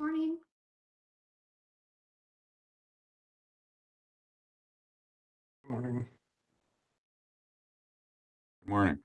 morning. Morning. Good morning.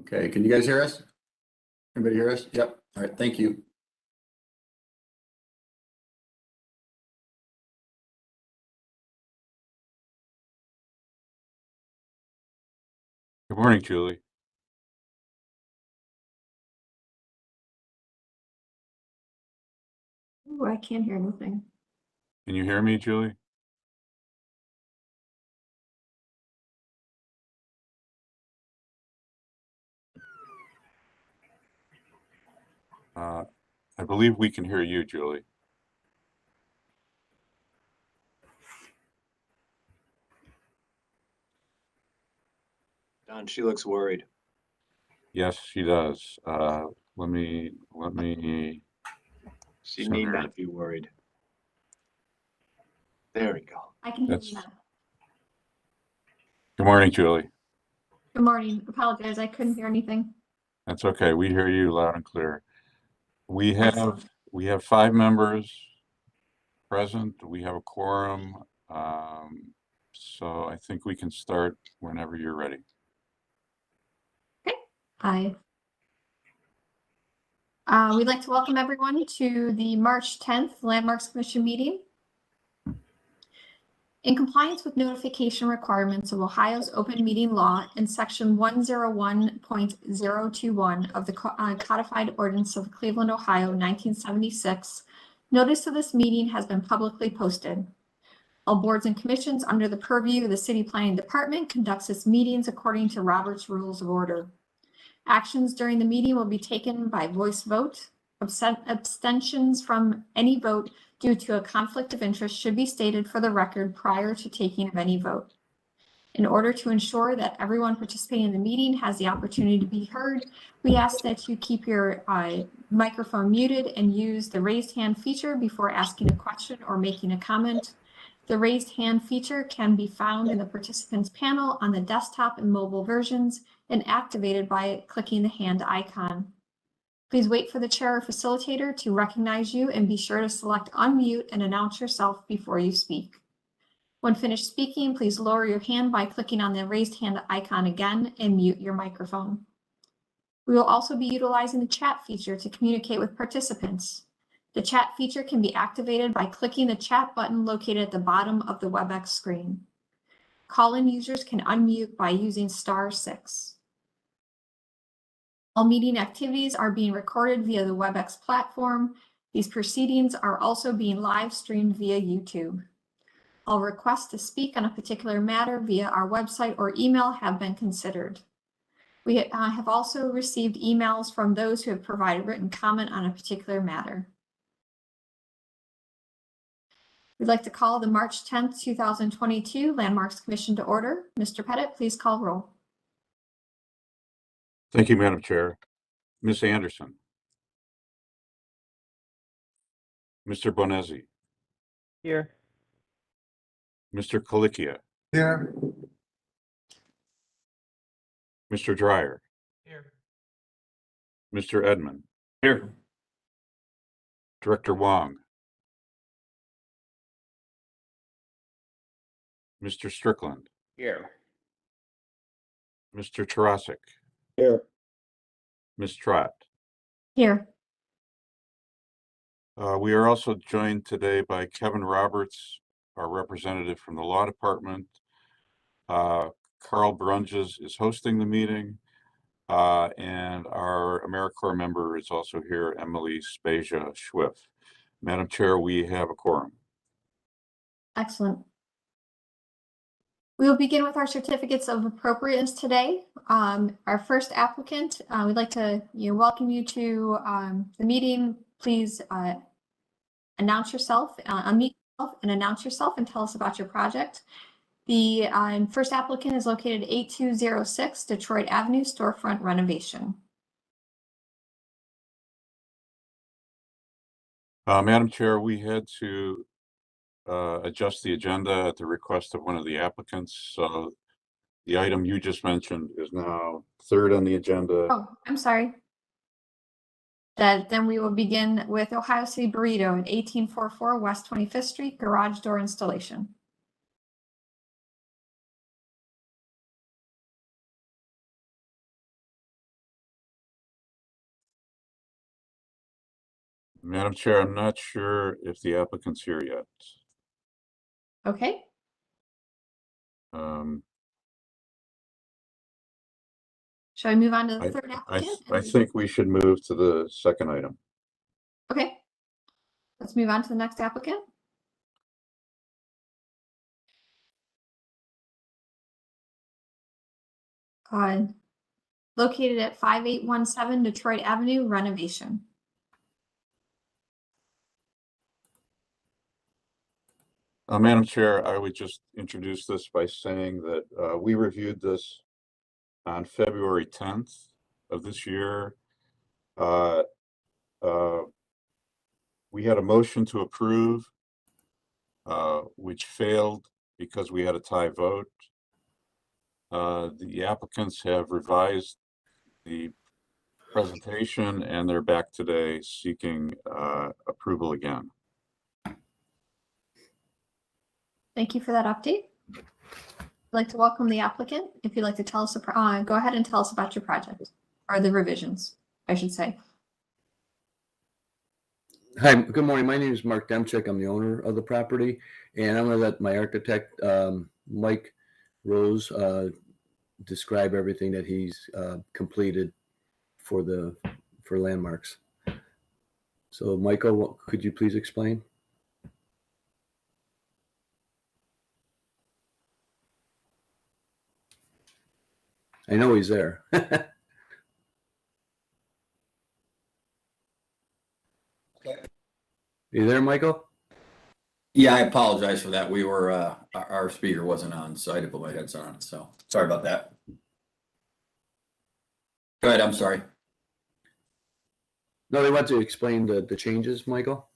Okay, can you guys hear us? Anybody hear us? Yep. All right, thank you. Good morning, Julie. Ooh, I can't hear anything. Can you hear me, Julie? I believe we can hear you, Julie. Don, she looks worried. Yes, she does. Let me. She So need there- not be worried. There we go. I can hear That's- you now. Good morning, Julie. Good morning. Apologize, I couldn't hear anything. That's okay. We hear you loud and clear. We Excellent. have 5 members present. We have a quorum. So I think we can start whenever you're ready. Hi. We'd like to welcome everyone to the March 10th Landmarks Commission meeting. In compliance with notification requirements of Ohio's open meeting law and section 101.021 of the codified ordinance of Cleveland, Ohio, 1976, notice of this meeting has been publicly posted. All boards and commissions under the purview of the City Planning Department conducts its meetings according to Robert's Rules of Order. Actions during the meeting will be taken by voice vote. Abstentions from any vote due to a conflict of interest should be stated for the record prior to taking of any vote. In order to ensure that everyone participating in the meeting has the opportunity to be heard, we ask that you keep your microphone muted and use the raised hand feature before asking a question or making a comment. The raised hand feature can be found in the participants panel on the desktop and mobile versions and activated by clicking the hand icon. Please wait for the chair or facilitator to recognize you and be sure to select unmute and announce yourself before you speak. When finished speaking, please lower your hand by clicking on the raised hand icon again and mute your microphone. We will also be utilizing the chat feature to communicate with participants. The chat feature can be activated by clicking the chat button located at the bottom of the WebEx screen. Call-in users can unmute by using *6. All meeting activities are being recorded via the WebEx platform. These proceedings are also being live streamed via YouTube. All requests to speak on a particular matter via our website or email have been considered. We have also received emails from those who have provided written comment on a particular matter. We'd like to call the March 10th, 2022 Landmarks Commission to order. Mr. Pettit, please call roll. Thank you, Madam Chair. Ms. Anderson. Mr. Bonezzi. Here. Mr. Colicchia. Here. Mr. Dreyer. Here. Mr. Edmond. Here. Director Wong. Mr. Strickland. Here. Mr. Tarasik. Here. Ms. Trott. Here. We are also joined today by Kevin Roberts, our representative from the Law Department. Carl Brunges is hosting the meeting. And our AmeriCorps member is also here, Emily Spezia Schwiff. Madam Chair, we have a quorum. Excellent. We will begin with our certificates of appropriateness today. Our first applicant, we'd like to welcome you to the meeting. Please announce yourself, unmute yourself and announce yourself and tell us about your project. The first applicant is located at 8206 Detroit Avenue, Storefront Renovation. Madam Chair, we had to adjust the agenda at the request of one of the applicants. So the item you just mentioned is now third on the agenda. Oh, I'm sorry. Then we will begin with Ohio City Burrito at 1844 West 25th Street, garage door installation. Madam Chair, I'm not sure if the applicant's here yet. Okay. Shall we move on to the third applicant? I think we should move to the second item. Okay. Let's move on to the next applicant. Located at 5817 Detroit Avenue, Renovation. Madam Chair, I would just introduce this by saying that we reviewed this on February 10th of this year. We had a motion to approve, which failed because we had a tie vote. The applicants have revised the presentation and they're back today seeking approval again. Thank you for that update. I'd like to welcome the applicant. If you'd like to tell us, go ahead and tell us about your project, or the revisions, I should say. Hi, good morning. My name is Mark Demchik. I'm the owner of the property, and I'm going to let my architect, Mike Rose, describe everything that he's completed for landmarks. So, Michael, could you please explain? I know he's there. You there, Michael? Yeah, I apologize for that. We were, our speaker wasn't on, so I had to put my headset on, so sorry about that. Go ahead, I'm sorry. No, they want to explain the changes, Michael.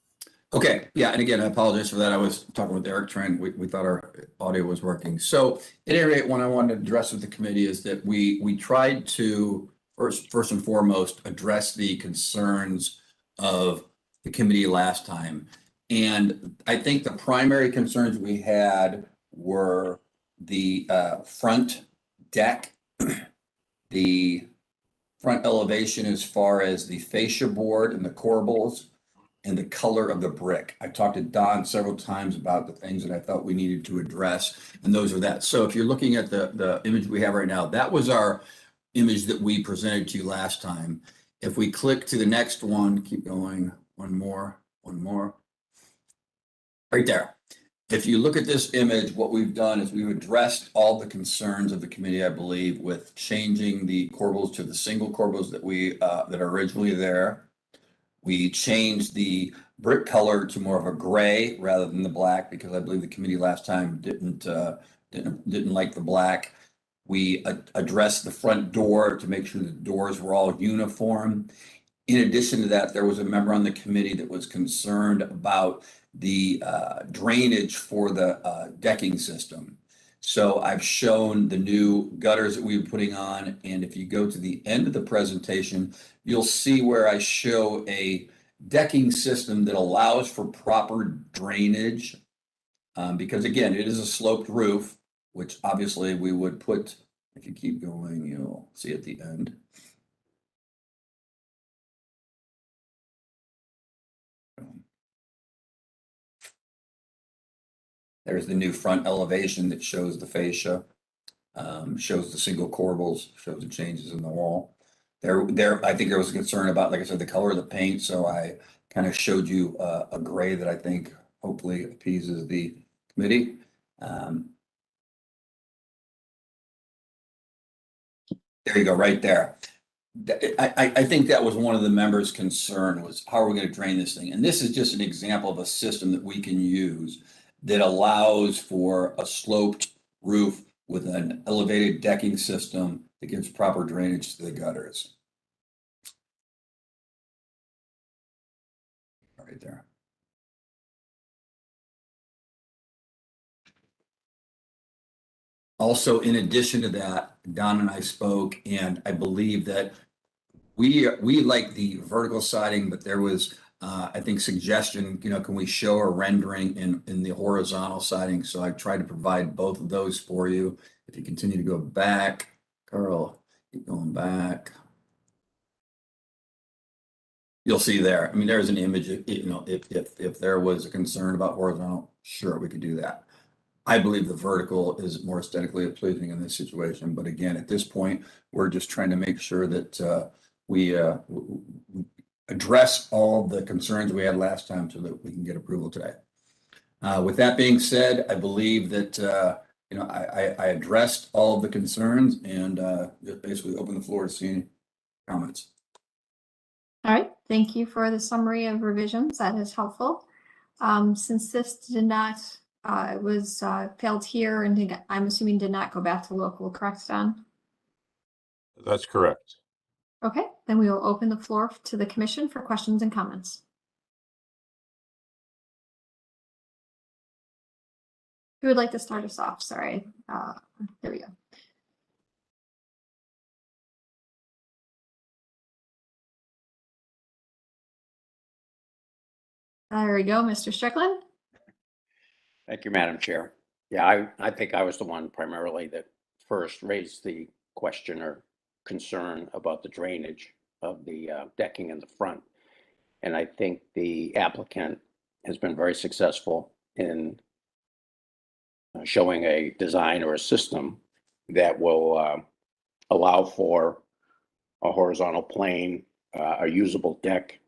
Okay, yeah, and again, I apologize for that. I was talking with Eric Trent. We thought our audio was working. So at any rate, what I wanted to address with the committee is that we tried to first and foremost address the concerns of the committee last time. And I think the primary concerns we had were the front deck, the front elevation as far as the fascia board and the corbels, and the color of the brick. I talked to Don several times about the things that I thought we needed to address, and those are that. So if you're looking at the image we have right now, that was our image that we presented to you last time. If we click to the next one, keep going, one more. Right there. If you look at this image, what we've done is we've addressed all the concerns of the committee, I believe, with changing the corbels to the single corbels that that are originally there. We changed the brick color to more of a gray rather than the black, because I believe the committee last time didn't like the black. We addressed the front door to make sure the doors were all uniform. In addition to that, there was a member on the committee that was concerned about the drainage for the decking system. So I've shown the new gutters that we were putting on, and if you go to the end of the presentation, you'll see where I show a decking system that allows for proper drainage. Because again, it is a sloped roof, which obviously we would put, if you keep going, you'll see at the end. There's the new front elevation that shows the fascia, shows the single corbels, shows the changes in the wall. I think there was a concern about, like I said, the color of the paint, so I kind of showed you a gray that I think hopefully appeases the committee. There you go, right there. I think that was one of the members' concern was how are we going to drain this thing? And this is just an example of a system that we can use that allows for a sloped roof with an elevated decking system that gives proper drainage to the gutters. Right there. Also, in addition to that, Don and I spoke, and I believe that we like the vertical siding, but there was, I think, suggestion, can we show a rendering in the horizontal siding? So I tried to provide both of those for you. If you continue to go back, Carl, keep going back. You'll see there. I mean, there's an image. If there was a concern about horizontal, sure, we could do that. I believe the vertical is more aesthetically pleasing in this situation. But again, at this point, we're just trying to make sure that we address all the concerns we had last time so that we can get approval today. With that being said, I believe that I addressed all of the concerns and just basically open the floor to see any comments. All right, thank you for the summary of revisions. That is helpful. Since this did not, was failed here and I'm assuming did not go back to local, correct, Don? That's correct. Okay, then we will open the floor to the commission for questions and comments. Who would like to start us off? Sorry, there we go. There we go, Mr. Strickland. Thank you, Madam Chair. Yeah, I think I was the one primarily that first raised the question or concern about the drainage of the decking in the front. And I think the applicant has been very successful in showing a design or a system that will allow for a horizontal plane, a usable deck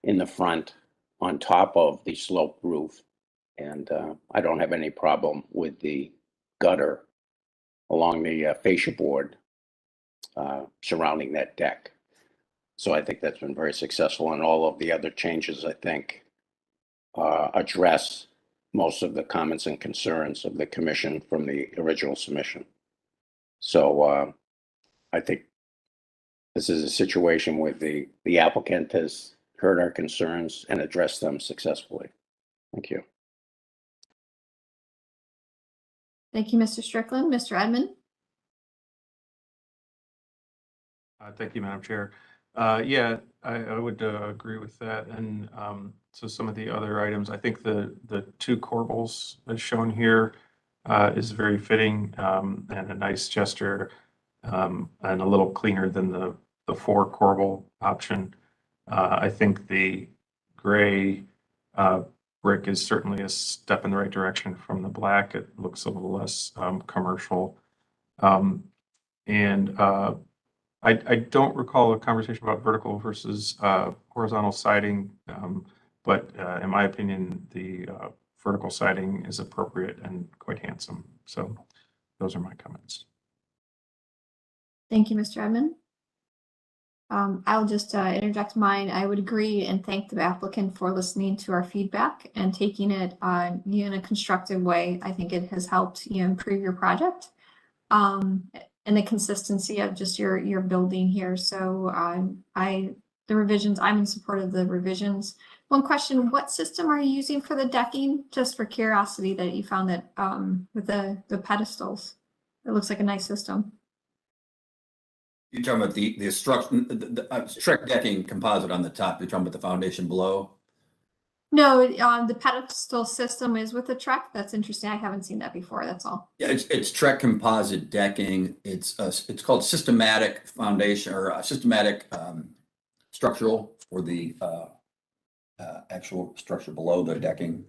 in the front on top of the sloped roof. And I don't have any problem with the gutter along the fascia board surrounding that deck. So I think that's been very successful, and all of the other changes, I think, address most of the comments and concerns of the commission from the original submission. So I think this is a situation where the applicant has heard our concerns and addressed them successfully. Thank you. Thank you, Mr. Strickland. Mr. Edmond? Thank you, Madam Chair. Yeah, I would agree with that. And so some of the other items, I think the two corbels as shown here is very fitting and a nice gesture and a little cleaner than the four corbel option. I think the gray brick is certainly a step in the right direction from the black. It looks a little less commercial. I don't recall a conversation about vertical versus horizontal siding, but in my opinion, the vertical siding is appropriate and quite handsome. So those are my comments. Thank you, Mr. Edmond. I'll just interject mine. I would agree and thank the applicant for listening to our feedback and taking it in a constructive way. I think it has helped improve your project and the consistency of just your building here. So the revisions, I'm in support of the revisions. One question, what system are you using for the decking? Just for curiosity that you found that with the pedestals. It looks like a nice system. You're talking about the structure, Trek decking composite on the top. You're talking about the foundation below? No, the pedestal system is with the Trek. That's interesting. I haven't seen that before. That's all. Yeah, it's Trek composite decking. It's called systematic foundation or systematic structural for the actual structure below the decking.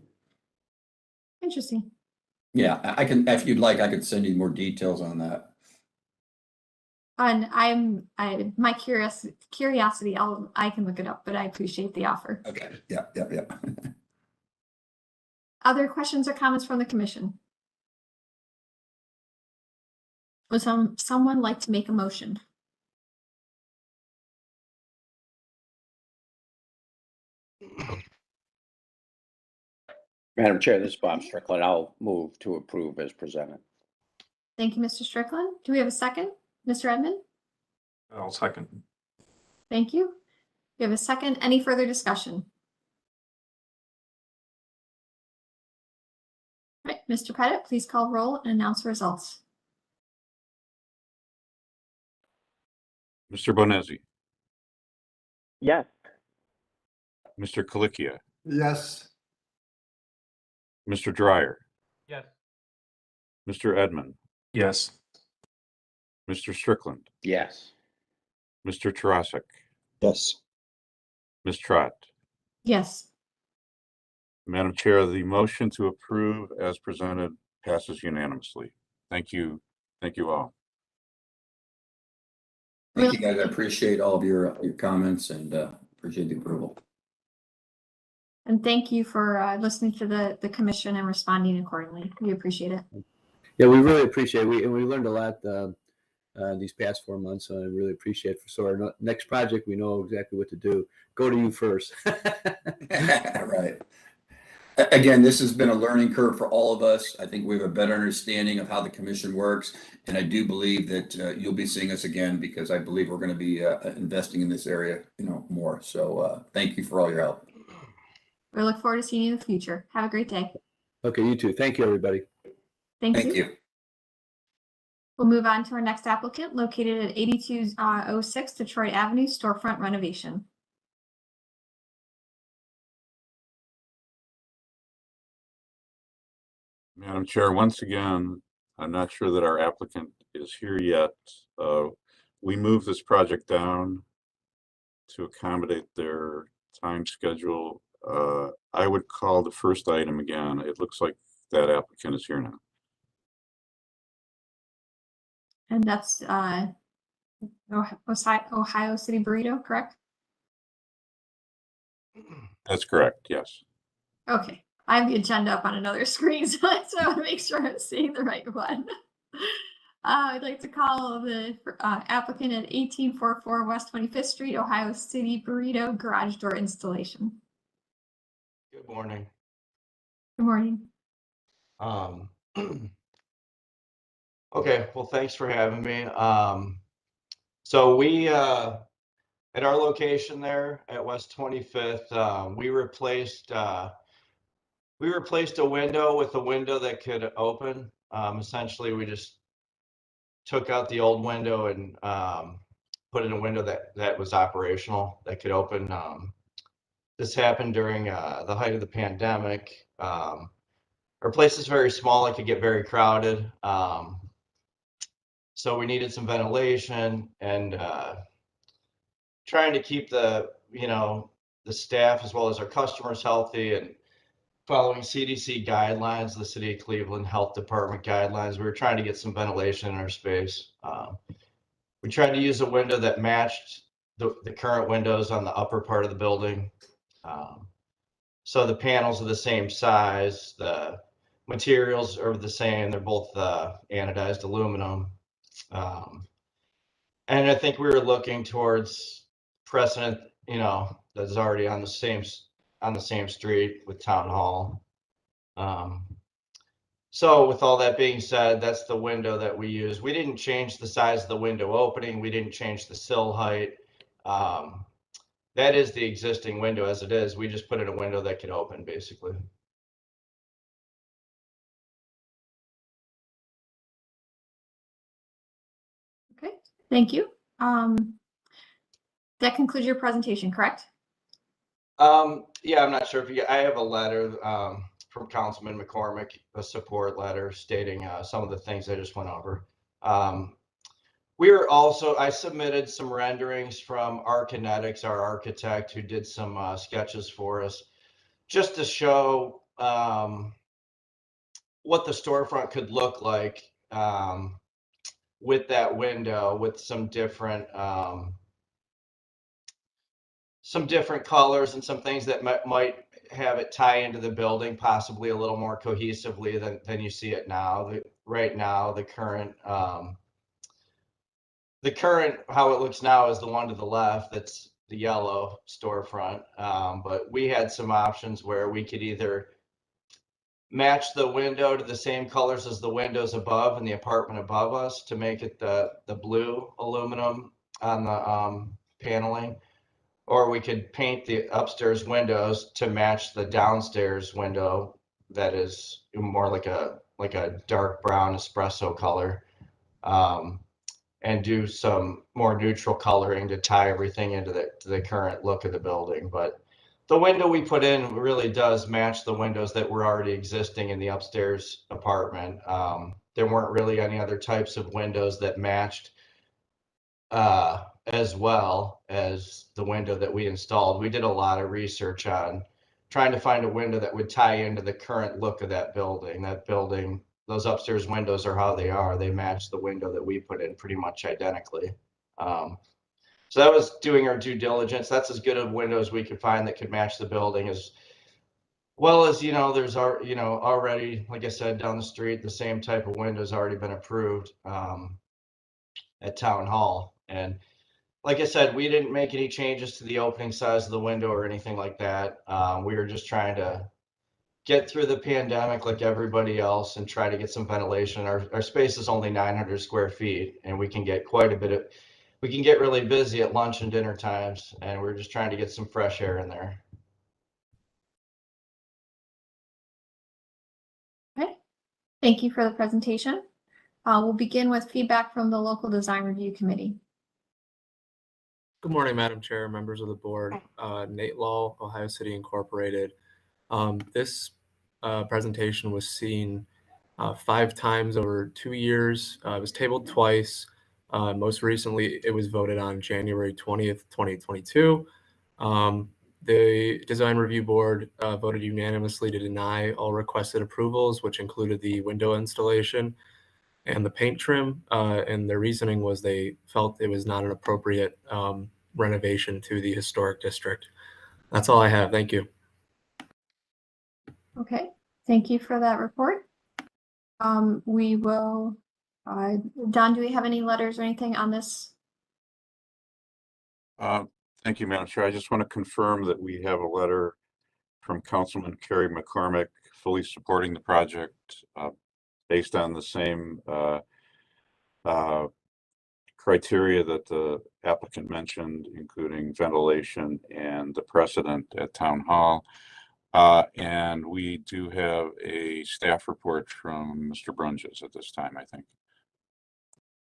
Interesting. Yeah, I can, if you'd like, I could send you more details on that. And my curiosity, I can look it up, but I appreciate the offer. Okay, yeah. Other questions or comments from the commission? Would someone like to make a motion? Madam Chair, this is Bob Strickland. I'll move to approve as presented. Thank you, Mr. Strickland. Do we have a second? Mr. Edmond? I'll second. Thank you. We have a second. Any further discussion? All right, Mr. Pettit, please call roll and announce results. Mr. Bonezzi, Yes. Mr. Colicchia, Yes. Mr. Dryer, Yes. Mr. Edmond, Yes. Mr. Strickland, Yes. Mr. Tarasek, Yes. Ms. Trott. Yes. Madam Chair, the motion to approve as presented passes unanimously. Thank you. Thank you all. Thank you, guys. I appreciate all of your comments and appreciate the approval. And thank you for listening to the commission and responding accordingly. We appreciate it. Yeah, we really appreciate it. We learned a lot these past 4 months. So I really appreciate it. So our next project, we know exactly what to do. Go to you first. Right. Again, this has been a learning curve for all of us. I think we have a better understanding of how the commission works. And I do believe that you'll be seeing us again because I believe we're going to be investing in this area, more. So thank you for all your help. We look forward to seeing you in the future. Have a great day. Okay, you too. Thank you, everybody. Thank you. You. We'll move on to our next applicant located at 8206 Detroit Avenue, Storefront Renovation. Madam Chair, once again, I'm not sure that our applicant is here yet. We moved this project down to accommodate their time schedule. I would call the first item again. It looks like that applicant is here now. And that's Ohio City Burrito, correct? That's correct, yes. Okay. I have the agenda up on another screen, so I want to make sure I'm seeing the right one. I'd like to call the applicant at 1844 West 25th Street, Ohio City Burrito garage door installation. Good morning. Good morning. Okay, well, thanks for having me. So we, at our location there at West 25th, we replaced a window with a window that could open. Essentially, we just took out the old window and put in a window that was operational, that could open. This happened during the height of the pandemic. Our place is very small. It could get very crowded. So we needed some ventilation and trying to keep the staff as well as our customers healthy and following CDC guidelines, the City of Cleveland Health Department guidelines. We were trying to get some ventilation in our space. We tried to use a window that matched the current windows on the upper part of the building. So the panels are the same size, the materials are the same. They're both anodized aluminum. And I think we were looking towards precedent, that's already on the same street with Town Hall. So with all that being said, that's the window that we use. We didn't change the size of the window opening. We didn't change the sill height. That is the existing window as it is. We just put in a window that could open, basically. Okay, thank you. That concludes your presentation, correct? Yeah, I'm not sure if you, I have a letter from Councilman McCormick, a support letter stating some of the things I just went over. I submitted some renderings from Arkinetics, our architect, who did some sketches for us, just to show what the storefront could look like with that window, with some different colors and some things that might have it tie into the building possibly a little more cohesively than you see it now. Right now, the current how it looks now is the one to the left. That's the yellow storefront. But we had some options where we could either match the window to the same colors as the windows above in the apartment above us to make it the blue aluminum on the paneling, or we could paint the upstairs windows to match the downstairs window that is more like a dark brown espresso color, and do some more neutral coloring to tie everything into the current look of the building. But the window we put in really does match the windows that were already existing in the upstairs apartment. There weren't really any other types of windows that matched as well as the window that we installed. We did a lot of research on trying to find a window that would tie into the current look of that building. That building, those upstairs windows are how they are. They match the window that we put in pretty much identically. So that was doing our due diligence. That's as good of windows we could find that could match the building, as well as, there's already, like I said, down the street, the same type of windows already been approved at Town Hall. And like I said, we didn't make any changes to the opening size of the window or anything like that. We were just trying to get through the pandemic like everybody else and try to get some ventilation. Our space is only 900 square feet, and we can get we can get really busy at lunch and dinner times, and we're just trying to get some fresh air in there. Okay, thank you for the presentation. We'll begin with feedback from the local design review committee. Good morning, Madam Chair, members of the board. Nate Law, Ohio City Incorporated. This presentation was seen 5 times over 2 years. It was tabled twice. Most recently, it was voted on January 20th, 2022. The Design Review Board voted unanimously to deny all requested approvals, which included the window installation and the paint trim, and their reasoning was they felt it was not an appropriate renovation to the historic district. That's all I have. Thank you. Okay, thank you for that report. We will, Don, do we have any letters or anything on this? Thank you, Madam Chair. I just want to confirm that we have a letter from Councilman Kerry McCormick fully supporting the project based on the same criteria that the applicant mentioned, including ventilation and the precedent at Town Hall. And we do have a staff report from Mr. Brunges at this time, I think.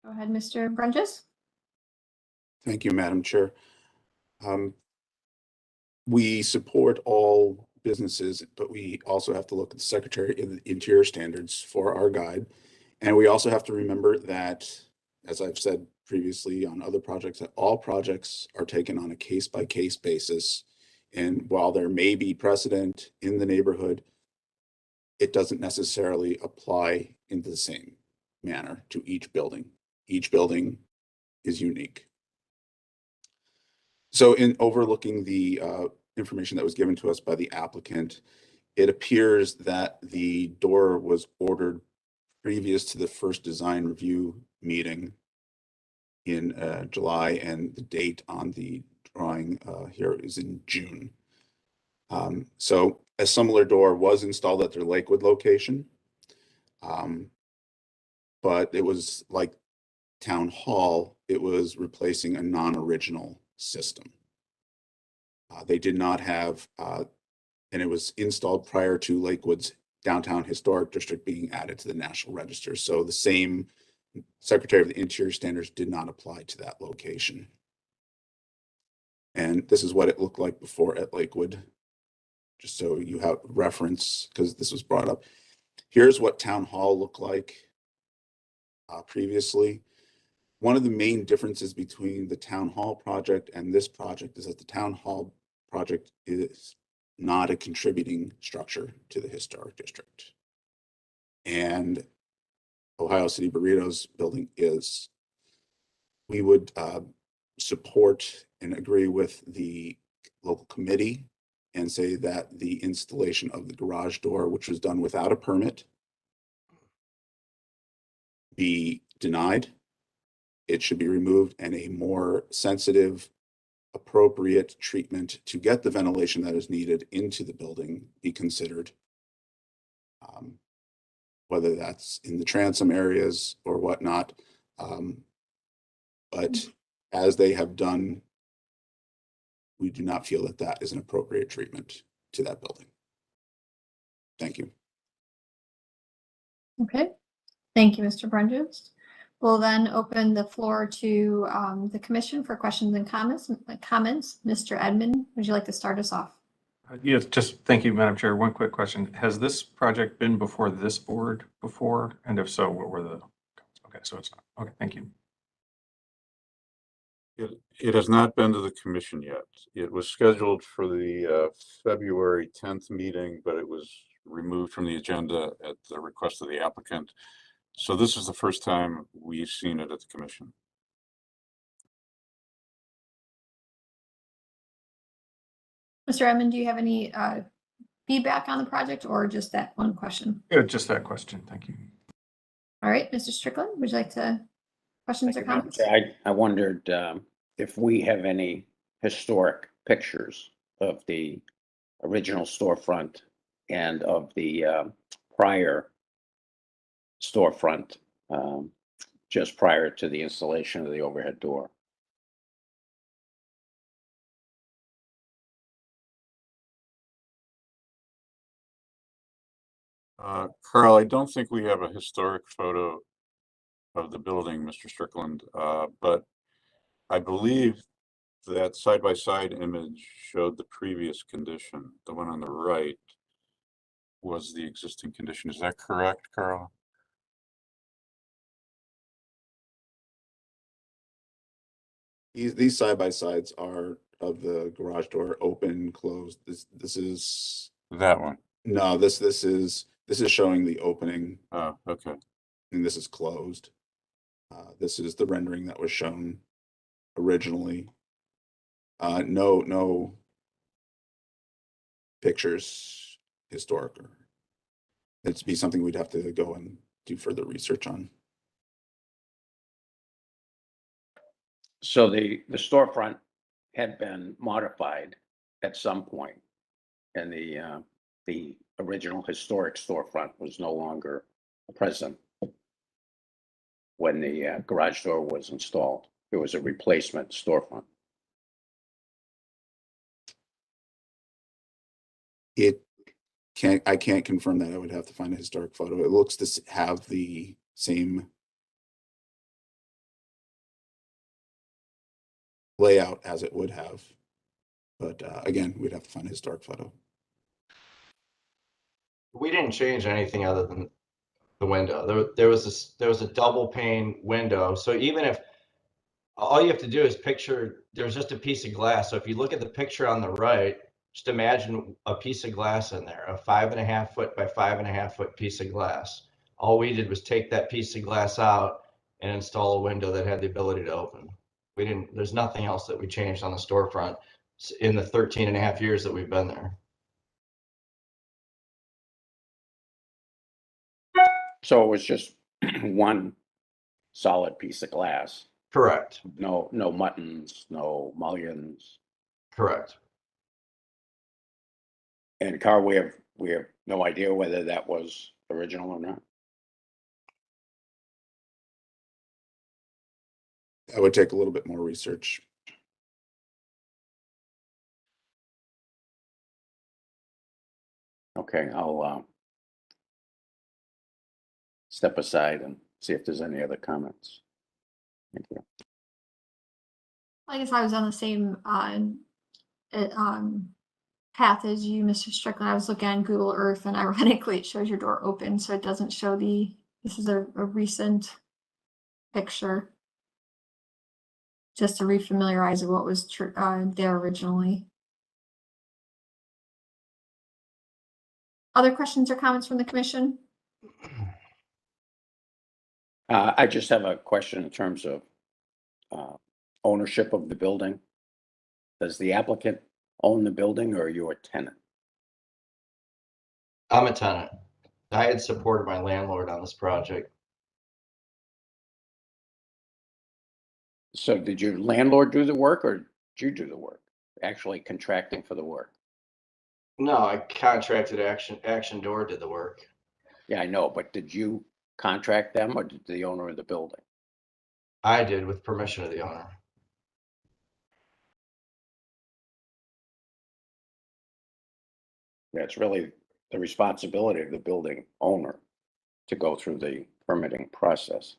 Go ahead, Mr. Brunges. Thank you, Madam Chair. We support all businesses, but we also have to look at the Secretary of the Interior standards for our guide. And we also have to remember that, as I've said previously on other projects, that all projects are taken on a case-by-case basis. And while there may be precedent in the neighborhood, it doesn't necessarily apply in the same manner to each building. Each building is unique. So in overlooking the information that was given to us by the applicant, it appears that the door was ordered previous to the first design review meeting in July, and the date on the drawing here is in June. So a similar door was installed at their Lakewood location, but it was like Town Hall, it was replacing a non-original system. They did not have, and it was installed prior to Lakewood's downtown historic district being added to the National Register. So the same Secretary of the Interior standards did not apply to that location. And this is what it looked like before at Lakewood, just so you have reference, because this was brought up. Here's what Town Hall looked like previously. One of the main differences between the Town Hall project and this project is that the Town Hall project is not a contributing structure to the historic district. And Ohio City Burrito's building is. We would support and agree with the local committee and say that the installation of the garage door, which was done without a permit, be denied. It should be removed, and a more sensitive, appropriate treatment to get the ventilation that is needed into the building be considered. Whether that's in the transom areas or whatnot. But as they have done, we do not feel that that is an appropriate treatment to that building. Thank you. Okay, thank you, Mr. Brunges. We'll then open the floor to the commission for questions and comments. Mr. Edmond, would you like to start us off? Yes, just thank you, Madam Chair. One quick question. Has this project been before this board before? And if so, what were the, okay, so it's not, okay, thank you. It has not been to the commission yet. It was scheduled for the February 10th meeting, but it was removed from the agenda at the request of the applicant. So this is the first time we've seen it at the commission. Mr. Edmond, do you have any feedback on the project or just that one question? Yeah, just that question. Thank you. All right, Mr. Strickland, would you like to questions or Thank you, Madam comments? Chair. I wondered if we have any historic pictures of the original storefront and of the prior storefront just prior to the installation of the overhead door. Carl, I don't think we have a historic photo of the building, Mr. Strickland, but I believe that side-by-side image showed the previous condition. The one on the right was the existing condition. Is that correct, Carl? These side-by-sides are of the garage door open, closed. This is That one. no, this is showing the opening, Oh, okay. and this is closed. This is the rendering that was shown originally. No pictures historic. It'd be something we'd have to go and do further research on. So the storefront had been modified at some point, and the original historic storefront was no longer present when the garage door was installed. It was a replacement storefront. I can't confirm that. I would have to find a historic photo. It looks to have the same layout as it would have, but again, we'd have to find a historic photo. We didn't change anything other than the window. There was a double pane window. So even if all you have to do is picture there's just a piece of glass. So if you look at the picture on the right, just imagine a piece of glass in there, a 5.5 foot by 5.5 foot piece of glass. All we did was take that piece of glass out and install a window that had the ability to open. There's nothing else that we changed on the storefront in the 13.5 years that we've been there. So it was just one solid piece of glass. Correct. No muttons, no mullions. Correct. And Carl, we have no idea whether that was original or not. I would take a little bit more research. Okay, I'll step aside and see if there's any other comments. Thank you. I guess I was on the same path as you, Mr. Strickland. I was looking on Google Earth, and ironically, it shows your door open, so it doesn't show this is a recent picture. Just to refamiliarize with what was there originally. Other questions or comments from the commission? I just have a question in terms of ownership of the building. Does the applicant own the building, or are you a tenant? I'm a tenant. I had supported my landlord on this project. So did your landlord do the work, or did you do the work? Actually contracting for the work? No, I contracted Action Door did the work. Yeah, I know, but did you contract them, or did the owner of the building? I did with permission of the owner. Yeah, it's really the responsibility of the building owner to go through the permitting process.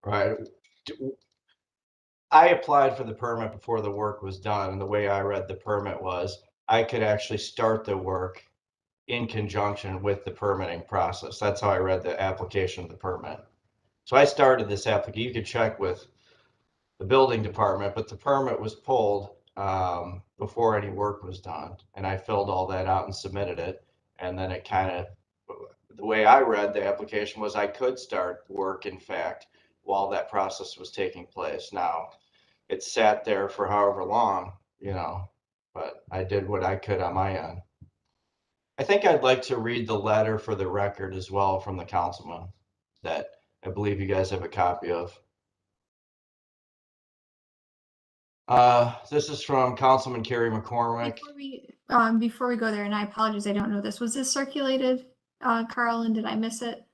Right. I applied for the permit before the work was done, and the way I read the permit was I could actually start the work in conjunction with the permitting process. That's how I read the application of the permit. So I started this application. You could check with the building department, but the permit was pulled before any work was done. And I filled all that out and submitted it. And then it kind of, the way I read the application was I could start work, in fact, while that process was taking place. Now, it sat there for however long, but I did what I could on my end. I think I'd like to read the letter for the record as well from the councilman that I believe you guys have a copy of. This is from Councilman Kerry McCormick. Before we go there, and I apologize, I don't know this. Was this circulated, Carl, and did I miss it?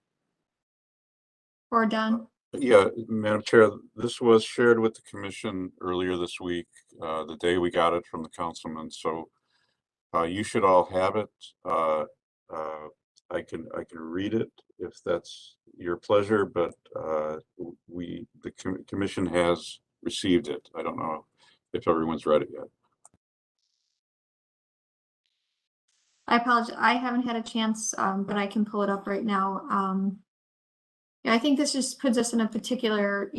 Or done? Yeah, Madam Chair, this was shared with the commission earlier this week, the day we got it from the councilman. So you should all have it. I can read it if that's your pleasure, but the commission has received it. I don't know if everyone's read it yet. I apologize. I haven't had a chance, but I can pull it up right now. Yeah, I think this just puts us in a particular,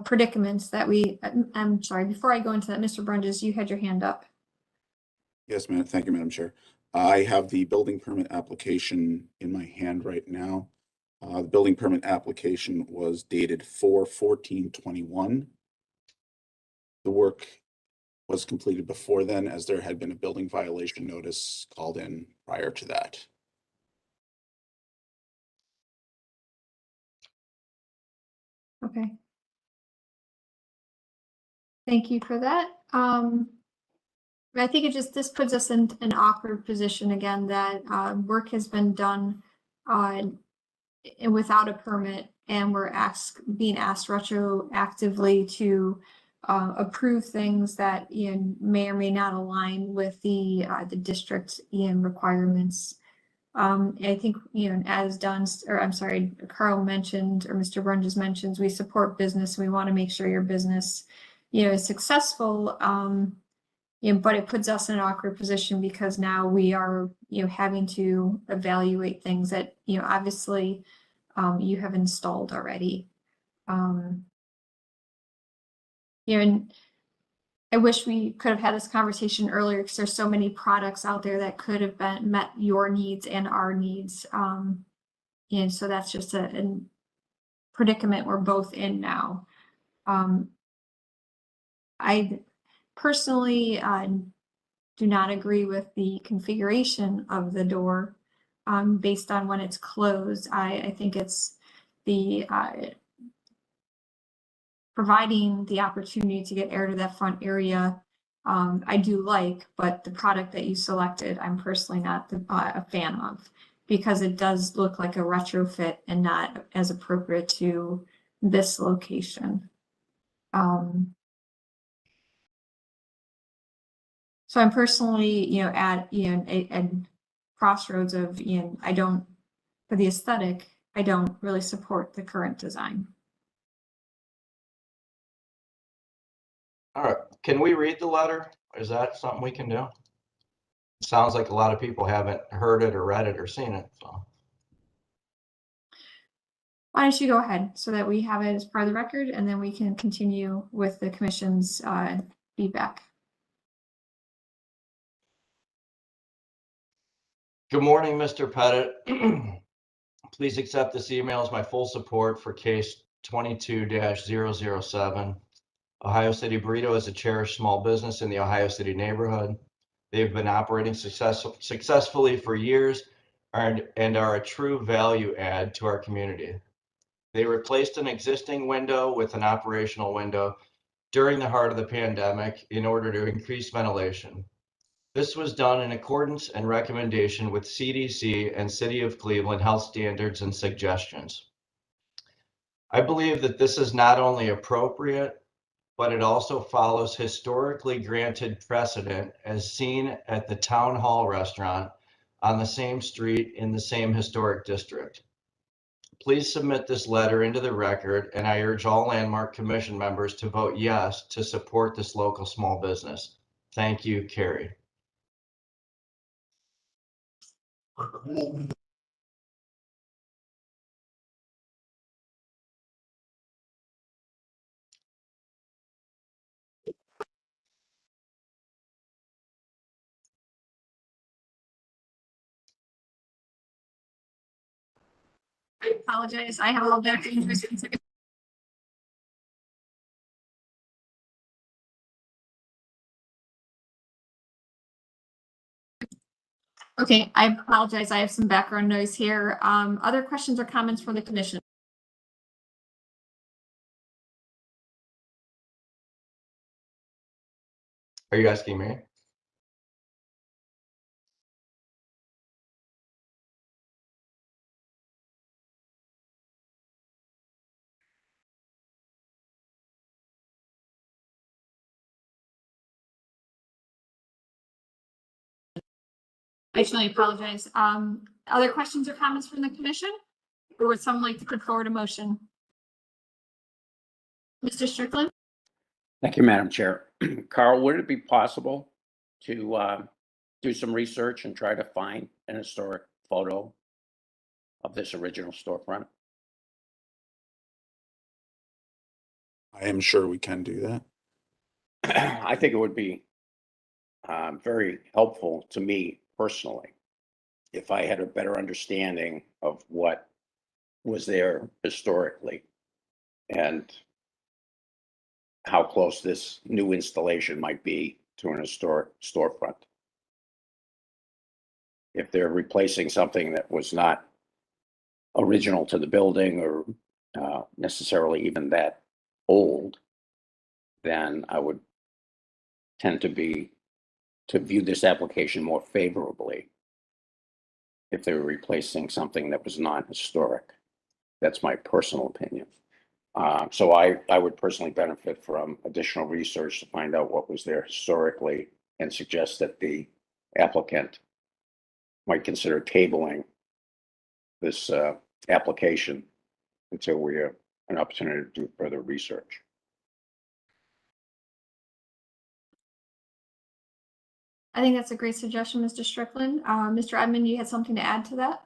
predicaments that I'm sorry, before I go into that, Mr. Brunges, you had your hand up. Yes, ma'am. Thank you, Madam Chair. I have the building permit application in my hand right now. The building permit application was dated 4/14/21. The work was completed before then, as there had been a building violation notice called in prior to that. Okay. Thank you for that. I think this puts us in an awkward position again, that work has been done without a permit, and we're being asked retroactively to approve things that may or may not align with the district requirements. I think as Carl mentioned, or Mr. Brunges mentions, we support business. We want to make sure your business is successful. But it puts us in an awkward position because now we are, having to evaluate things that, obviously, you have installed already. And I wish we could have had this conversation earlier, because there's so many products out there that could have met your needs and our needs. And so that's just a predicament we're both in now. I personally do not agree with the configuration of the door based on when it's closed. I think it's the providing the opportunity to get air to that front area. I do like, but the product that you selected, I'm personally not a fan of, because it does look like a retrofit and not as appropriate to this location. So I'm personally, at a crossroads of, I don't, for the aesthetic, I don't really support the current design. All right, can we read the letter? Is that something we can do? It sounds like a lot of people haven't heard it or read it or seen it, so. Why don't you go ahead so that we have it as part of the record, and then we can continue with the commission's feedback. Good morning, Mr. Pettit. Please accept this email as my full support for case 22-007. Ohio City Burrito is a cherished small business in the Ohio City neighborhood. They've been operating successfully for years and are a true value add to our community. They replaced an existing window with an operational window during the heart of the pandemic in order to increase ventilation. This was done in accordance and recommendation with CDC and City of Cleveland health standards and suggestions. I believe that this is not only appropriate, but it also follows historically granted precedent as seen at the Town Hall restaurant on the same street in the same historic district. Please submit this letter into the record, and I urge all Landmark Commission members to vote yes to support this local small business. Thank you, Carrie. I apologize. I have a little bit of interest. Okay, I apologize. I have some background noise here. Other questions or comments from the commission? Are you asking me? I truly apologize. Other questions or comments from the commission? Or would someone like to put forward a motion? Mr. Strickland? Thank you, Madam Chair. Carl, would it be possible to do some research and try to find an historic photo of this original storefront? I am sure we can do that. I think it would be very helpful to me personally if I had a better understanding of what was there historically and how close this new installation might be to an historic storefront. If they're replacing something that was not original to the building or necessarily even that old, then I would tend to view this application more favorably if they were replacing something that was non-historic. That's my personal opinion. So I would personally benefit from additional research to find out what was there historically and suggest that the applicant might consider tabling this application until we have an opportunity to do further research. I think that's a great suggestion, Mr. Strickland. Mr. Edmond, you had something to add to that?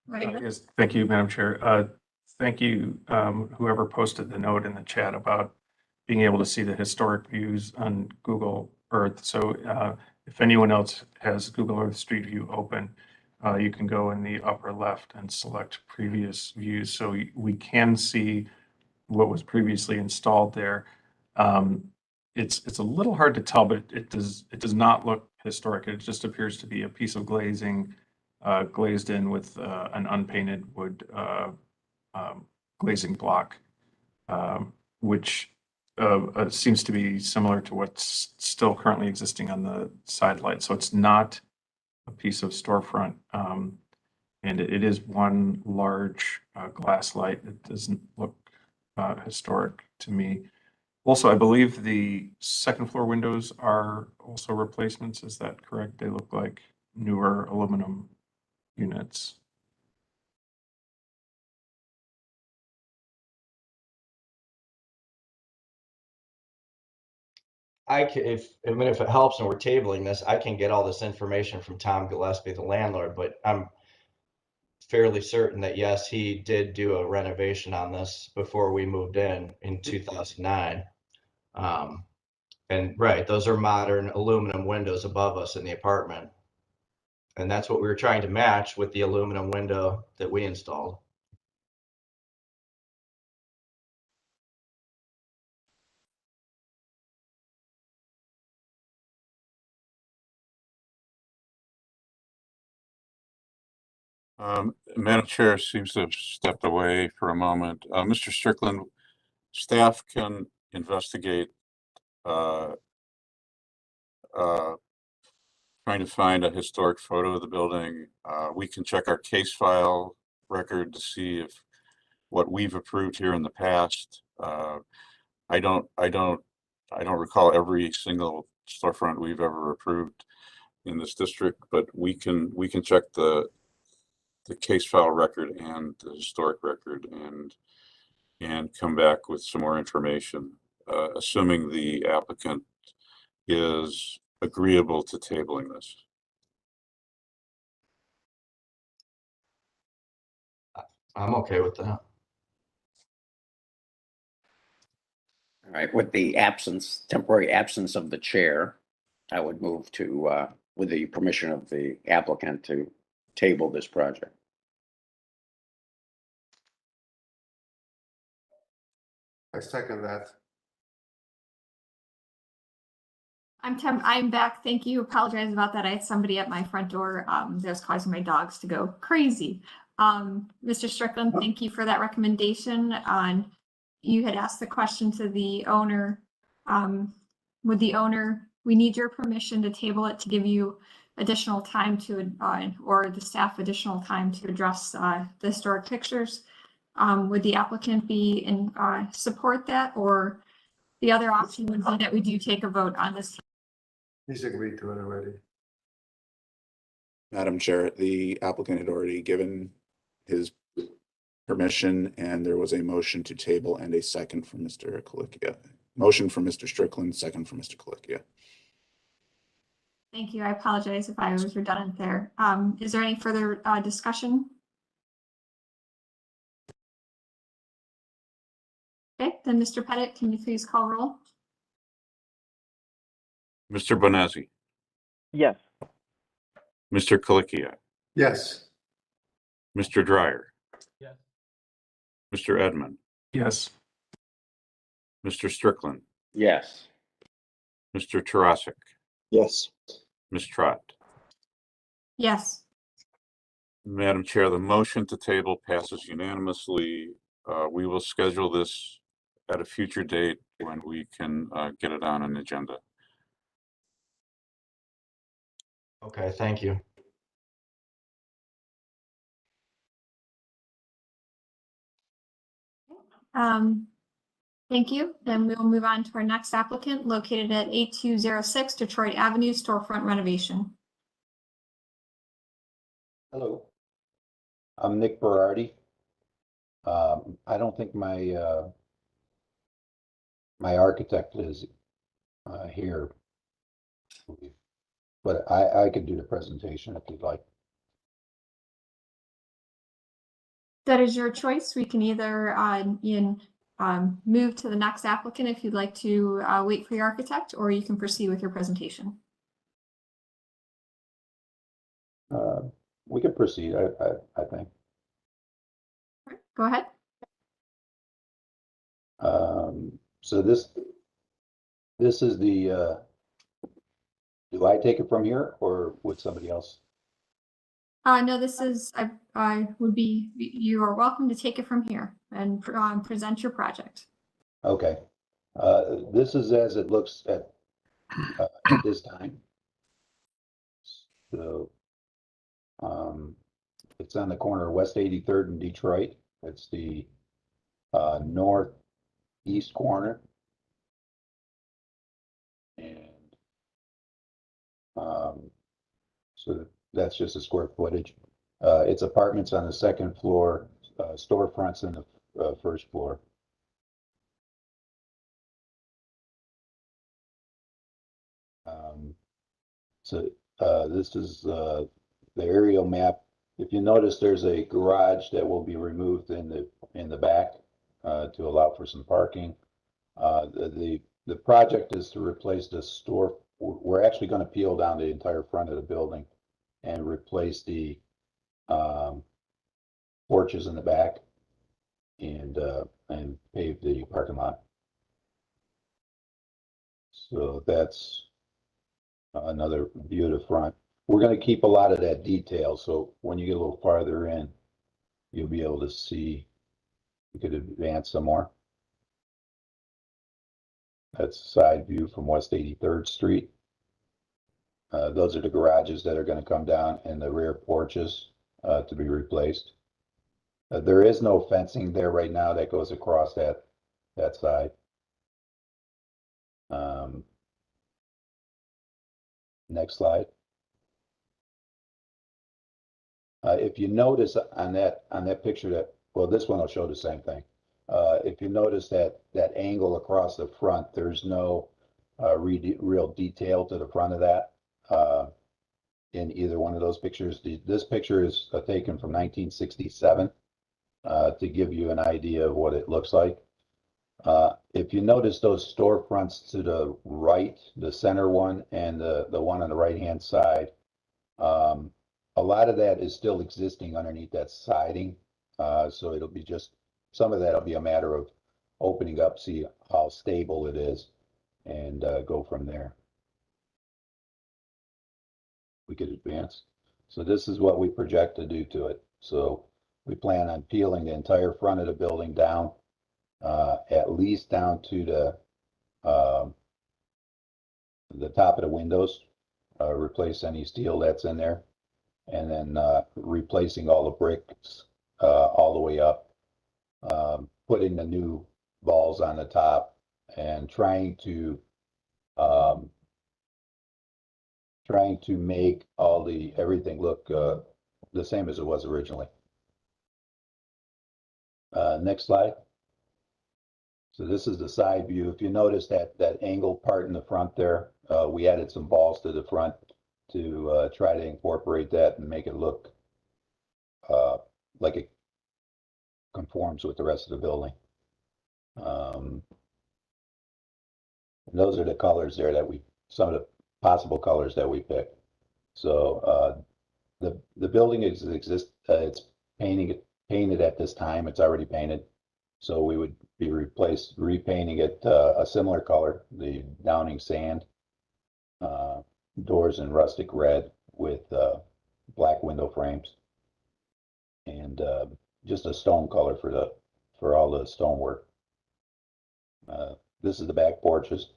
Right. Yes, thank you, Madam Chair. Thank you, whoever posted the note in the chat about being able to see the historic views on Google Earth. So if anyone else has Google Earth Street View open, you can go in the upper left and select previous views. So we can see what was previously installed there. It's a little hard to tell, but it does not look historic. It just appears to be a piece of glazing glazed in with an unpainted wood glazing block, which seems to be similar to what's still currently existing on the side light. So it's not a piece of storefront, and it is one large glass light. It doesn't look historic to me. Also, I believe the second floor windows are also replacements. Is that correct? They look like newer aluminum units. I mean, if it helps and we're tabling this, I can get all this information from Tom Gillespie, the landlord, but I'm fairly certain that yes, he did do a renovation on this before we moved in 2009. And right, those are modern aluminum windows above us in the apartment. And that's what we were trying to match with the aluminum window that we installed. Madam Chair seems to have stepped away for a moment. Mr. Strickland, staff can investigate uh, uh, trying to find a historic photo of the building. We can check our case file record to see if what we've approved here in the past. I don't recall every single storefront we've ever approved in this district, but we can check the case file record and the historic record and come back with some more information, assuming the applicant is agreeable to tabling this. I'm okay with that. All right, with the temporary absence of the chair, I would move to, with the permission of the applicant, to table this project. I second that. I'm back. Thank you. Apologize about that. I had somebody at my front door that was causing my dogs to go crazy. Mr. Strickland, thank you for that recommendation. You had asked the question to the owner. Would the owner, we need your permission to table it to give you additional time to, or the staff additional time to address the historic pictures. Would the applicant be in support that, or the other option would be that we do take a vote on this? He's agreed to it already. Madam Chair, the applicant had already given his permission, and there was a motion to table and a second from Mr. Kalikia. Motion from Mr. Strickland, second from Mr. Kalikia. Thank you. I apologize if I was redundant there. Is there any further discussion? Okay, then Mr. Pettit, can you please call roll? Mr. Bonazzi, Yes. Mr. Kalikia, Yes. Mr. Dryer, Yes. Mr. Edmund, Yes. Mr. Strickland, Yes. Mr. Tarasik, Yes. Ms. Trott. Yes. Madam Chair, the motion to table passes unanimously. We will schedule this at a future date when we can get it on an agenda. Okay, thank you. Thank you. Then we will move on to our next applicant located at 8206 Detroit Avenue, storefront renovation. Hello, I'm Nick Berardi. I don't think my architect is here, but I could do the presentation if you'd like. That is your choice. We can either move to the next applicant if you'd like to wait for your architect, or you can proceed with your presentation. We could proceed, I think. Go ahead. So this is the, do I take it from here or would somebody else? No, this is, I would be, you are welcome to take it from here and present your project. Okay. This is as it looks at this time. So it's on the corner of West 83rd and Detroit. It's the northeast corner. And so that's just a square footage. It's apartments on the second floor, storefronts in the first floor. So this is the aerial map. If you notice, there's a garage that will be removed in the back to allow for some parking. The project is to replace the store. We're actually going to peel down the entire front of the building and replace the porches in the back and pave the parking lot. So that's another view of the front. We're going to keep a lot of that detail, so when you get a little farther in, you'll be able to see. You could advance some more. That's a side view from West 83rd Street. Those are the garages that are going to come down and the rear porches to be replaced. There is no fencing there right now that goes across that side. Next slide. If you notice on that picture well, this one will show the same thing. If you notice that angle across the front, there's no real detail to the front of that in either one of those pictures. This picture is taken from 1967 to give you an idea of what it looks like. If you notice those storefronts to the right, the center one and the one on the right-hand side, a lot of that is still existing underneath that siding. So it'll be just, some of that will be a matter of opening up, see how stable it is, and go from there. We could advance. So this is what we project to do to it. So we plan on peeling the entire front of the building down, at least down to the top of the windows, replace any steel that's in there, and then replacing all the bricks all the way up, putting the new balls on the top, and trying to make everything look the same as it was originally. Next slide. So this is the side view. If you notice that angled part in the front there, we added some balls to the front to try to incorporate that and make it look like it conforms with the rest of the building. Those are the colors there some of the possible colors that we picked. So the building it's painted at this time. It's already painted. So we would be repainting it a similar color, the Downing sand, doors in rustic red with black window frames, and just a stone color for all the stonework. This is the back porches.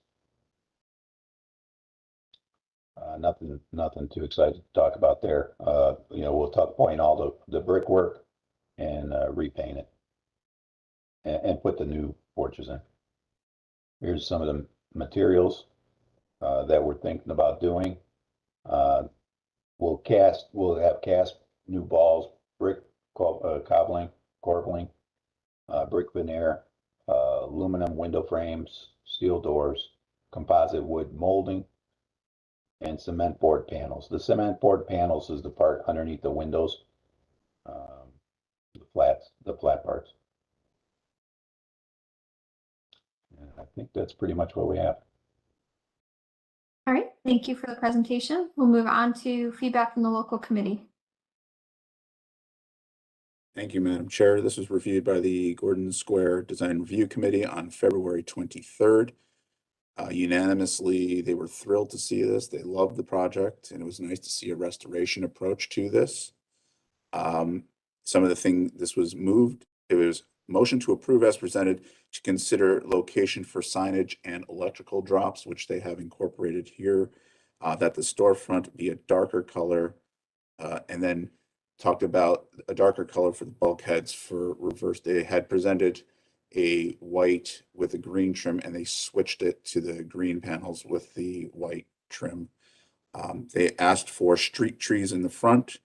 Nothing too excited to talk about there. We'll point all the brickwork and repaint it and put the new porches in. Here's some of the materials that we're thinking about doing. We'll have cast new balls, brick cobbling, brick veneer, aluminum window frames, steel doors, composite wood molding, and cement board panels. The cement board panels is the part underneath the windows, the flat parts. And I think that's pretty much what we have. All right, thank you for the presentation. We'll move on to feedback from the local committee. Thank you, Madam Chair. This was reviewed by the Gordon Square Design Review Committee on February 23rd. Unanimously, they were thrilled to see this. They loved the project, and it was nice to see a restoration approach to this. Some of the things, this was moved, it was motion to approve as presented to consider location for signage and electrical drops, which they have incorporated here, that the storefront be a darker color, and then talked about a darker color for the bulkheads for reverse. They had presented a white with a green trim, and they switched it to the green panels with the white trim. They asked for street trees in the front,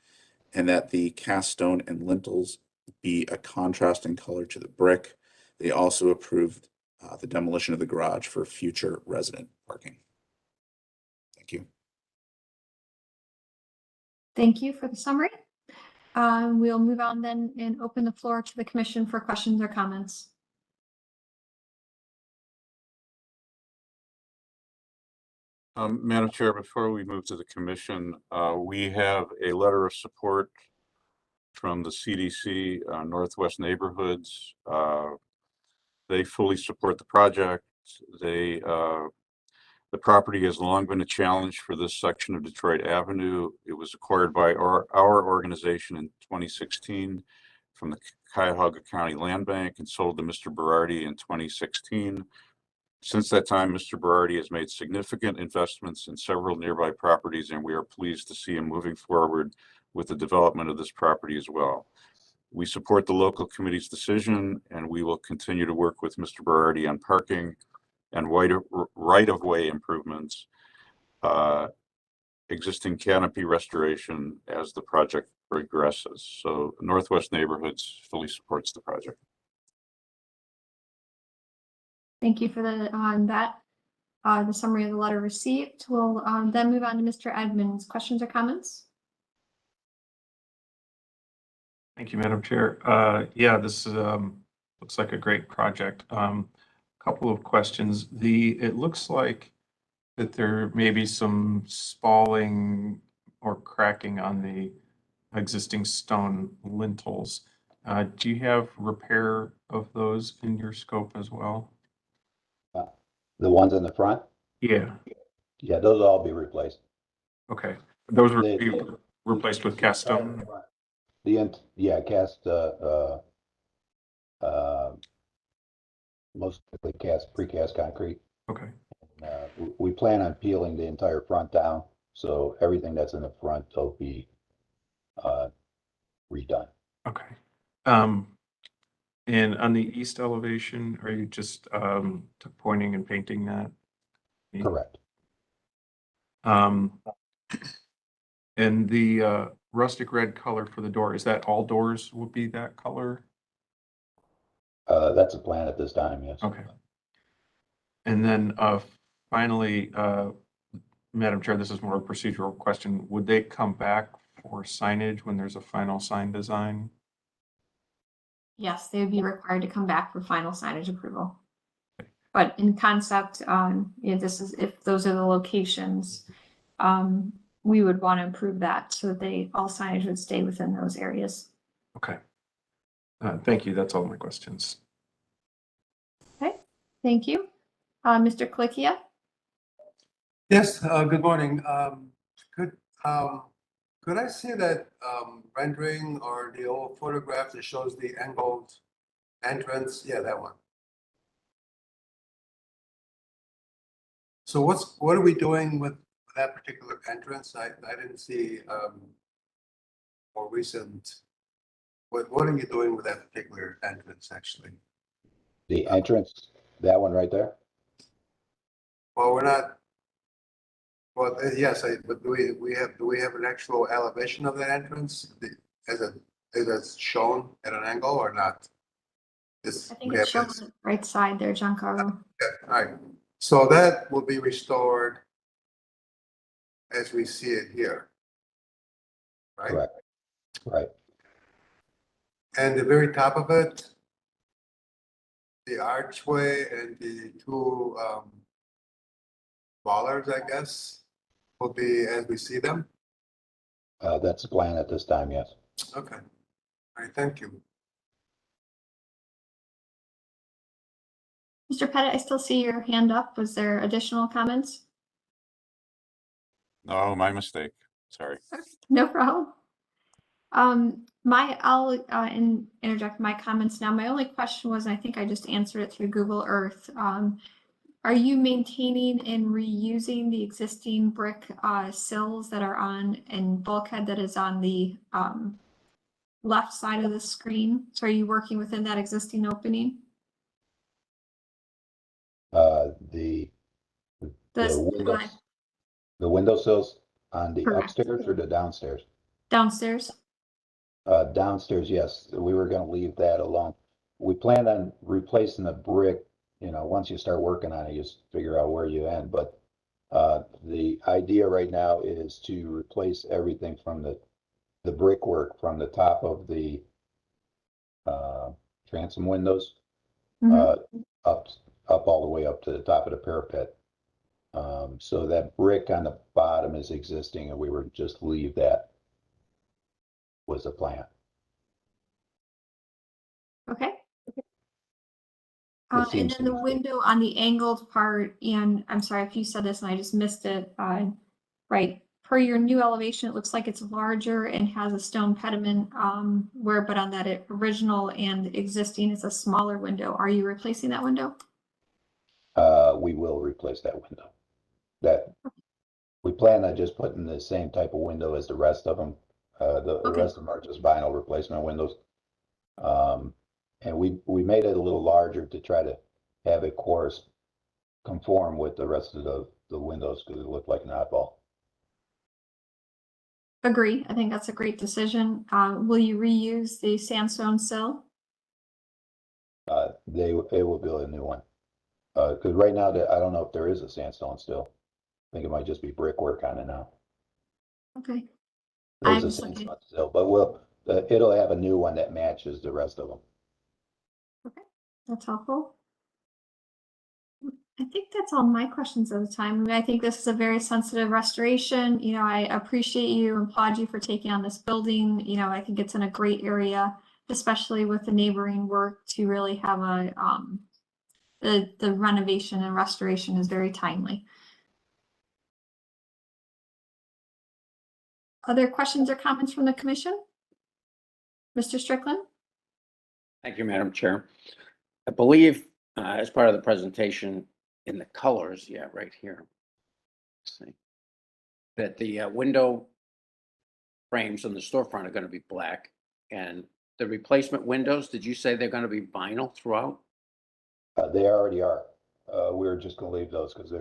and that the cast stone and lintels be a contrasting color to the brick. They also approved the demolition of the garage for future resident parking. Thank you for the summary. We'll move on then and open the floor to the commission for questions or comments. Madam Chair, before we move to the commission, we have a letter of support from the CDC Northwest Neighborhoods. They fully support the project. The property has long been a challenge for this section of Detroit Avenue. It was acquired by our organization in 2016 from the Cuyahoga County Land Bank and sold to Mr. Berardi in 2016. Since that time, Mr. Berardi has made significant investments in several nearby properties, and we are pleased to see him moving forward with the development of this property as well. We support the local committee's decision, and we will continue to work with Mr. Berardi on parking and right-of-way improvements, existing canopy restoration as the project progresses. So Northwest Neighborhoods fully supports the project. Thank you for the summary of the letter received. We'll then move on to Mr. Edmonds. Questions or comments? Thank you, Madam Chair. Yeah, this looks like a great project. Couple of questions. It looks like that there may be some spalling or cracking on the existing stone lintels. Do you have repair of those in your scope as well? The ones in the front? Yeah. Yeah, those will all be replaced. Okay. Those were They- be replaced with cast stone? Yeah, cast, mostly precast concrete. Okay. We plan on peeling the entire front down, so everything that's in the front will be redone. Okay. And on the east elevation, are you just pointing and painting that? Correct. And the rustic red color for the door, is that all doors will be that color? That's a plan at this time, yes. Okay. And then finally, Madam Chair, this is more a procedural question. Would they come back for signage when there's a final sign design? Yes, they would be required to come back for final signage approval. But in concept, if those are the locations, we would want to improve that so that all signage would stay within those areas. Okay. Thank you. That's all my questions. Okay, thank you. Mr. Klickia? Yes, good morning. Could I see that rendering or the old photograph that shows the angled entrance? Yeah, that one. So what are we doing with that particular entrance? I didn't see more recent. What are you doing with that particular entrance actually? The entrance, that one right there? Well, we're not. Well, yes, but do we have an actual elevation of that entrance as it's shown at an angle or not? I think it's shown on the right side there, Giancarlo. Okay, all right. So that will be restored as we see it here. Right? Correct. Right. And the very top of it, the archway and the two bollards, I guess, will be as we see them. That's the plan at this time, yes. Okay. All right, thank you. Mr. Pettit, I still see your hand up. Was there additional comments? No, my mistake. Sorry. No problem. I'll interject my comments now. My only question was, I think I just answered it through Google Earth. Are you maintaining and reusing the existing brick sills that are on and bulkhead that is on the left side of the screen? So are you working within that existing opening? The windowsills on the Correct. upstairs or the downstairs? Downstairs. Downstairs, yes. We were going to leave that alone. We planned on replacing the brick. You know, once you start working on it, you just figure out where you end. But The idea right now is to replace everything from the brickwork from the top of the transom windows up all the way up to the top of the parapet. So that brick on the bottom is existing, and we were just leave that was the plan. Okay. It And seems then the to be- window on the angled part, and I'm sorry if you said this and I just missed it. Right, per your new elevation, it looks like it's larger and has a stone pediment, but on that original and existing is a smaller window. Are you replacing that window? We will replace that window. That we plan on just putting the same type of window as the rest of them. The Okay. rest of them are just vinyl replacement windows. And we made it a little larger to try to have it conform with the rest of the windows because it looked like an oddball. Agree. I think that's a great decision. Will you reuse the sandstone sill? It will build a new one. Because right now I don't know if there is a sandstone still. I think it might just be brickwork on it now. Okay. There's I'm a just looking. sandstone still, but it'll have a new one that matches the rest of them. Okay, that's helpful. I think that's all my questions at the time. I mean, I think this is a very sensitive restoration. You know, I appreciate you and applaud you for taking on this building. You know, I think it's in a great area, especially with the neighboring work to really have a, the renovation and restoration is very timely. Other questions or comments from the commission? Mr. Strickland? Thank you, Madam Chair. I believe as part of the presentation in the colors, yeah, right here. Let's see. That the window frames on the storefront are going to be black, and the replacement windows, did you say they're going to be vinyl throughout? They already are. We're just gonna leave those because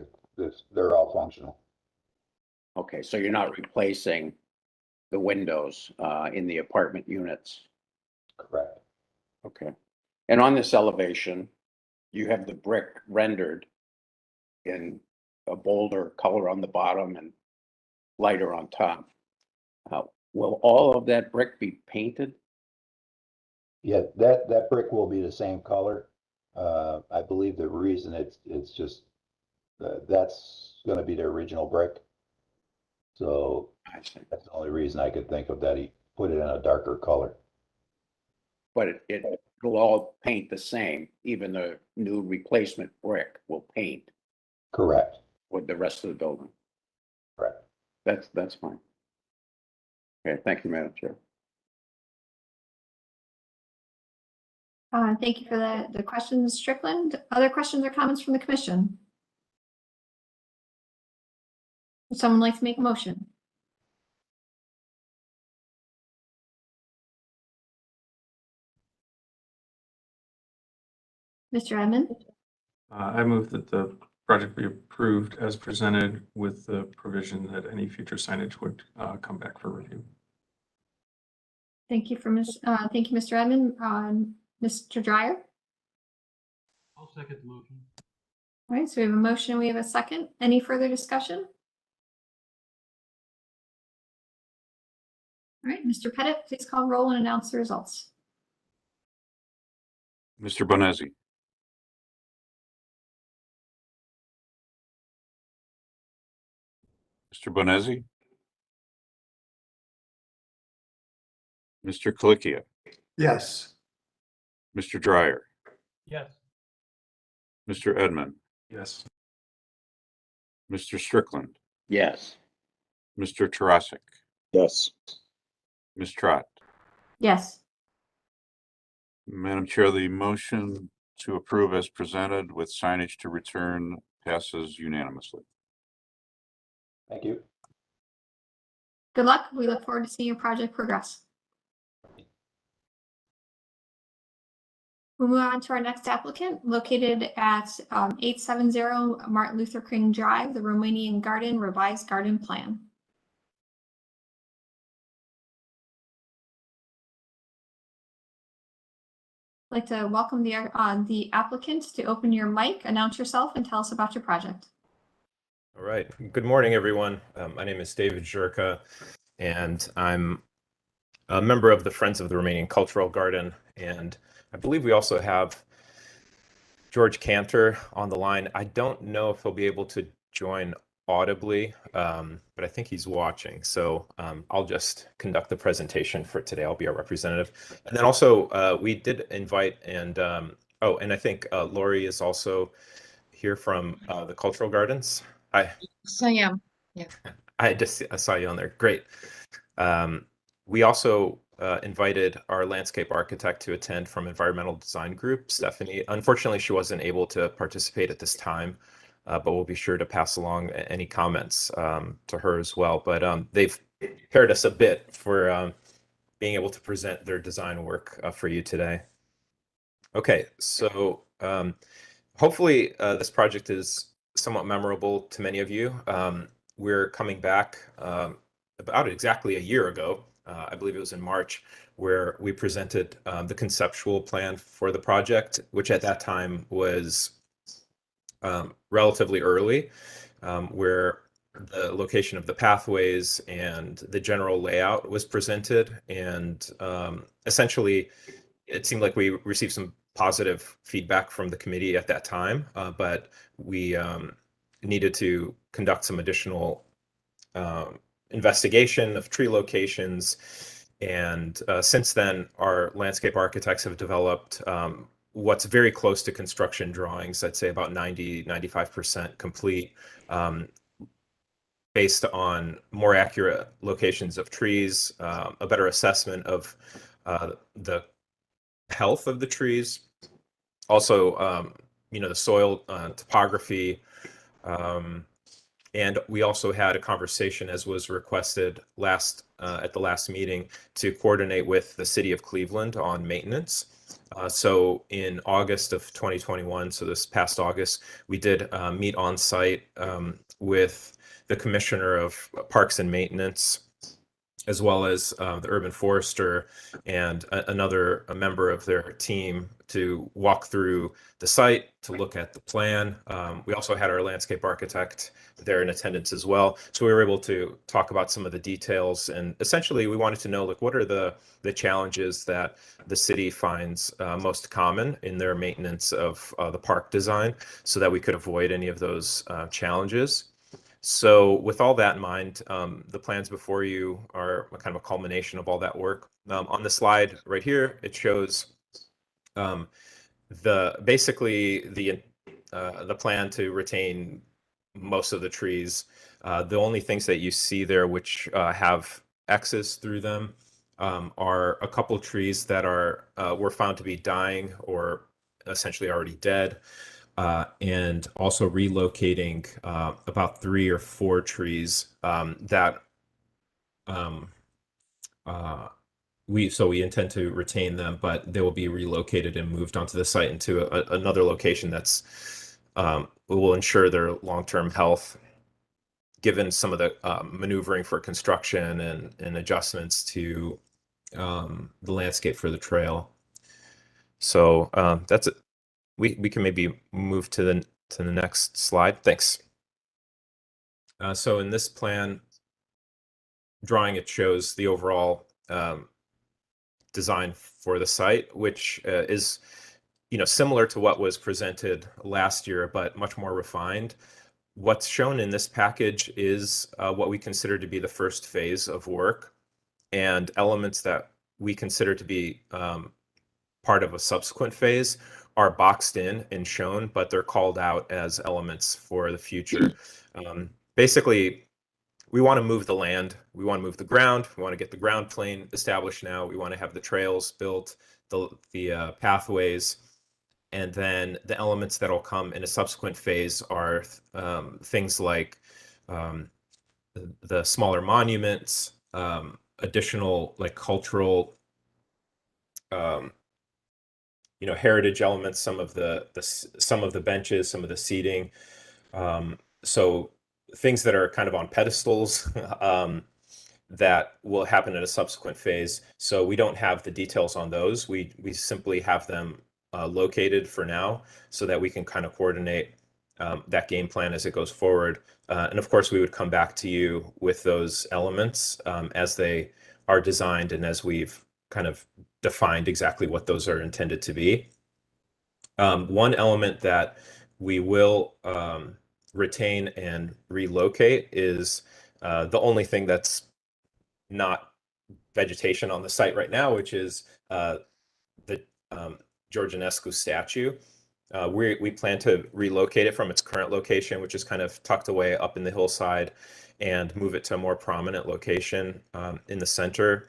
they're all functional. Okay, so you're not replacing the windows in the apartment units? Correct. Okay. And on this elevation, you have the brick rendered in a bolder color on the bottom and lighter on top. Will all of that brick be painted? Yeah, that brick will be the same color. I believe the reason it's just that's going to be the original brick. So I see. that's the only reason I could think of that he put it in a darker color. But it will all paint the same, even the new replacement brick will paint Correct. with the rest of the building. Correct. That's fine. Okay, thank you, Madam Chair. Thank you for the questions, Strickland. Other questions or comments from the commission? Would someone like to make a motion? Mr. Edmond? I move that the project be approved as presented with the provision that any future signage would come back for review. Thank you thank you, Mr. Edmond. Mr. Dryer? I'll second the motion. All right, so we have a motion, we have a second. Any further discussion? All right, Mr. Pettit, please call roll and announce the results. Mr. Bonezzi, Mr. Bonezzi, Mr. Colicchio, Yes. Mr. Dryer, Yes. Mr. Edmond, Yes. Mr. Strickland, Yes. Mr. Tarasik, Yes. Ms. Trott. Yes. Madam Chair, the motion to approve as presented with signage to return passes unanimously. Thank you. Good luck. We look forward to seeing your project progress. We'll move on to our next applicant located at 870 Martin Luther King Drive, the Romanian Garden revised garden plan. I'd like to welcome the applicant to open your mic, announce yourself, and tell us about your project. All right. Good morning, everyone. My name is David Zherka, and I'm a member of the Friends of the Romanian Cultural Garden. And I believe we also have George Cantor on the line. I don't know if he'll be able to join audibly, but I think he's watching. So I'll just conduct the presentation for today. I'll be our representative. And then also we did invite and I think Lori is also here from the Cultural Gardens. Hi. Yes, I am. Yeah. I saw you on there. Great. We also invited our landscape architect to attend from Environmental Design Group, Stephanie. Unfortunately, she wasn't able to participate at this time, but we'll be sure to pass along any comments to her as well. But they've prepared us a bit for being able to present their design work for you today. Okay, so hopefully this project is somewhat memorable to many of you. We're coming back about exactly a year ago, I believe it was in March, where we presented the conceptual plan for the project, which at that time was relatively early, where the location of the pathways and the general layout was presented. And essentially, it seemed like we received some positive feedback from the committee at that time, but we needed to conduct some additional investigation of tree locations. And since then, our landscape architects have developed what's very close to construction drawings. I'd say about 95% complete, based on more accurate locations of trees, a better assessment of the health of the trees, also the soil topography, and we also had a conversation, as was requested at the last meeting, to coordinate with the city of Cleveland on maintenance. So in August of 2021, so this past August, we did meet on site with the Commissioner of Parks and Maintenance, as well as the urban forester and a member of their team, to walk through the site, to look at the plan. We also had our landscape architect there in attendance as well. So we were able to talk about some of the details, and essentially we wanted to know, like, what are the challenges that the city finds most common in their maintenance of the park design, so that we could avoid any of those challenges. So with all that in mind, the plans before you are a kind of a culmination of all that work. On the slide right here, it shows basically the plan to retain most of the trees. The only things that you see there which have X's through them are a couple of trees that were found to be dying or essentially already dead. And also relocating about 3 or 4 trees that we intend to retain them, but they will be relocated and moved onto the site into another location that's will ensure their long-term health, given some of the maneuvering for construction and adjustments to the landscape for the trail. So that's it. We can maybe move to the next slide. Thanks. So in this plan drawing, it shows the overall design for the site, which is similar to what was presented last year, but much more refined. What's shown in this package is what we consider to be the first phase of work, and elements that we consider to be part of a subsequent phase are boxed in and shown, but they're called out as elements for the future. Basically, we want to move the land, we want to move the ground, we want to get the ground plane established now, we want to have the trails built, the pathways, and then the elements that'll come in a subsequent phase are things like the smaller monuments, additional like cultural heritage elements, some of the benches, some of the seating, so things that are kind of on pedestals that will happen in a subsequent phase. So we don't have the details on those. We simply have them located for now, so that we can kind of coordinate that game plan as it goes forward. And of course, we would come back to you with those elements as they are designed and as we've kind of defined exactly what those are intended to be. One element that we will retain and relocate is the only thing that's not vegetation on the site right now, which is the Georgianescu statue. We plan to relocate it from its current location, which is kind of tucked away up in the hillside, and move it to a more prominent location in the center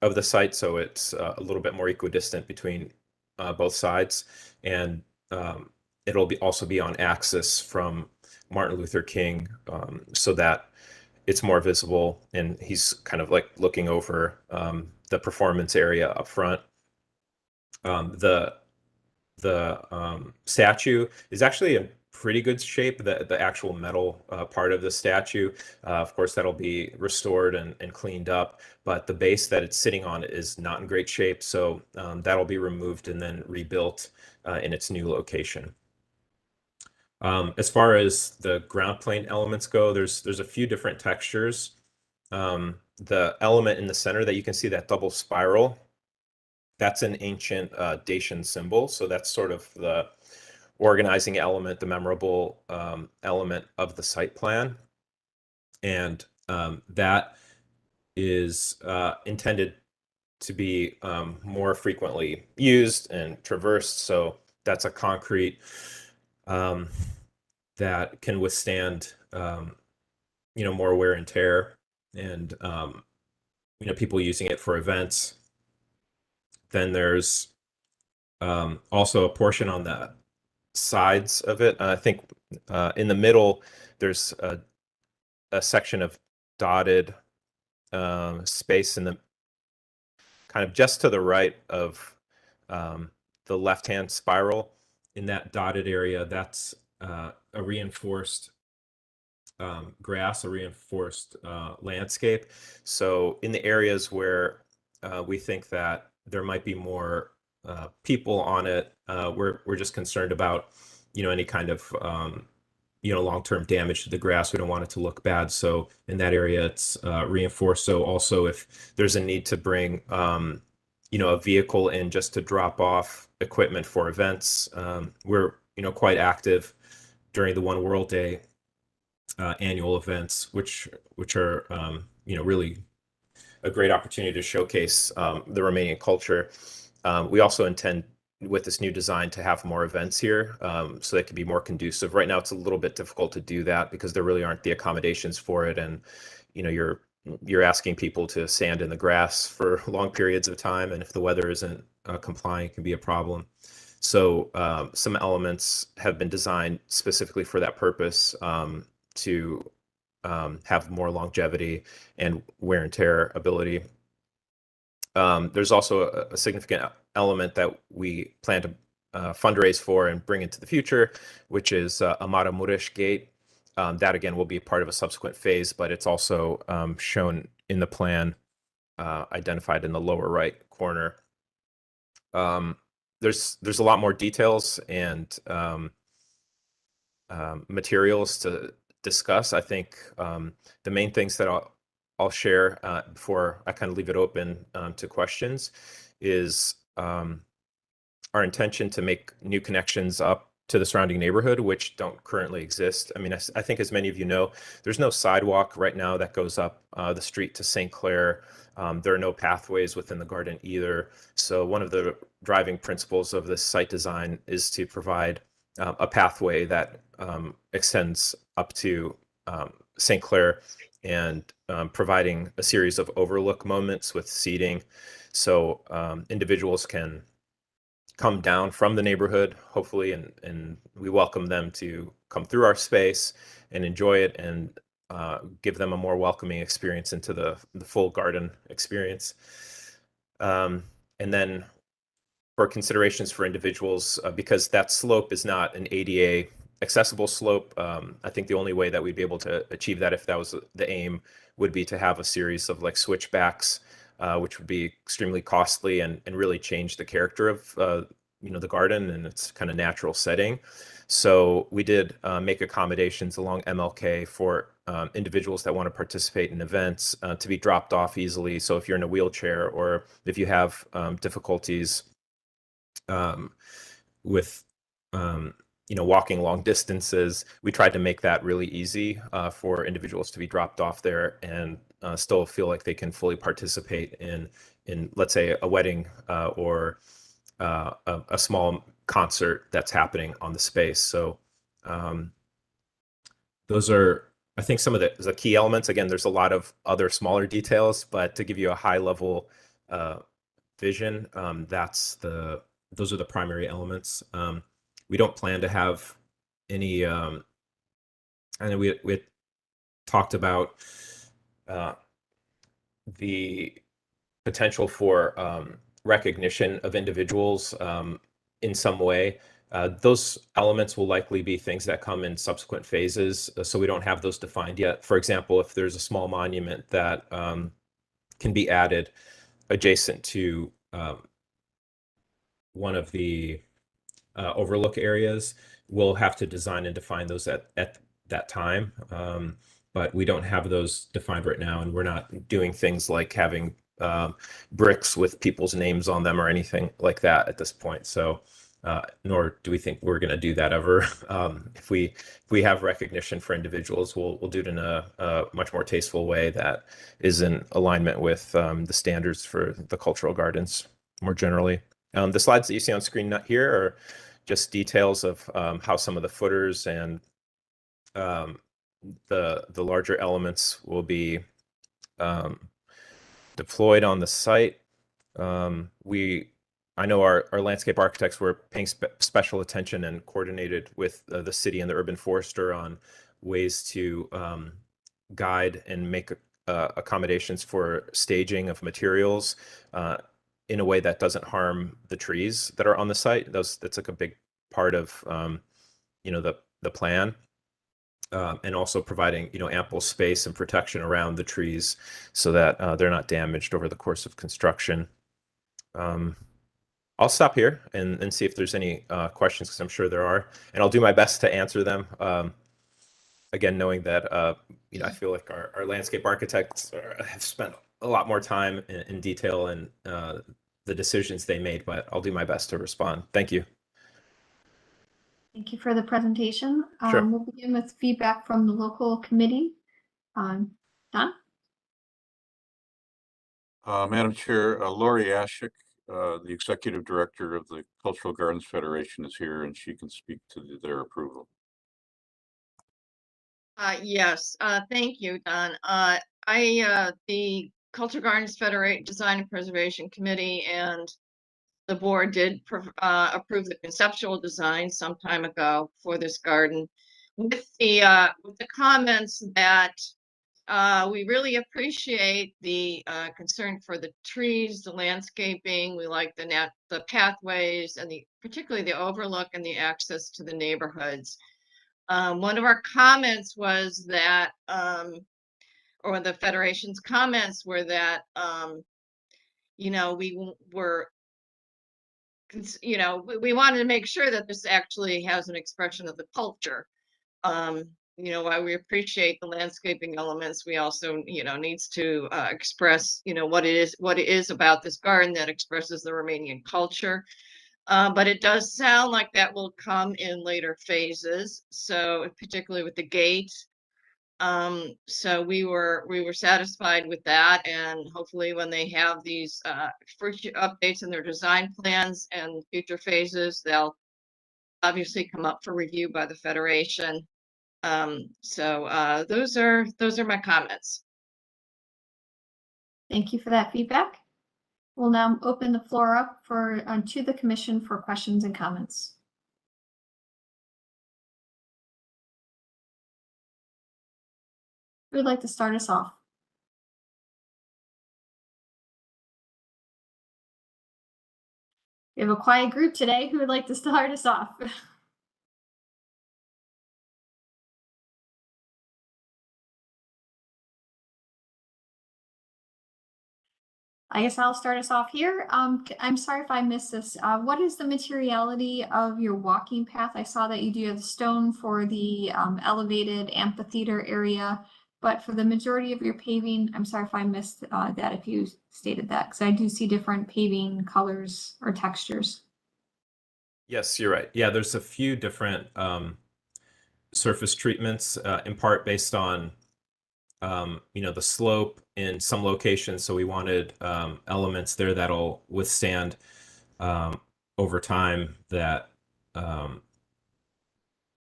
of the site, so it's a little bit more equidistant between both sides, and it'll also be on axis from Martin Luther King, so that it's more visible, and he's kind of like looking over the performance area up front. The statue is actually in pretty good shape, the actual metal part of the statue. Of course, that'll be restored and cleaned up, but the base that it's sitting on is not in great shape, so that'll be removed and then rebuilt in its new location. As far as the ground plane elements go, there's a few different textures. The element in the center that you can see, that double spiral, that's an ancient Dacian symbol. So that's sort of the organizing element, the memorable element of the site plan. And that is intended to be more frequently used and traversed. So that's a concrete that can withstand, more wear and tear, and, people using it for events. Then there's also a portion on the sides of it. I think in the middle, there's a section of dotted space in the kind of just to the right of the left-hand spiral. In that dotted area, that's a reinforced grass, a reinforced landscape. So in the areas where we think that there might be more people on it, we're just concerned about any kind of long-term damage to the grass. We don't want it to look bad. So in that area, it's reinforced. So also, if there's a need to bring a vehicle in just to drop off equipment for events, we're quite active during the One World Day annual events, which are really a great opportunity to showcase the Romanian culture. We also intend with this new design to have more events here, so that can be more conducive. Right now, it's a little bit difficult to do that because there really aren't the accommodations for it, and you're asking people to stand in the grass for long periods of time, and if the weather isn't compliant, it can be a problem. So some elements have been designed specifically for that purpose, to have more longevity and wear and tear ability. There's also a significant element that we plan to fundraise for and bring into the future, which is a Matamuras Gate. That again will be part of a subsequent phase, but it's also shown in the plan, identified in the lower right corner. There's a lot more details and materials to discuss. I think the main things that I'll share before I kind of leave it open to questions is our intention to make new connections up to the surrounding neighborhood, which don't currently exist. I mean, I think as many of you know, there's no sidewalk right now that goes up the street to St. Clair. There are no pathways within the garden either. So one of the driving principles of this site design is to provide a pathway that extends up to St. Clair, and providing a series of overlook moments with seating, so individuals can come down from the neighborhood, hopefully, and we welcome them to come through our space and enjoy it, and give them a more welcoming experience into the full garden experience. And then for considerations for individuals, because that slope is not an ADA accessible slope, I think the only way that we'd be able to achieve that, if that was the aim, would be to have a series of like switchbacks, which would be extremely costly and really change the character of the garden and its kind of natural setting. So we did make accommodations along MLK for individuals that want to participate in events to be dropped off easily. So if you're in a wheelchair or if you have difficulties with walking long distances, we tried to make that really easy for individuals to be dropped off there and still feel like they can fully participate in let's say a wedding or a small concert that's happening on the space. So those are, I think, some of the key elements. Again, there's a lot of other smaller details, but to give you a high level vision, those are the primary elements. We don't plan to have any, I know we had talked about the potential for recognition of individuals in some way. Those elements will likely be things that come in subsequent phases, so we don't have those defined yet. For example, if there's a small monument that can be added adjacent to one of the overlook areas, we'll have to design and define those at that time. But we don't have those defined right now, and we're not doing things like having bricks with people's names on them or anything like that at this point. So nor do we think we're going to do that ever. If we have recognition for individuals, we'll do it in a much more tasteful way that is in alignment with the standards for the cultural gardens more generally. The slides that you see on screen here are just details of how some of the footers and the larger elements will be deployed on the site. I know our landscape architects were paying special attention and coordinated with the city and the urban forester on ways to guide and make accommodations for staging of materials in a way that doesn't harm the trees that are on the site. That's like a big part of the plan. And also providing ample space and protection around the trees so that they're not damaged over the course of construction. I'll stop here and see if there's any questions, because I'm sure there are, and I'll do my best to answer them. Again, knowing that I feel like our landscape architects have spent a lot more time in detail and the decisions they made, but I'll do my best to respond. Thank you. Thank you for the presentation. Sure. We'll begin with feedback from the local committee. Don? Madam Chair, Lori Ashik, the Executive Director of the Cultural Gardens Federation, is here, and she can speak to their approval. Yes, thank you, Don. The Cultural Gardens Federation Design and Preservation Committee and the board did approve the conceptual design some time ago for this garden, with the comments that we really appreciate the concern for the trees, the landscaping. We like the pathways, and particularly the overlook and the access to the neighborhoods. One of our comments was that, or the Federation's comments were that, we wanted to make sure that this actually has an expression of the culture. While we appreciate the landscaping elements, we also, needs to express, what it is about this garden that expresses the Romanian culture. But it does sound like that will come in later phases. So particularly with the gate. So we were satisfied with that, and hopefully when they have these future updates in their design plans and future phases, they'll obviously come up for review by the Federation. So those are my comments. Thank you for that feedback. We'll now open the floor up to the commission for questions and comments. Who would like to start us off? We have a quiet group today. Who would like to start us off? I guess I'll start us off here. I'm sorry if I missed this. What is the materiality of your walking path? I saw that you do have stone for the elevated amphitheater area, but for the majority of your paving, I'm sorry if I missed that, if you stated that, because I do see different paving colors or textures. Yes, you're right. Yeah, there's a few different surface treatments, in part based on the slope in some locations. So we wanted elements there that'll withstand over time that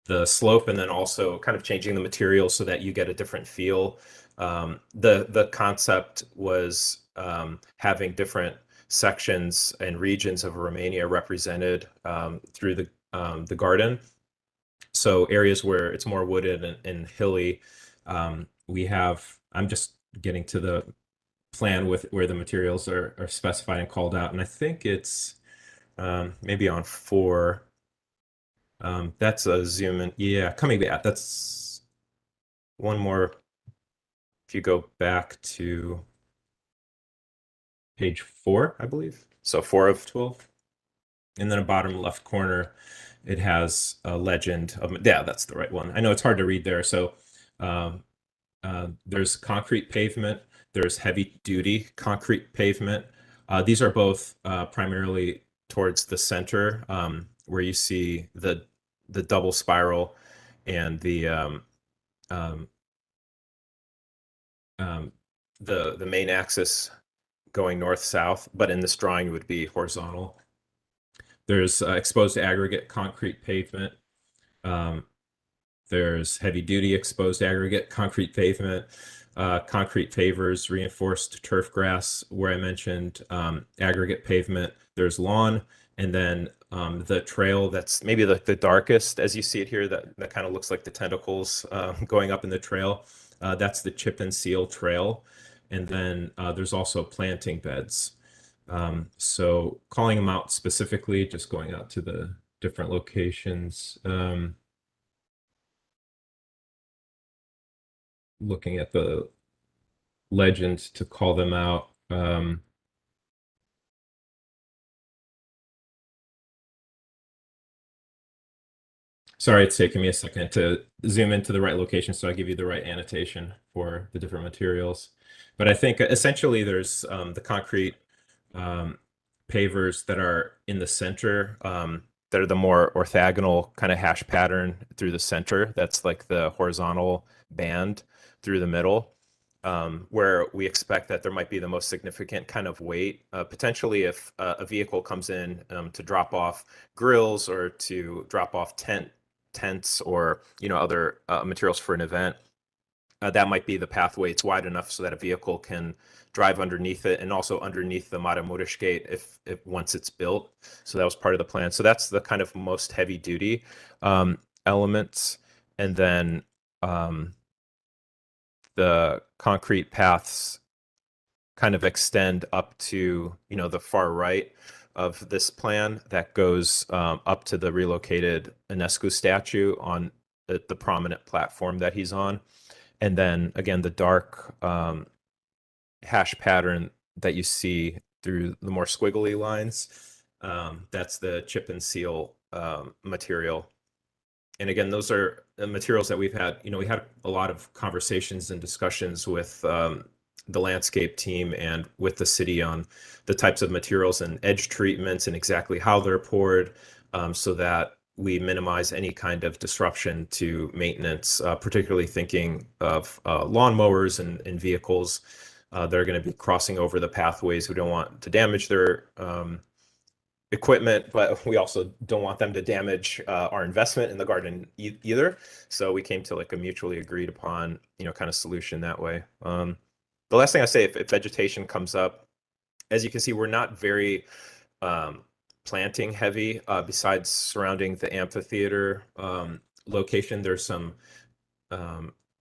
the slope, and then also kind of changing the material so that you get a different feel. The concept was having different sections and regions of Romania represented through the garden. So areas where it's more wooded and hilly, I'm just getting to the plan with where the materials are specified and called out, and I think it's maybe on 4. That's a zoom in. Yeah, coming back. That's one more. If you go back to page 4, I believe. So 4 of 12. And then a bottom left corner, it has a legend of, yeah, that's the right one. I know it's hard to read there. So there's concrete pavement, there's heavy duty concrete pavement. These are both primarily towards the center, where you see the double spiral and the main axis going north-south, but in this drawing it would be horizontal. There's exposed aggregate concrete pavement. There's heavy-duty exposed aggregate concrete pavement, concrete pavers, reinforced turf grass, where I mentioned aggregate pavement. There's lawn, and then the trail that's maybe the darkest, as you see it here, that kind of looks like the tentacles going up in the trail. That's the chip and seal trail. And then there's also planting beds. So calling them out specifically, just going out to the different locations. Looking at the legends to call them out. Sorry, it's taking me a second to zoom into the right location so I give you the right annotation for the different materials. But I think essentially there's the concrete pavers that are in the center, that are the more orthogonal kind of hash pattern through the center. That's like the horizontal band through the middle, where we expect that there might be the most significant kind of weight, potentially if a vehicle comes in to drop off grills or to drop off tents or other materials for an event. That might be the pathway. It's wide enough so that a vehicle can drive underneath it, and also underneath the Matamuras Gate if once it's built. So that was part of the plan. So that's the kind of most heavy duty elements. And then the concrete paths kind of extend up to the far right of this plan that goes up to the relocated Enescu statue on the prominent platform that he's on. And then again, the dark hash pattern that you see through the more squiggly lines, that's the chip and seal material. And again, those are the materials that we've had. We had a lot of conversations and discussions with the landscape team and with the city on the types of materials and edge treatments and exactly how they're poured, so that we minimize any kind of disruption to maintenance, particularly thinking of lawnmowers and vehicles that are going to be crossing over the pathways. We don't want to damage their equipment, but we also don't want them to damage our investment in the garden either. So we came to like a mutually agreed upon, kind of solution that way. The last thing I say, if vegetation comes up, as you can see, we're not very planting heavy. Besides surrounding the amphitheater location, there's some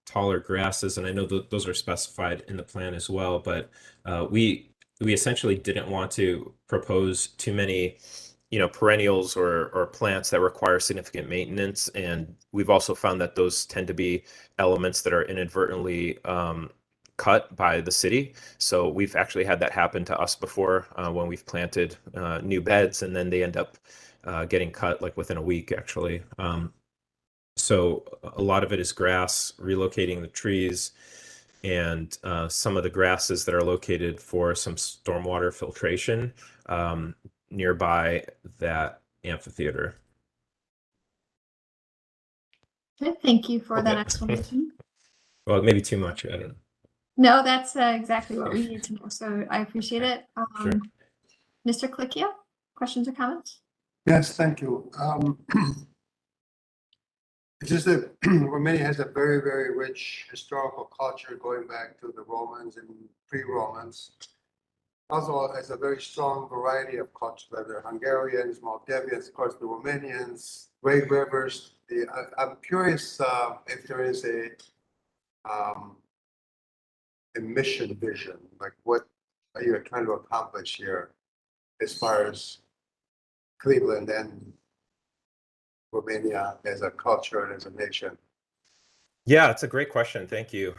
taller grasses, and I know those are specified in the plan as well, but we essentially didn't want to propose too many perennials or plants that require significant maintenance. And we've also found that those tend to be elements that are inadvertently cut by the city. So we've actually had that happen to us before when we've planted new beds and then they end up getting cut like within a week, actually. So a lot of it is grass, relocating the trees, and some of the grasses that are located for some stormwater filtration nearby that amphitheater. Okay, thank you for that Okay. explanation. Well, maybe too much. I don't know. No, that's exactly what we need to know, so I appreciate it. Sure. Mr. Clicchia, questions or comments? Yes, thank you. It's just that Romania has a very, very rich historical culture going back to the Romans and pre-Romans. Also has a very strong variety of culture, whether Hungarians, Moldavians, of course, the Romanians, great rivers. I'm curious if there is a mission vision, like what are you trying to accomplish here as far as Cleveland and Romania as a culture and as a nation? Yeah, it's a great question. Thank you.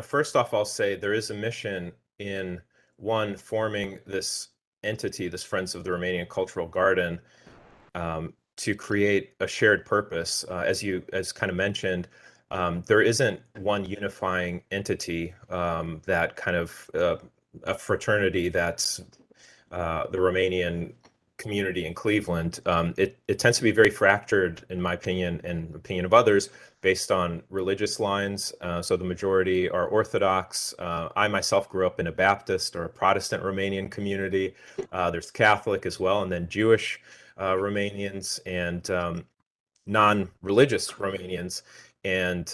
First off, I'll say there is a mission in one forming this entity, this Friends of the Romanian Cultural Garden, to create a shared purpose. As kind of mentioned, there isn't one unifying entity that kind of a fraternity that's the Romanian community in Cleveland. It tends to be very fractured, in my opinion, and opinion of others, based on religious lines. So the majority are Orthodox. I myself grew up in a Baptist or a Protestant Romanian community. There's Catholic as well, and then Jewish Romanians and non-religious Romanians. And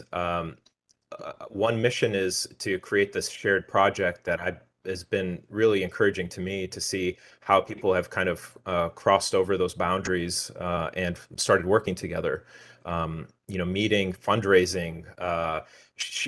one mission is to create this shared project that has been really encouraging to me to see how people have kind of crossed over those boundaries and started working together. Meeting, fundraising,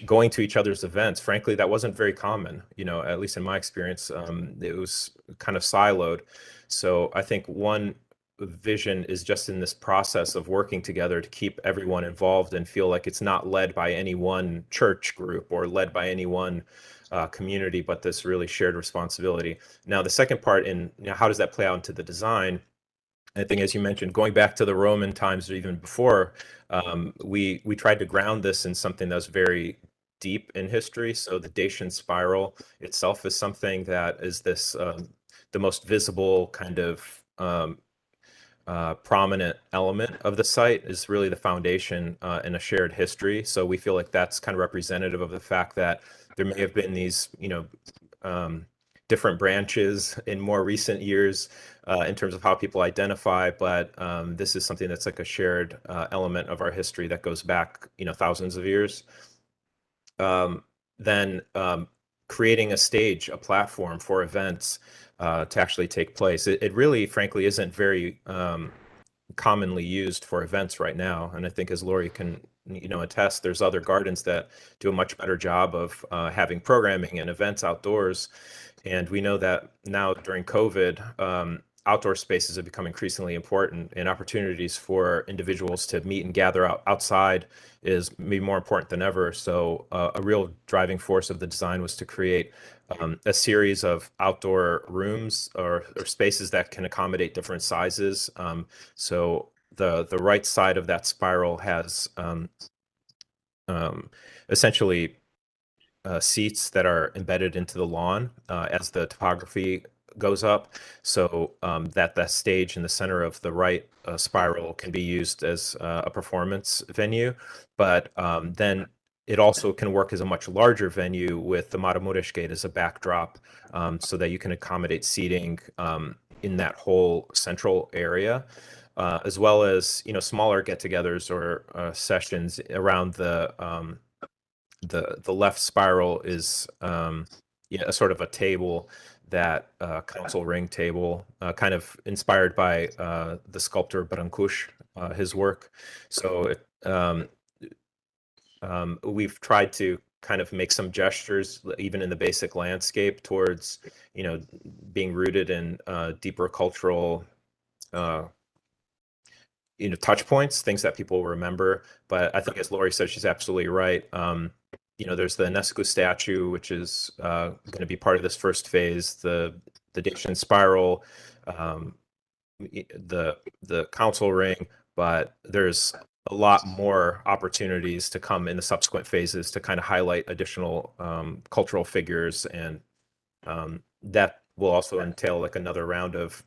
going to each other's events. Frankly, that wasn't very common, at least in my experience. It was kind of siloed. So I think one vision is just in this process of working together to keep everyone involved and feel like it's not led by any one church group or led by any one community, but this really shared responsibility. Now, the second part how does that play out into the design? I think, as you mentioned, going back to the Roman times or even before, we tried to ground this in something that was very deep in history. So the Dacian Spiral itself is something that is this the most visible kind of prominent element of the site, is really the foundation and a shared history. So we feel like that's kind of representative of the fact that there may have been these, different branches in more recent years in terms of how people identify, but this is something that's like a shared element of our history that goes back, thousands of years. Then creating a stage, a platform for events to actually take place. It really, frankly, isn't very commonly used for events right now. And I think, as Lori can, attest, there's other gardens that do a much better job of having programming and events outdoors. And we know that now during COVID, outdoor spaces have become increasingly important, and opportunities for individuals to meet and gather outside is maybe more important than ever. So a real driving force of the design was to create a series of outdoor rooms or spaces that can accommodate different sizes. So the right side of that spiral has essentially seats that are embedded into the lawn as the topography goes up, so that the stage in the center of the right spiral can be used as a performance venue. But then it also can work as a much larger venue with the Matamuras Gate as a backdrop, so that you can accommodate seating in that whole central area, as well as smaller get-togethers or sessions around the left spiral is a sort of a table that council ring table, kind of inspired by the sculptor Brancuș, his work. So we've tried to kind of make some gestures, even in the basic landscape, towards being rooted in deeper cultural touch points, things that people remember. But I think, as Lori said, she's absolutely right. there's the UNESCO statue, which is going to be part of this first phase, the Dacian Spiral, the council ring, but there's a lot more opportunities to come in the subsequent phases to kind of highlight additional cultural figures, and that will also entail like another round of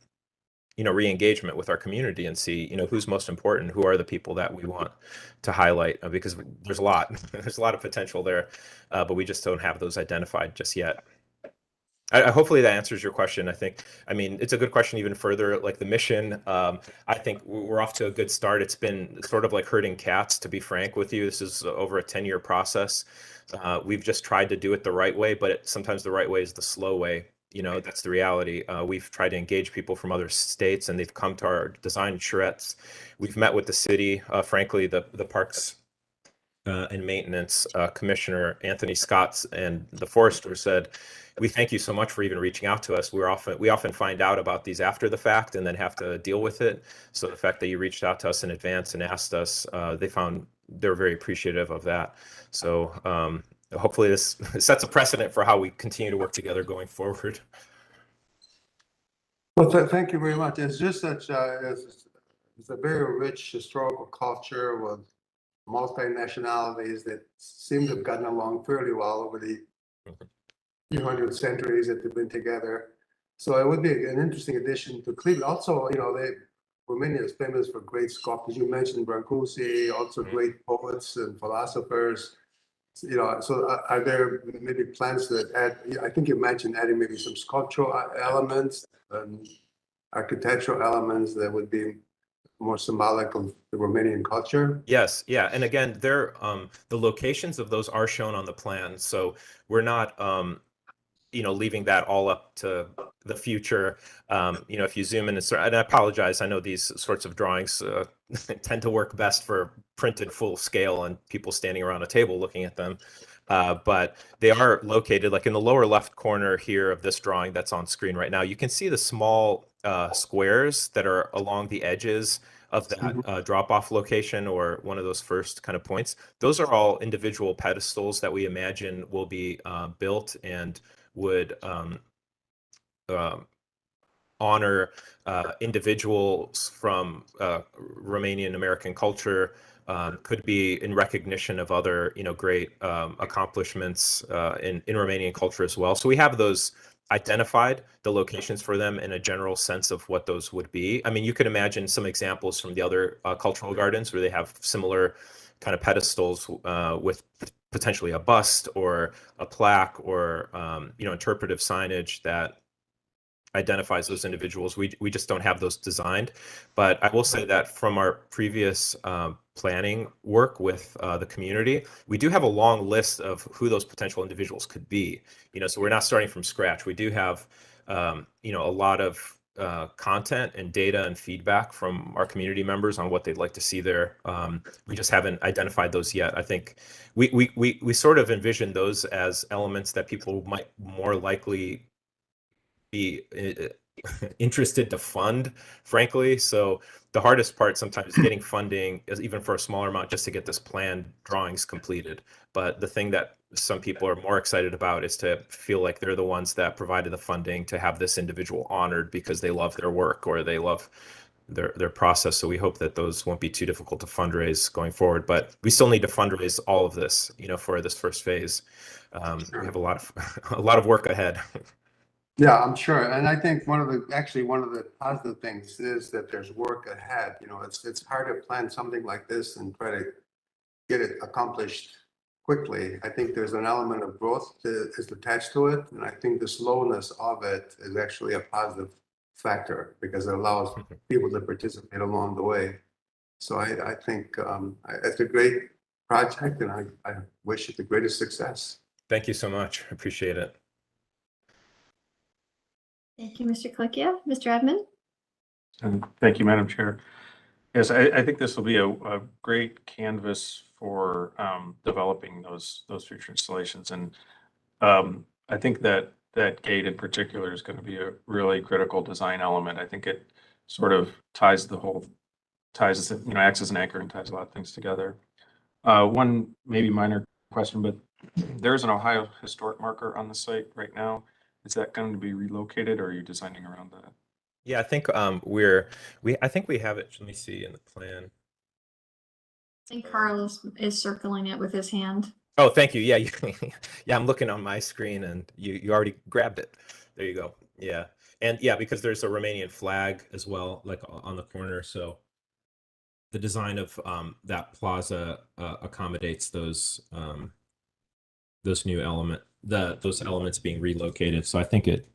re-engagement with our community and see who's most important, who are the people that we want to highlight, because there's a lot there's a lot of potential there, but we just don't have those identified just yet. Hopefully that answers your question. I mean, it's a good question even further, like the mission. I think we're off to a good start. It's been sort of like herding cats, to be frank with you. This is over a 10-year process. We've just tried to do it the right way, but sometimes the right way is the slow way. That's the reality. We've tried to engage people from other states, and they've come to our design charrettes. We've met with the city. Frankly, the parks and maintenance commissioner, Anthony Scott, and the forester said, "We thank you so much for even reaching out to us. We often find out about these after the fact and then have to deal with it. So the fact that you reached out to us in advance and asked us, they're very appreciative of that. So hopefully this sets a precedent for how we continue to work together going forward." Well, thank you very much. It's just such it's a very rich historical culture with multi-nationalities that seem to have gotten along fairly well over the few hundred centuries that they've been together. So it would be an interesting addition to Cleveland. Also, Romania is famous for great sculptors. You mentioned Brancusi, also great poets and philosophers. So are there maybe plans that add? I think you mentioned adding maybe some sculptural elements and architectural elements that would be more symbolic of the Romanian culture. Yes, yeah, and again, the locations of those are shown on the plan, so we're not leaving that all up to the future. If you zoom in, and I apologize, I know these sorts of drawings tend to work best for printed full scale and people standing around a table looking at them. But they are located like in the lower left corner here of this drawing that's on screen right now. You can see the small squares that are along the edges of that drop-off location, or one of those first kind of points. Those are all individual pedestals that we imagine will be built and would honor individuals from Romanian American culture, could be in recognition of other great accomplishments in Romanian culture as well. So we have those identified, the locations for them, in a general sense of what those would be. I mean, you could imagine some examples from the other cultural gardens where they have similar kind of pedestals with potentially a bust or a plaque or interpretive signage that identifies those individuals. We just don't have those designed. But I will say that from our previous planning work with the community, we do have a long list of who those potential individuals could be. So we're not starting from scratch. We do have a lot of content and data and feedback from our community members on what they'd like to see there. We just haven't identified those yet. I think we sort of envision those as elements that people might more likely be interested to fund, frankly. So the hardest part sometimes is getting funding, even for a smaller amount, just to get this plan drawings completed. But the thing that some people are more excited about is to feel like they're the ones that provided the funding to have this individual honored because they love their work or they love their process. So we hope that those won't be too difficult to fundraise going forward. But we still need to fundraise all of this, for this first phase. We have a lot of work ahead. Yeah, I'm sure. And I think one of the positive things is that there's work ahead. It's hard to plan something like this and try to get it accomplished quickly. I think there's an element of growth that is attached to it. And I think the slowness of it is actually a positive factor because it allows people to participate along the way. So I think it's a great project, and I wish it the greatest success. Thank you so much. Appreciate it. Thank you, Mr. Klickia. Mr. Edmond? And thank you, Madam Chair. Yes, I think this will be a great canvas for developing those future installations. And I think that gate in particular is going to be a really critical design element. I think it sort of acts as an anchor and ties a lot of things together. One maybe minor question, but There's an Ohio historic marker on the site right now. Is that going to be relocated, or are you designing around that? Yeah, I think I think we have it. Let me see in the plan. I think Carlos is circling it with his hand. Oh, thank you. Yeah, yeah, I'm looking on my screen and you already grabbed it. There you go. Yeah. And yeah, because there's a Romanian flag as well, like on the corner. So the design of that plaza accommodates those those elements being relocated. So I think it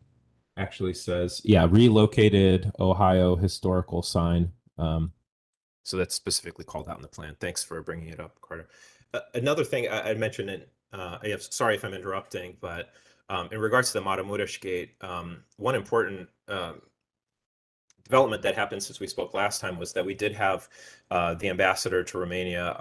actually says, yeah, relocated Ohio historical sign. So that's specifically called out in the plan. Thanks for bringing it up, Carter. Another thing I mentioned, sorry if I'm interrupting, but in regards to the Matamuras Gate, one important development that happened since we spoke last time was that we did have the ambassador to Romania,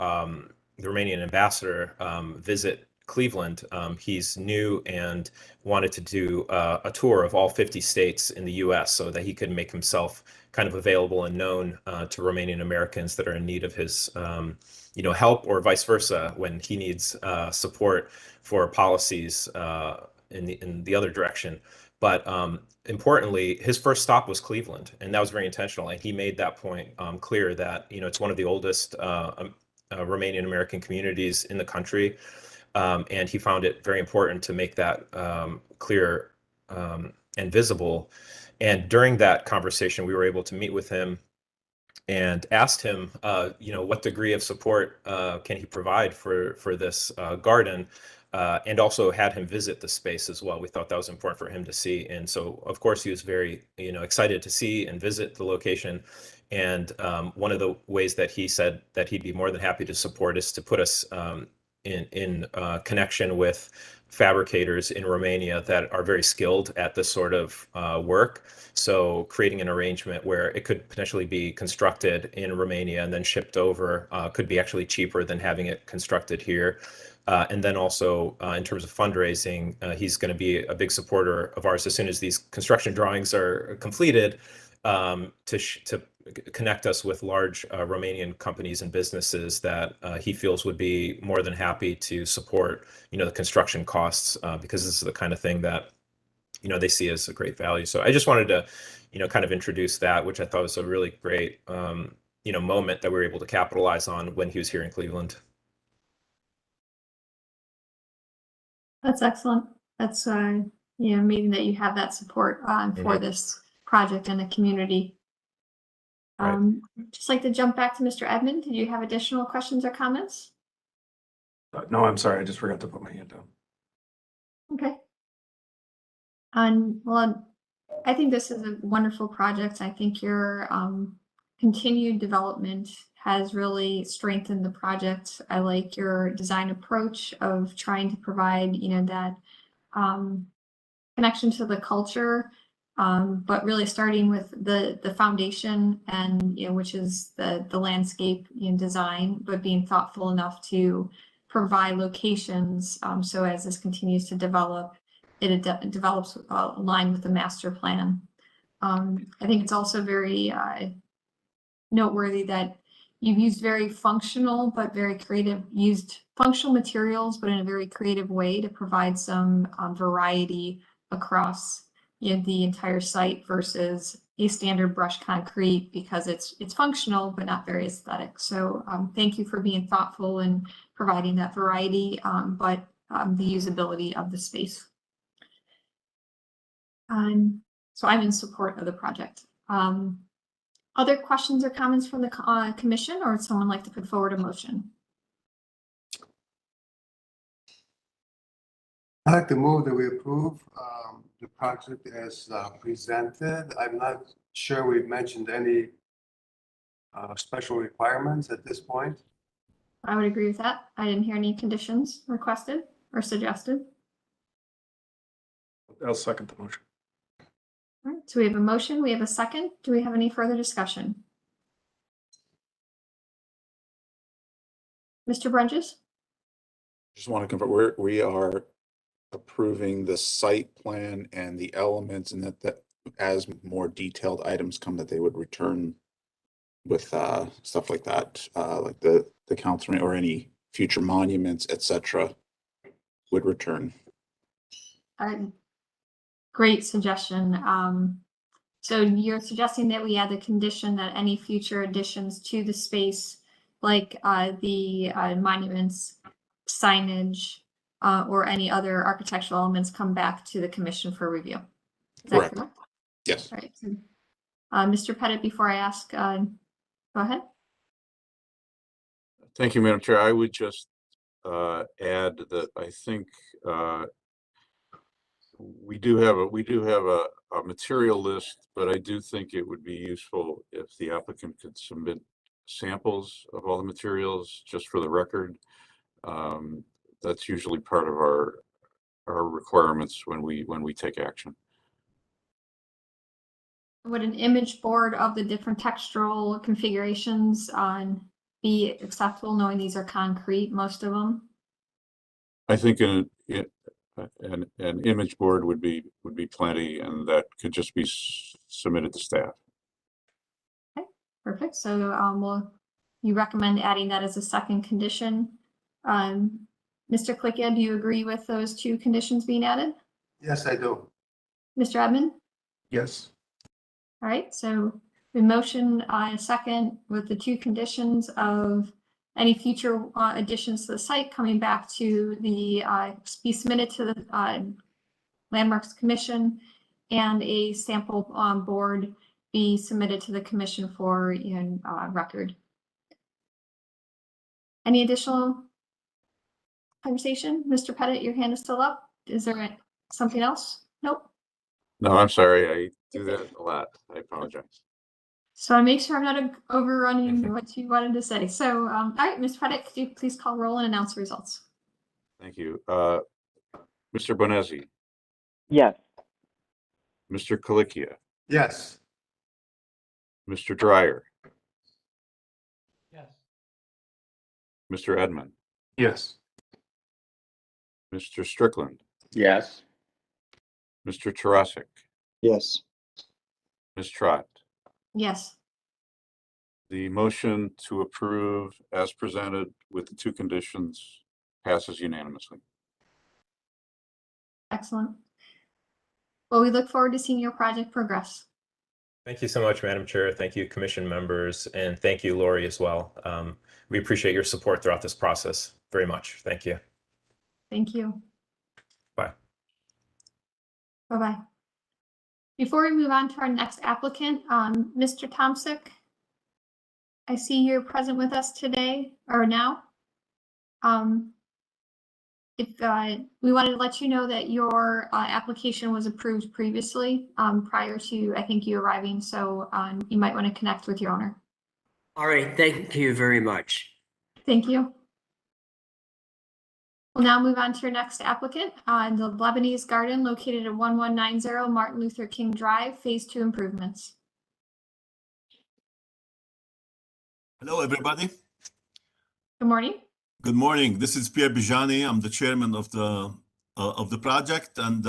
the Romanian ambassador, visit Cleveland. He's new and wanted to do a tour of all 50 states in the US so that he could make himself kind of available and known to Romanian Americans that are in need of his help, or vice versa when he needs support for policies in the other direction. But importantly, his first stop was Cleveland, and that was very intentional. And he made that point clear that it's one of the oldest Romanian American communities in the country, and he found it very important to make that clear and visible. And during that conversation, we were able to meet with him and asked him, what degree of support can he provide for this garden, and also had him visit the space as well. We thought that was important for him to see, and so of course he was very excited to see and visit the location. And one of the ways that he said that he'd be more than happy to support is to put us in connection with fabricators in Romania that are very skilled at this sort of work. So creating an arrangement where it could potentially be constructed in Romania and then shipped over could be actually cheaper than having it constructed here. And then also in terms of fundraising, he's going to be a big supporter of ours as soon as these construction drawings are completed, to connect us with large Romanian companies and businesses that he feels would be more than happy to support, the construction costs, because this is the kind of thing that, they see as a great value. So I just wanted to, kind of introduce that, which I thought was a really great, moment that we were able to capitalize on when he was here in Cleveland. That's excellent. That's amazing that you have that support for this project in the community. Right. Just like to jump back to Mr. Edmond. Did you have additional questions or comments? No, I'm sorry. I just forgot to put my hand down. Okay. Well, I think this is a wonderful project. I think your continued development has really strengthened the project. I like your design approach of trying to provide, that connection to the culture, but really starting with the foundation and, which is the landscape design, but being thoughtful enough to provide locations so as this continues to develop, it develops aligned with the master plan. I think it's also very noteworthy that you've used very functional but very creative, used functional materials, but in a very creative way to provide some variety across the entire site versus a standard brush concrete, because it's functional but not very aesthetic. So thank you for being thoughtful and providing that variety, but the usability of the space. So I'm in support of the project. Other questions or comments from the commission, or would someone like to put forward a motion? I'd like to move that we approve the project as presented. I'm not sure we've mentioned any special requirements at this point. I would agree with that. I didn't hear any conditions requested or suggested. I'll second the motion. All right, so we have a motion, we have a second. Do we have any further discussion? Mr. Brunges? Just want to confirm, we are approving the site plan and the elements, and that as more detailed items come, that they would return with stuff like that, like the councilman or any future monuments, etc. would return. Great suggestion. So you're suggesting that we add the condition that any future additions to the space, like the monuments, signage, or any other architectural elements come back to the commission for review. Is that correct? Yes. All right. So, Mr. Pettit, before I ask, go ahead. Thank you, Madam Chair. I would just add that I think we do have a material list, but I do think it would be useful if the applicant could submit samples of all the materials just for the record. That's usually part of our requirements when we take action. Would an image board of the different textural configurations be acceptable, knowing these are concrete, most of them? I think an image board would be plenty, and that could just be submitted to staff. Okay, perfect. So you recommend adding that as a second condition. Mr. Klickia, do you agree with those two conditions being added? Yes, I do. Mr. Edmond? Yes. All right, so the motion a second with the two conditions of any future additions to the site coming back to the be submitted to the Landmarks Commission, and a sample board be submitted to the commission for record. Any additional conversation? Mr. Pettit, your hand is still up. Is there something else? Nope. No, I'm sorry. I do that a lot. I apologize. So I make sure I'm not overrunning what you wanted to say. So, all right, Mr. Pettit, could you please call roll and announce the results? Thank you. Mr. Bonezzi, Yes. Mr. Klickia, Yes. Mr. Dreyer, Yes. Mr. Edmond, Yes. Mr. Strickland, Yes. Mr. Tarasik, Yes. Ms. Trott. Yes. The motion to approve as presented with the two conditions passes unanimously. Excellent. Well, we look forward to seeing your project progress. Thank you so much, Madam Chair. Thank you, Commission members, and thank you, Lori, as well. We appreciate your support throughout this process very much. Thank you. Thank you. Bye. Bye-bye. Before we move on to our next applicant, Mr. Tomsic, I see you're present with us today or now. We wanted to let you know that your application was approved previously prior to, I think, you arriving. So you might want to connect with your owner. All right. Thank you very much. Thank you. We'll now move on to your next applicant, the Lebanese Garden located at 1190 Martin Luther King Drive, Phase 2 improvements. Hello, everybody. Good morning. Good morning. This is Pierre Bijani. I'm the chairman of the project, and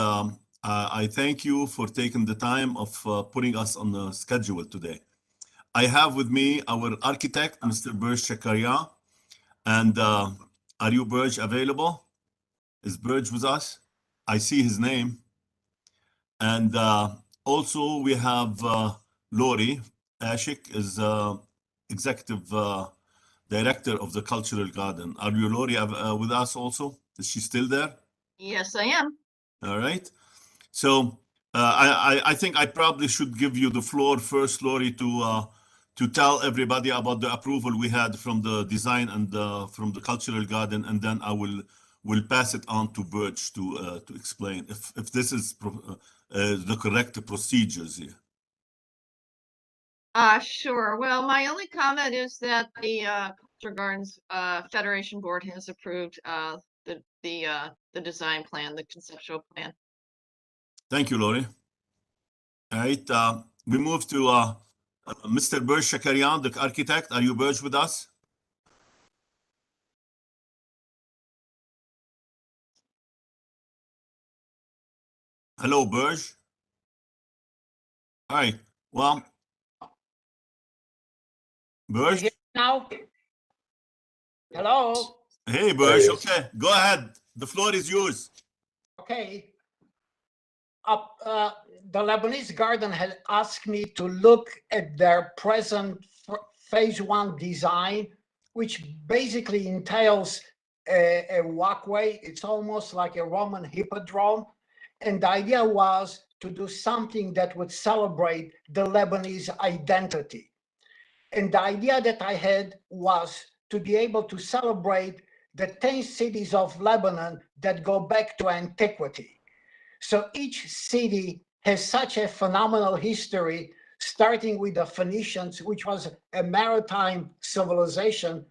I thank you for taking the time of putting us on the schedule today. I have with me our architect, Mr. Burj Shakaria, and are you, Burj, available? Is Burj with us? I see his name. And also we have Lori Ashik, is executive director of the Cultural Garden. Are you, Lori, with us also? Is she still there? Yes, I am. All right. So I think I probably should give you the floor first, Lori, to tell everybody about the approval we had from the design and from the Cultural Garden, and then I will pass it on to Burj to explain if this is the correct procedures here. Sure. Well, my only comment is that the Culture Gardens Federation Board has approved the design plan, the conceptual plan. Thank you, Lori. All right. We move to Mr. Burj Shakarian, the architect. Are you, Burj, with us? Hello, Burj. All right. Well, Burj? Now? Hello? Hey, Burj. Okay, go ahead. The floor is yours. Okay. The Lebanese Garden had asked me to look at their present phase one design, which basically entails a walkway. It's almost like a Roman hippodrome. And the idea was to do something that would celebrate the Lebanese identity. And the idea that I had was to be able to celebrate the 10 cities of Lebanon that go back to antiquity. So each city has such a phenomenal history, starting with the Phoenicians, which was a maritime civilization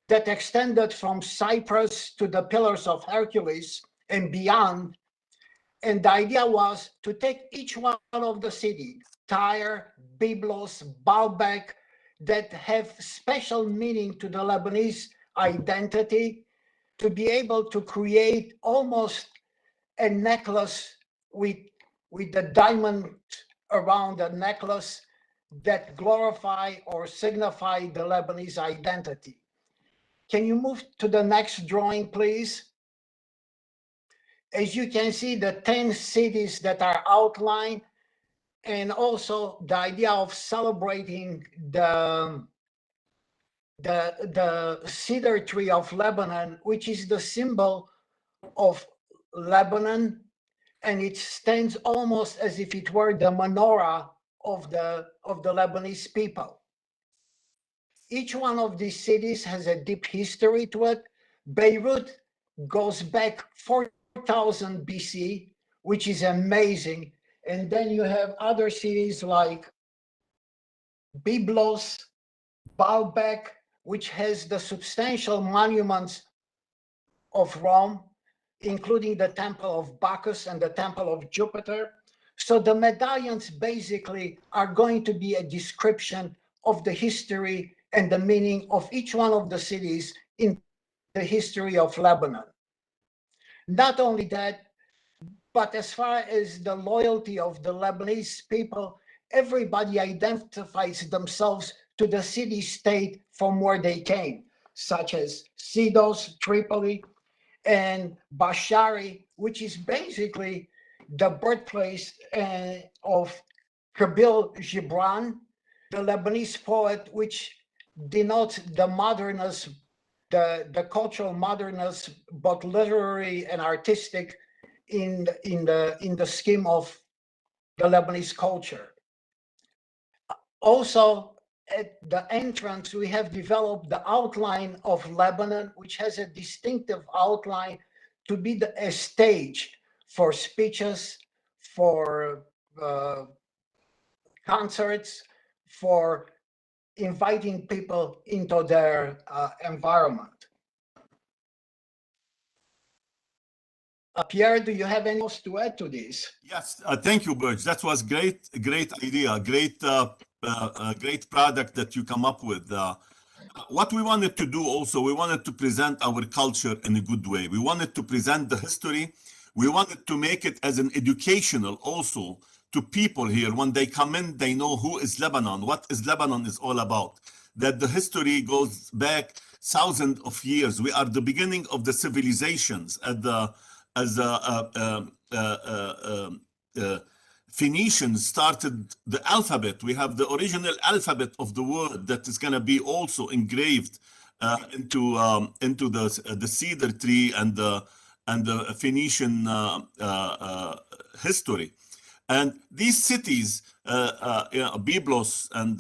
that extended from Cyprus to the Pillars of Hercules and beyond. And the idea was to take each one of the cities, Tyre, Byblos, Baalbek, that have special meaning to the Lebanese identity, to be able to create almost a necklace with the diamond around the necklace that glorify or signify the Lebanese identity. Can you move to the next drawing, please? As you can see, the 10 cities that are outlined, and also the idea of celebrating the cedar tree of Lebanon, which is the symbol of Lebanon, and it stands almost as if it were the menorah of the Lebanese people. Each one of these cities has a deep history to it. Beirut goes back 4,000 BC, which is amazing. And then you have other cities like Byblos, Baalbek, which has the substantial monuments of Rome, including the Temple of Bacchus and the Temple of Jupiter. So the medallions basically are going to be a description of the history and the meaning of each one of the cities in the history of Lebanon. Not only that, but as far as the loyalty of the Lebanese people, everybody identifies themselves to the city-state from where they came, such as Sidos, Tripoli, and Bashari, which is basically the birthplace of Kabil Gibran, the Lebanese poet, which denotes the modernness, the cultural modernness, both literary and artistic in the scheme of the Lebanese culture. Also, at the entrance, we have developed the outline of Lebanon, which has a distinctive outline to be a stage for speeches, for concerts, for inviting people into their environment. Pierre, do you have anything else to add to this? Yes, thank you, Burge. That was great idea, great product that you come up with. What we wanted to do also, we wanted to present our culture in a good way. We wanted to present the history. We wanted to make it as an educational also to people here. When they come in, they know who is Lebanon, what is Lebanon is all about. That the history goes back thousands of years. We are the beginning of the civilizations as Phoenicians started the alphabet. We have the original alphabet of the world that is going to be also engraved into the cedar tree and the Phoenician history. And these cities, Byblos and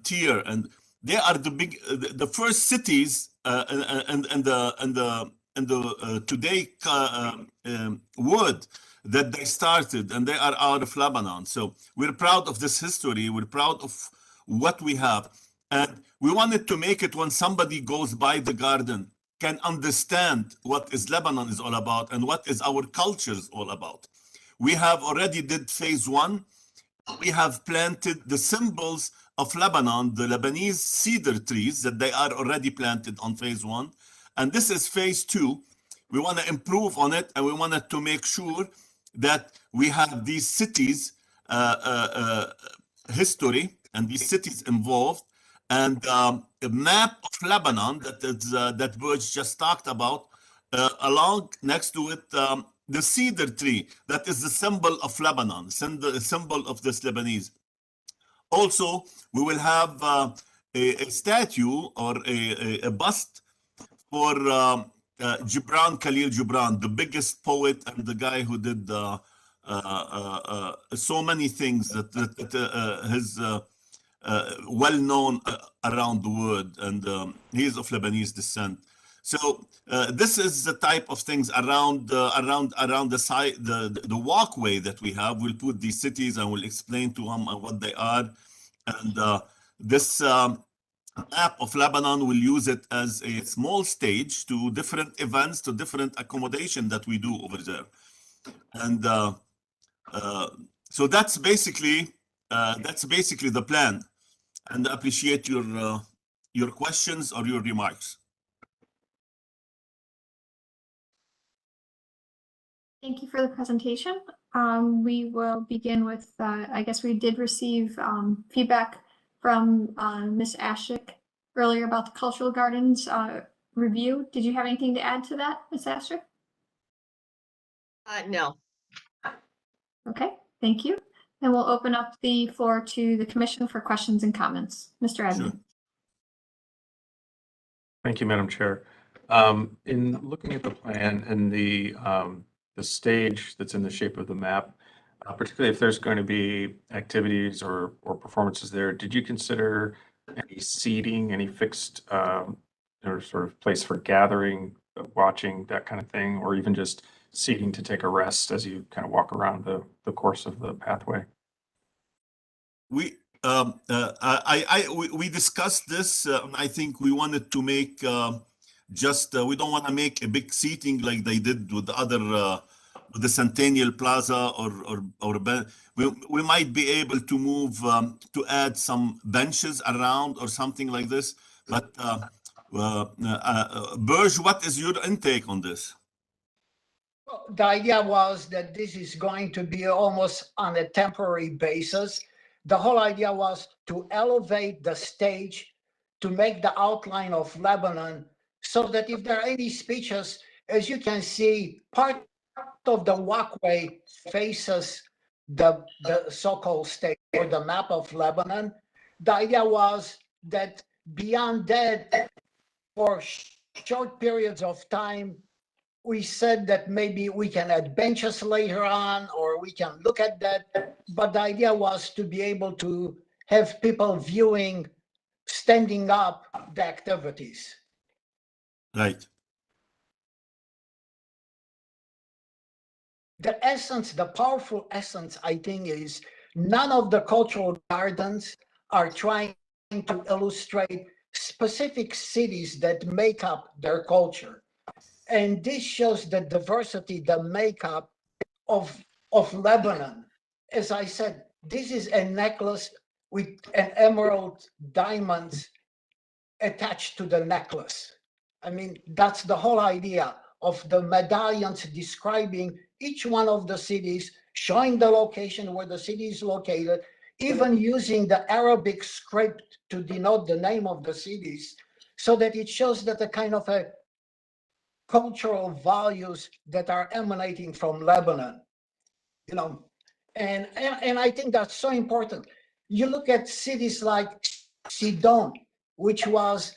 Tyre, and they are the first cities and the today world that they started, and they are out of Lebanon. So we're proud of this history. We're proud of what we have. And we wanted to make it when somebody goes by the garden can understand what is Lebanon is all about and what is our culture is all about. We have already did phase one. We have planted the symbols of Lebanon, the Lebanese cedar trees that they are already planted on phase one. And this is phase two. We want to improve on it, and we wanted to make sure that we have these cities history and these cities involved, and a map of Lebanon that Burj just talked about along next to it, the cedar tree, that is the symbol of Lebanon, the symbol of this Lebanese. Also, we will have a statue or a bust for Gibran Khalil Gibran, the biggest poet and the guy who did so many things that his well known around the world, and he is of Lebanese descent. So this is the type of things around the side, the walkway that we have. We'll put these cities and we'll explain to them what they are, and this map of Lebanon will use it as a small stage to different events, to different accommodation that we do over there, and so that's basically the plan. And I appreciate your questions or your remarks. Thank you for the presentation. We will begin with, I guess we did receive feedback from Ms. Ashik earlier about the Cultural Gardens review. Did you have anything to add to that, Ms. Ashik? No. Okay, thank you. And we'll open up the floor to the commission for questions and comments. Mr. Edmund. Sure. Thank you, Madam Chair. In looking at the plan and the stage that's in the shape of the map, particularly if there's going to be activities or performances there, did you consider any seating, any fixed or sort of place for gathering, watching, that kind of thing, or even just seating to take a rest as you kind of walk around the course of the pathway? We discussed this. I think we wanted to make we don't want to make a big seating like they did with the other with the Centennial Plaza we might be able to move to add some benches around or something like this. But Burj, what is your intake on this? Well, the idea was that this is going to be almost on a temporary basis. The whole idea was to elevate the stage, to make the outline of Lebanon, so that if there are any speeches, as you can see, part of the walkway faces the so-called stage or the map of Lebanon. The idea was that beyond that, for short periods of time, we said that maybe we can add benches later on, or we can look at that. But the idea was to be able to have people viewing, standing up the activities. Right. The essence, the powerful essence, I think, is none of the cultural gardens are trying to illustrate specific cities that make up their culture. And this shows the diversity, the makeup of Lebanon. As I said, this is a necklace with an emerald diamonds attached to the necklace. I mean, that's the whole idea of the medallions describing each one of the cities, showing the location where the city is located, even using the Arabic script to denote the name of the cities, so that it shows that the kind of a cultural values that are emanating from Lebanon, you know, and I think that's so important. You look at cities like Sidon, which was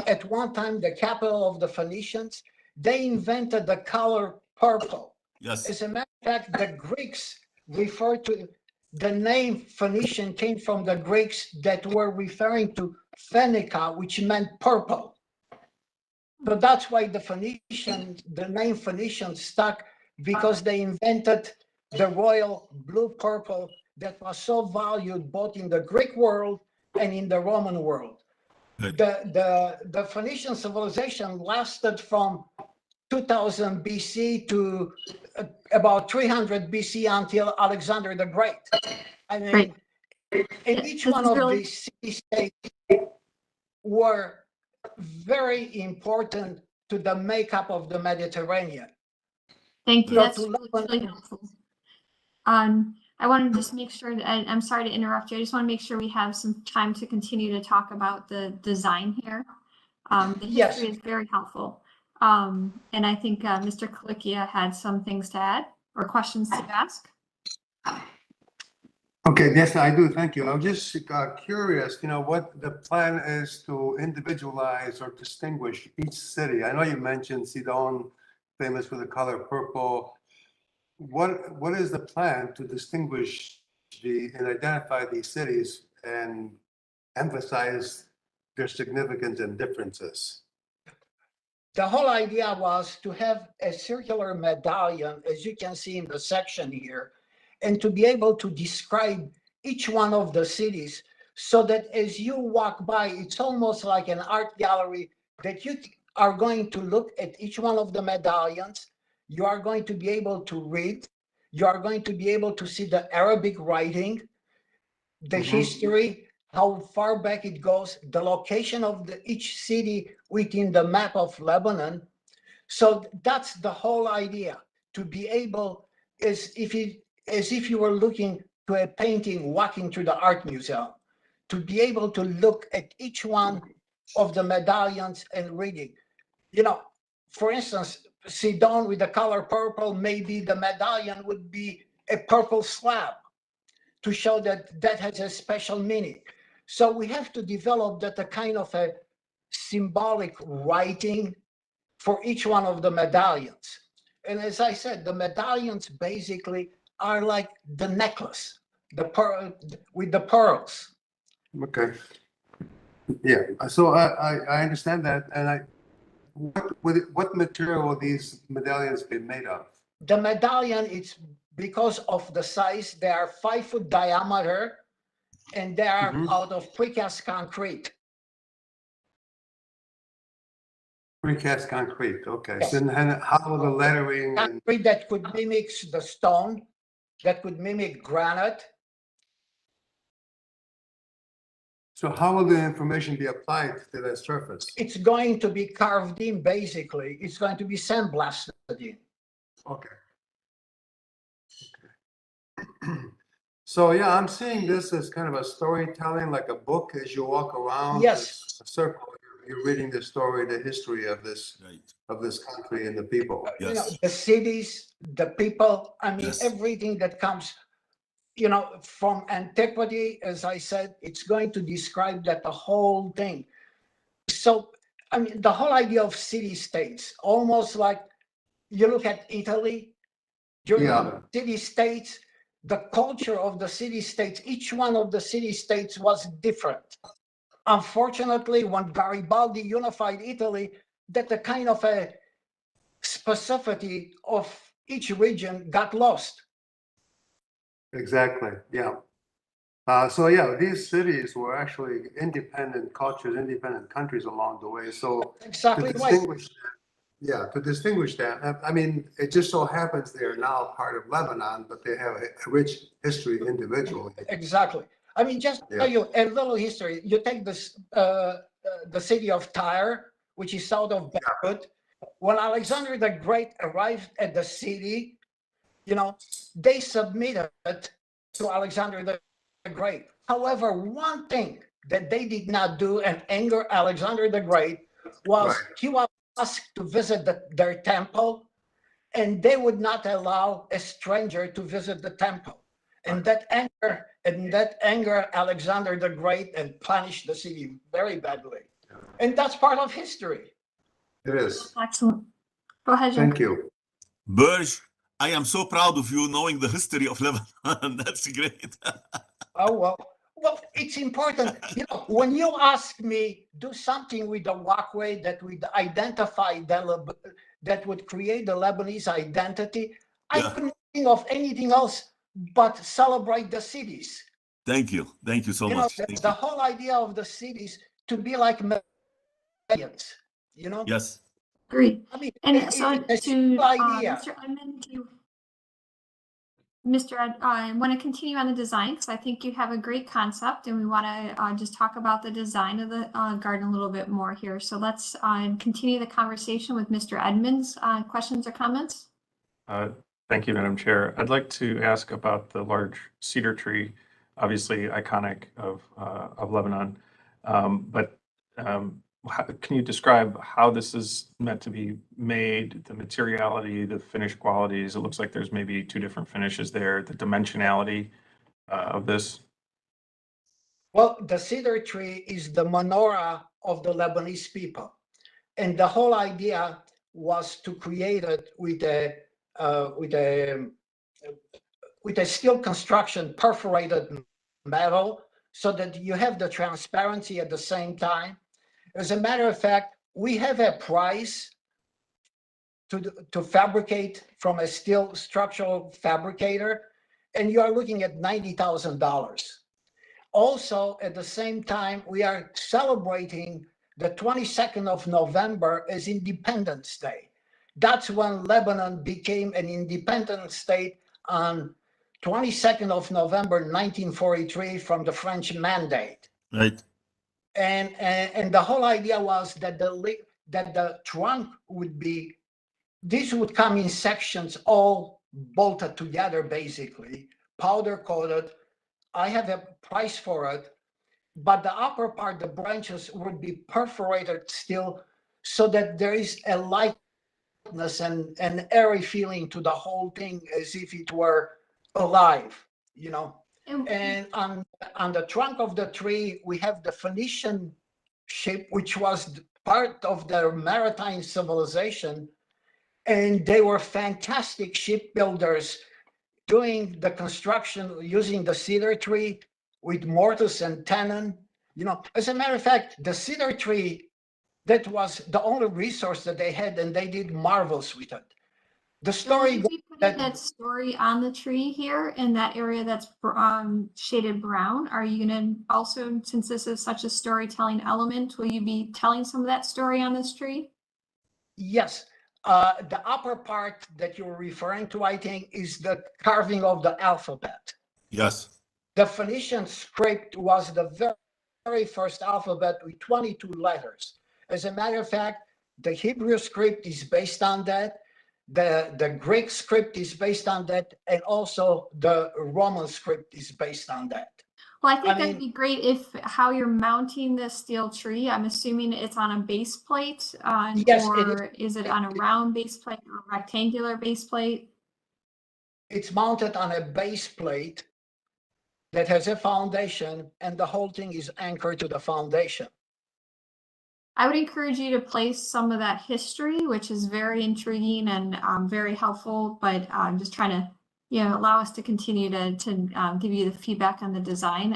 at one time the capital of the Phoenicians. They invented the color purple. Yes. As a matter of fact, the Greeks refer to the name Phoenician came from the Greeks that were referring to Phoenica, which meant purple. So that's why the name Phoenician stuck, because they invented the royal blue purple that was so valued both in the Greek world and in the Roman world. The Phoenician civilization lasted from 2000 BC to about 300 BC until Alexander the Great. I mean, in each one of these city-states were very important to the makeup of the Mediterranean. Thank you. That's really helpful. I want to just make sure that I'm sorry to interrupt you. I just want to make sure we have some time to continue to talk about the design here. The history is very helpful. And I think Mr. Kalikia had some things to add or questions to ask. Okay, yes, I do. Thank you. I'm just curious, what the plan is to individualize or distinguish each city. I know you mentioned Sidon, famous for the color purple. What is the plan to distinguish and identify these cities and emphasize their significance and differences? The whole idea was to have a circular medallion, as you can see in the section here, and to be able to describe each one of the cities so that as you walk by, it's almost like an art gallery that you are going to look at each one of the medallions. You are going to be able to read. You are going to be able to see the Arabic writing, the history, how far back it goes, the location of each city within the map of Lebanon. So that's the whole idea, to be able, as if you were looking to a painting walking through the art museum, to be able to look at each one of the medallions and reading. For instance, Sidon with the color purple, maybe the medallion would be a purple slab to show that that has a special meaning. So we have to develop that a kind of a symbolic writing for each one of the medallions. And as I said, the medallions basically are like the necklace, with the pearls. Okay. Yeah, so I understand that. And what material will these medallions be made of? The medallion, it's because of the size, they are 5-foot diameter and they are out of precast concrete. Precast concrete, okay. Yes. So then how will the lettering and Concrete that could mimic the stone, that could mimic granite. so how will the information be applied to that surface? It's going to be carved in, basically. It's going to be sandblasted in. Okay. So yeah, I'm seeing this as kind of a storytelling, like a book as you walk around Yes. this circle. You're reading the story, the history of this country and the people. The cities, the people, I mean, Yes. everything that comes, from antiquity, as I said, it's going to describe that the whole thing. So, I mean, the whole idea of city-states, almost like you look at Italy, during the city-states, the culture of the city-states, each one of the city-states was different. Unfortunately, when Garibaldi unified Italy, that the kind of a specificity of each region got lost. Exactly, yeah. So yeah, these cities were actually independent cultures, independent countries along the way. So Exactly to right. distinguish that, I mean, it just so happens they are now part of Lebanon, but they have a rich history individually. Exactly. I mean, just to tell you a little history. You take this, the city of Tyre, which is south of Beirut. When Alexander the Great arrived at the city, they submitted to Alexander the Great. However, one thing that they did not do and anger Alexander the Great was he was asked to visit their temple, and they would not allow a stranger to visit the temple. And that anger Alexander the Great and punished the city very badly. And that's part of history. It is. Excellent. Go ahead, Jim. Thank you. Burj, I am so proud of you knowing the history of Lebanon. That's great. Oh, well, it's important. When you ask me, do something with the walkway that would identify that would create the Lebanese identity, I couldn't think of anything else but celebrate the cities. Thank you. Thank you so much. The whole idea of the cities to be like millions, Yes. Great. I mean, And so it's a simple idea. Mr. Edmund, Mr. Ed, I want to continue on the design because I think you have a great concept and we want to just talk about the design of the garden a little bit more here. So let's continue the conversation with Mr. Edmonds. Questions or comments? Thank you, Madam Chair. I'd like to ask about the large cedar tree, obviously iconic of Lebanon. But can you describe how this is meant to be made, the materiality, the finish qualities? It looks like there's maybe two different finishes there, the dimensionality of this. Well, the cedar tree is the menorah of the Lebanese people. And the whole idea was to create it with a steel construction, perforated metal, so that you have the transparency at the same time. As a matter of fact, we have a price to fabricate from a steel structural fabricator, and you are looking at $90,000. Also, at the same time, we are celebrating the 22nd of November as Independence Day. That's when Lebanon became an independent state on 22nd of November 1943 from the French Mandate. Right. And the whole idea was that the trunk would be, this would come in sections all bolted together, basically, powder coated. I have a price for it, but the upper part, the branches would be perforated still, so that there is a lightness and an airy feeling to the whole thing, as if it were alive, you know. And on the trunk of the tree, we have the Phoenician ship, which was part of their maritime civilization. And they were fantastic shipbuilders, doing the construction using the cedar tree with mortise and tenon. You know, as a matter of fact, the cedar tree, that was the only resource that they had, and they did marvels with it. The story that story on the tree here in that area that's shaded brown. Are you going to also, since this is such a storytelling element, will you be telling some of that story on this tree? Yes. The upper part that you're referring to, I think, is the carving of the alphabet. Yes. The Phoenician script was the very first alphabet with 22 letters. As a matter of fact, the Hebrew script is based on that. The Greek script is based on that. And also the Roman script is based on that. Well, I think that'd be great if how you're mounting this steel tree. I'm assuming it's on a base plate, yes, or is it on a round base plate or a rectangular base plate? It's mounted on a base plate that has a foundation, and the whole thing is anchored to the foundation. I would encourage you to place some of that history, which is very intriguing and very helpful, but I'm just trying to, you know, allow us to continue to give you the feedback on the design,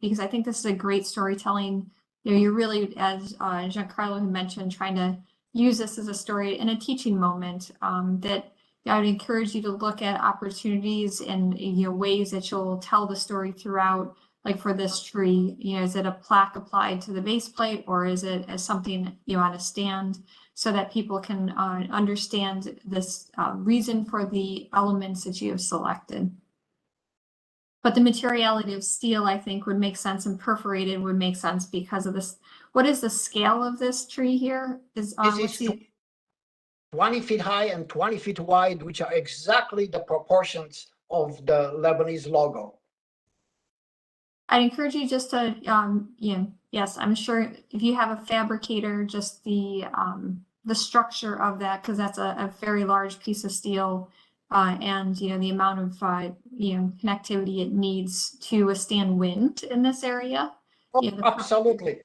because I think this is a great storytelling. You know, you're really, as Giancarlo had mentioned, trying to use this as a story and a teaching moment, that I would encourage you to look at opportunities and, you know, ways that you'll tell the story throughout. Like for this tree, you know, is it a plaque applied to the base plate, or is it as something, you know, on a stand, so that people can understand this reason for the elements that you have selected. But the materiality of steel, I think, would make sense, and perforated would make sense because of this. What is the scale of this tree here? Is 20 feet high and 20 feet wide, which are exactly the proportions of the Lebanese logo. I'd encourage you just to, you know, yes, I'm sure if you have a fabricator, just the structure of that, because that's a very large piece of steel, and, you know, the amount of, you know, connectivity it needs to withstand wind in this area. Oh, you know, absolutely.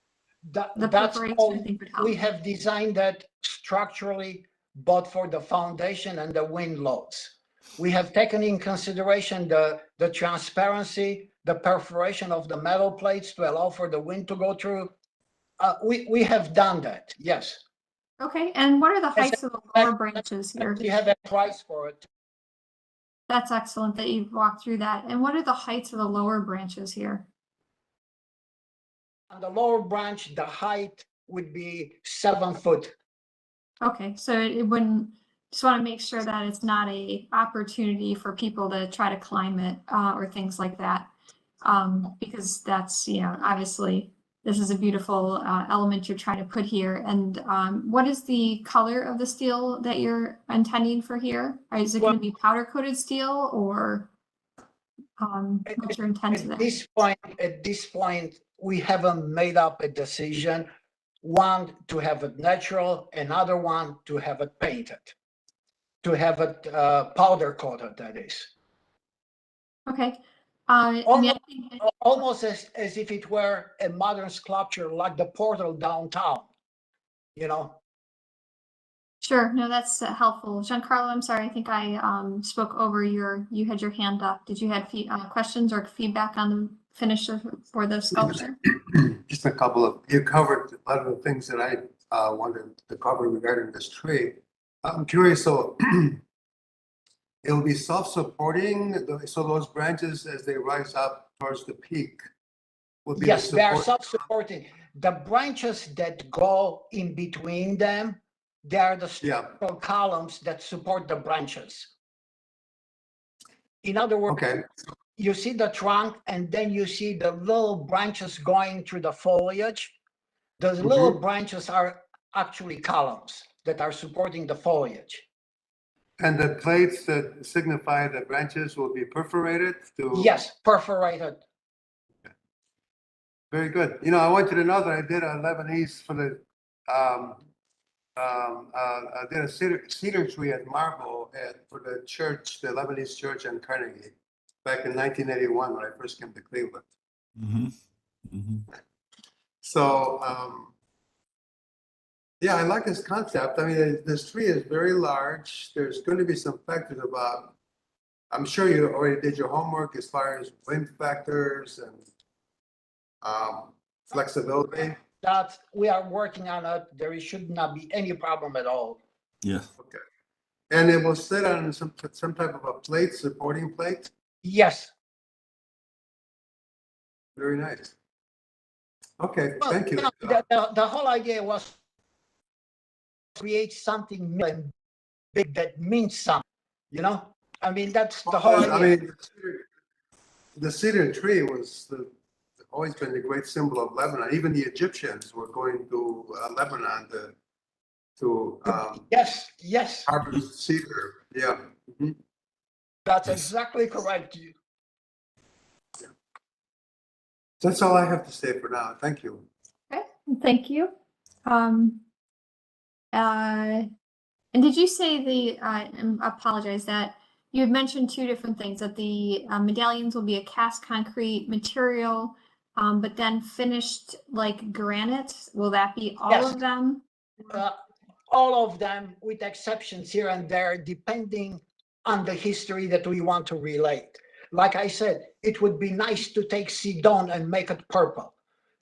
That's all. I think would help. We have designed that structurally, but for the foundation and the wind loads. We have taken in consideration the transparency, the perforation of the metal plates to allow for the wind to go through. We have done that, yes. Okay, and what are the heights of the lower branches here? You have a price for it. That's excellent that you've walked through that. And what are the heights of the lower branches here? On the lower branch, the height would be 7 foot. Okay, so it wouldn't, just want to make sure that it's not a opportunity for people to try to climb it or things like that. Because that's, you know, obviously this is a beautiful element you're trying to put here. And what is the color of the steel that you're intending for here? Or is it going to be powder coated steel, or what's your intent to that? At this point, we haven't made up a decision. one to have it natural, another one to have it painted, to have it powder coated, that is. Okay. I mean, Almost, I think- almost as if it were a modern sculpture like the portal downtown, you know? Sure, no, that's helpful. Giancarlo, I'm sorry, I think I spoke over you had your hand up. Did you have questions or feedback on the finish for the sculpture? Just a couple of, you covered a lot of the things that I wanted to cover regarding this tree. I'm curious, so it'll be self-supporting, so those branches as they rise up towards the peak will be. Yes, they are self-supporting. The branches that go in between them, they are the structural columns that support the branches. In other words, okay, you see the trunk and then you see the little branches going through the foliage. Those little branches are actually columns that are supporting the foliage. And the plates that signify the branches will be perforated to? Yes, perforated. Very good. You know, I want you to know that I did a Lebanese for the, I did a cedar tree at Marble for the church, the Lebanese church in Carnegie, back in 1981 when I first came to Cleveland. So, yeah, I like this concept. I mean, this tree is very large. There's going to be some factors about, I'm sure you already did your homework as far as wind factors and flexibility. That we are working on it. There should not be any problem at all. Yeah. Okay. And it will sit on some type of a plate, supporting plate? Yes. Very nice. Okay, Well, thank you. The whole idea was to create something big that means something, you know? I mean, that's the whole idea. I mean, the cedar tree was always been the great symbol of Lebanon. Even the Egyptians were going to Lebanon to yes, harvest cedar. Yeah. That's exactly correct. That's all I have to say for now. Thank you. Okay, thank you. And did you say I apologize that you had mentioned two different things, that the medallions will be a cast concrete material, but then finished like granite? Will that be all of them? All of them, with exceptions here and there, depending on the history that we want to relate. Like I said, it would be nice to take Sidon and make it purple,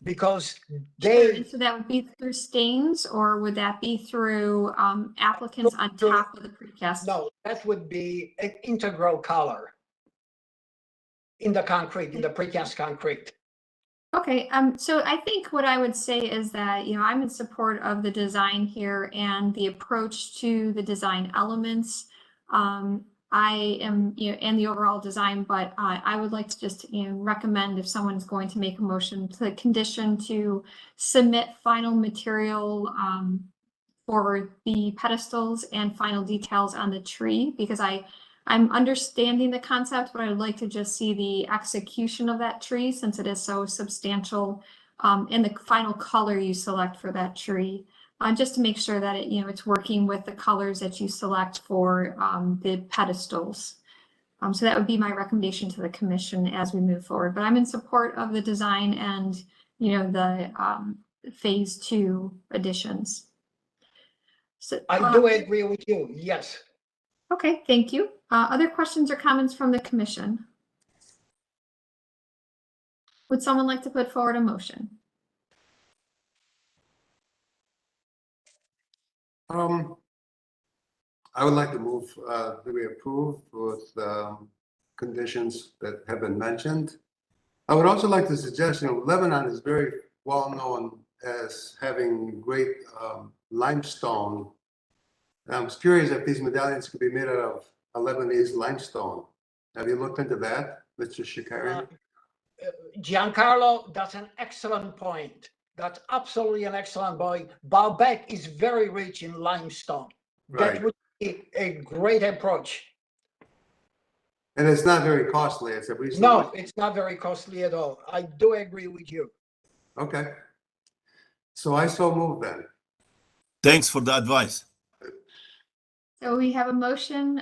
because they. So that would be through stains, or would that be through applicants on top of the precast? No, that would be an integral color in the concrete, in the precast concrete. Okay, so I think what I would say is that, you know, I'm in support of the design here and the approach to the design elements. I am, you know, and the overall design, but I would like to just, you know, recommend if someone's going to make a motion to the condition to submit final material for the pedestals and final details on the tree, because I'm understanding the concept, but I would like to just see the execution of that tree since it is so substantial, and the final color you select for that tree, just to make sure that it, you know, it's working with the colors that you select for the pedestals. So that would be my recommendation to the commission as we move forward. But I'm in support of the design and, you know, the phase 2 additions. So I do agree with you. Yes. Okay, thank you. Other questions or comments from the commission? Would someone like to put forward a motion? I would like to move that we approve with conditions that have been mentioned. I would also like to suggest, you know, Lebanon is very well known as having great limestone. And I'm curious if these medallions could be made out of a Lebanese limestone. Have you looked into that, Mr. Shikari? Giancarlo, that's an excellent point. That's absolutely an excellent point. Baalbek is very rich in limestone. Right. That would be a great approach. And it's not very costly. It's a reasonable. No, it's not very costly at all. I do agree with you. Okay. So I so move then. Thanks for the advice. So we have a motion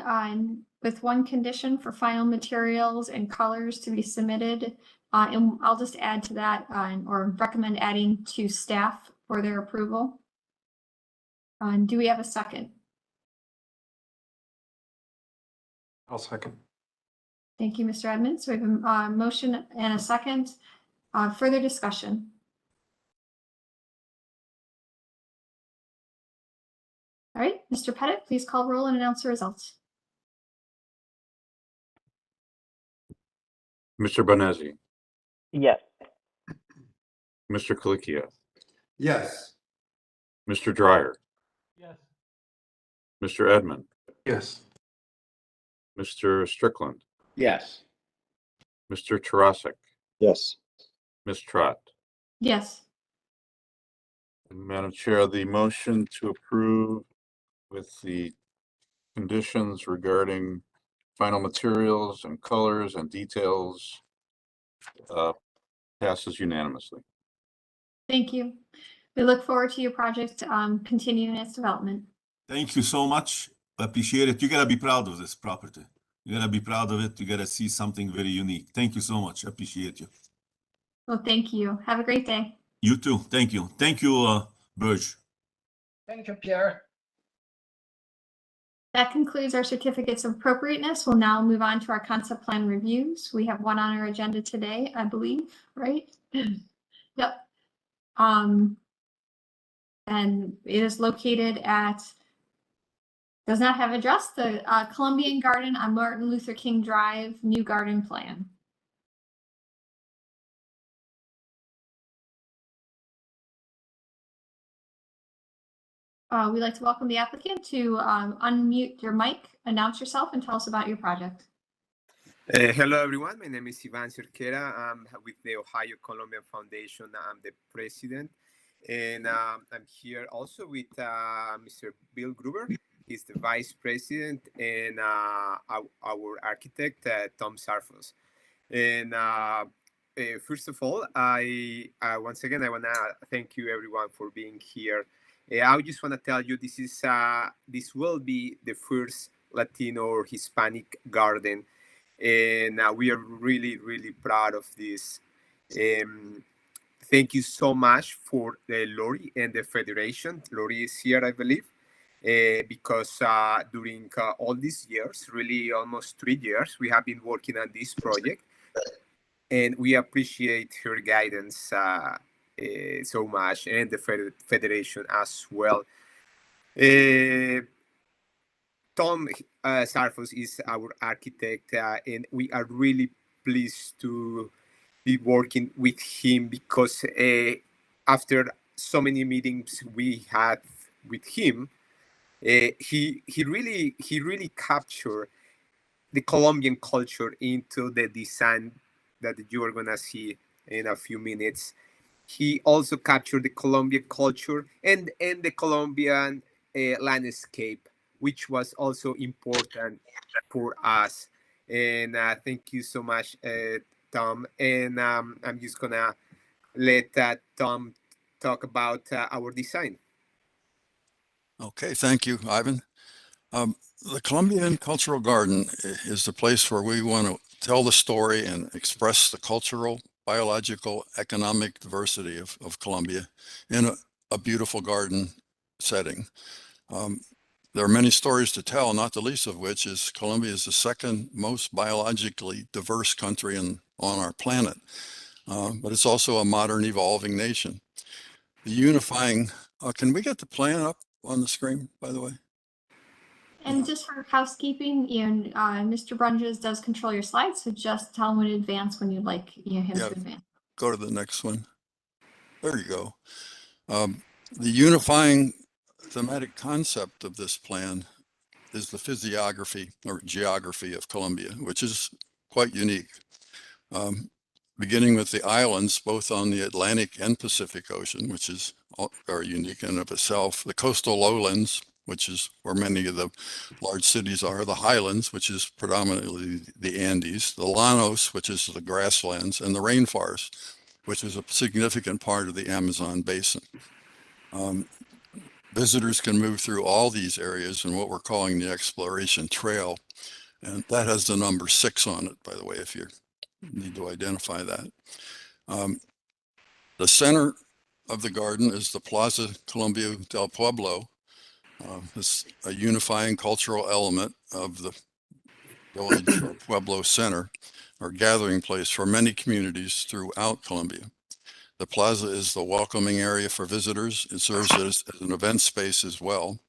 with one condition for final materials and colors to be submitted. And I'll just add to that or recommend adding to staff for their approval. Do we have a second? I'll second. Thank you, Mr. Edmonds. So we have a motion and a second. Further discussion? All right, Mr. Pettit, please call roll and announce the results. Mr. Bonesi, Yes. Mr. Colicchio, Yes. Mr. Dryer, Yes. Mr. Edmond, Yes. Mr. Strickland, Yes. Mr. Tarasik, Yes. Ms. Trott. Yes. Madam Chair, the motion to approve with the conditions regarding final materials and colors and details passes unanimously. Thank you. We look forward to your project continuing its development. Thank you so much. Appreciate it. You gotta be proud of this property. You gotta be proud of it. You gotta see something very unique. Thank you so much. Appreciate you. Well, thank you. Have a great day. You too. Thank you. Thank you, Burge. Thank you, Pierre. That concludes our certificates of appropriateness. We'll now move on to our concept plan reviews. We have one on our agenda today, I believe, right? Yep. And it is located at, does not have address, the Colombian Garden on Martin Luther King Drive, new garden plan. We'd like to welcome the applicant to unmute your mic, announce yourself, and tell us about your project. Hello, everyone. My name is Ivan Cerquera. I'm with the Ohio Colombian Foundation. I'm the president. And I'm here also with Mr. Bill Gruber. He's the vice president, and our architect, Tom Sarfos. And first of all, once again, I want to thank you, everyone, for being here. I just want to tell you this will be the first Latino or Hispanic garden, and we are really, really proud of this. Thank you so much for Lori and the Federation. Lori is here, I believe, because during all these years, really almost 3 years, we have been working on this project, and we appreciate her guidance so much, and the Federation as well. Tom Sarfos is our architect, and we are really pleased to be working with him because after so many meetings we had with him, he really captured the Colombian culture into the design that you are gonna see in a few minutes. He also captured the Colombian culture and the Colombian landscape, which was also important for us. And thank you so much, Tom. And I'm just gonna let Tom talk about our design. Okay, thank you, Ivan. The Colombian Cultural Garden is the place where we want to tell the story and express the cultural, biological, economic diversity of Colombia in a beautiful garden setting. There are many stories to tell, not the least of which is Colombia is the second most biologically diverse country on our planet, but it's also a modern evolving nation. The unifying, can we get the plan up on the screen, by the way? And just for housekeeping, Mr. Brunges does control your slides, so just tell him in advance when you'd like him to advance. Go to the next one. There you go. The unifying thematic concept of this plan is the physiography or geography of Colombia, which is quite unique. Beginning with the islands, both on the Atlantic and Pacific Ocean, which is very unique in and of itself. The coastal lowlands, which is where many of the large cities are. The highlands, which is predominantly the Andes. The llanos, which is the grasslands. And the rainforest, which is a significant part of the Amazon basin. Visitors can move through all these areas in what we're calling the exploration trail. And that has the number 6 on it, by the way, if you need to identify that. The center of the garden is the Plaza Colombia del Pueblo. It's a unifying cultural element of the village or Pueblo center, or gathering place for many communities throughout Colombia. The plaza is the welcoming area for visitors. It serves as an event space as well.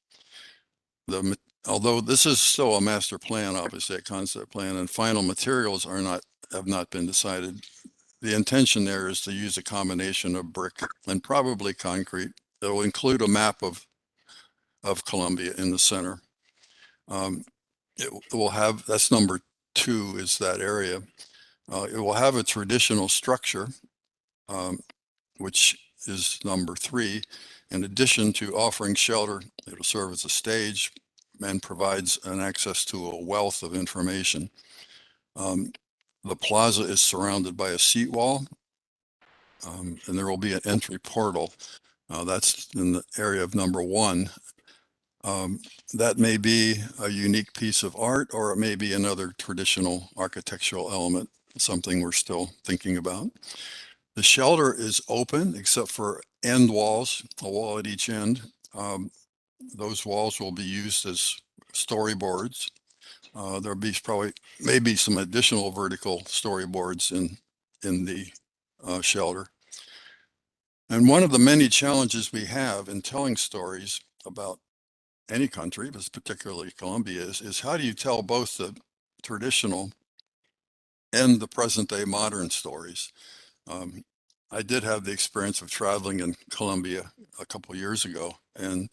Although this is still a master plan, obviously a concept plan, and final materials have not been decided. The intention there is to use a combination of brick and probably concrete. It will include a map of Colombia in the center. It will have, that's number 2 is that area. It will have a traditional structure, which is number 3. In addition to offering shelter, it will serve as a stage and provides an access to a wealth of information. The plaza is surrounded by a seat wall, and there will be an entry portal. That's in the area of number 1. That may be a unique piece of art, or it may be another traditional architectural element, something we're still thinking about. The shelter is open except for end walls, a wall at each end. Those walls will be used as storyboards. There'll be maybe some additional vertical storyboards in the shelter. And one of the many challenges we have in telling stories about any country, but particularly Colombia, is how do you tell both the traditional and the present day modern stories? I did have the experience of traveling in Colombia a couple years ago, and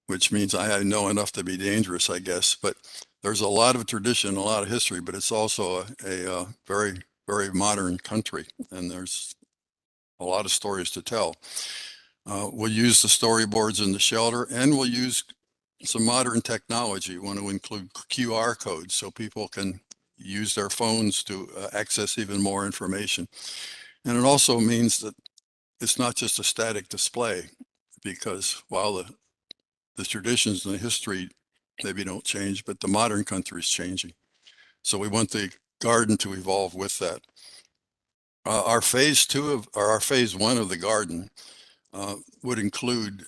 which means I know enough to be dangerous, I guess. But there's a lot of tradition, a lot of history, but it's also a very, very modern country, and there's a lot of stories to tell. We'll use the storyboards in the shelter, and we'll use some modern technology. We want to include QR codes so people can use their phones to access even more information. And it also means that it's not just a static display, because while the traditions and the history maybe don't change, but the modern country is changing. So we want the garden to evolve with that. Our phase 1 of the garden would include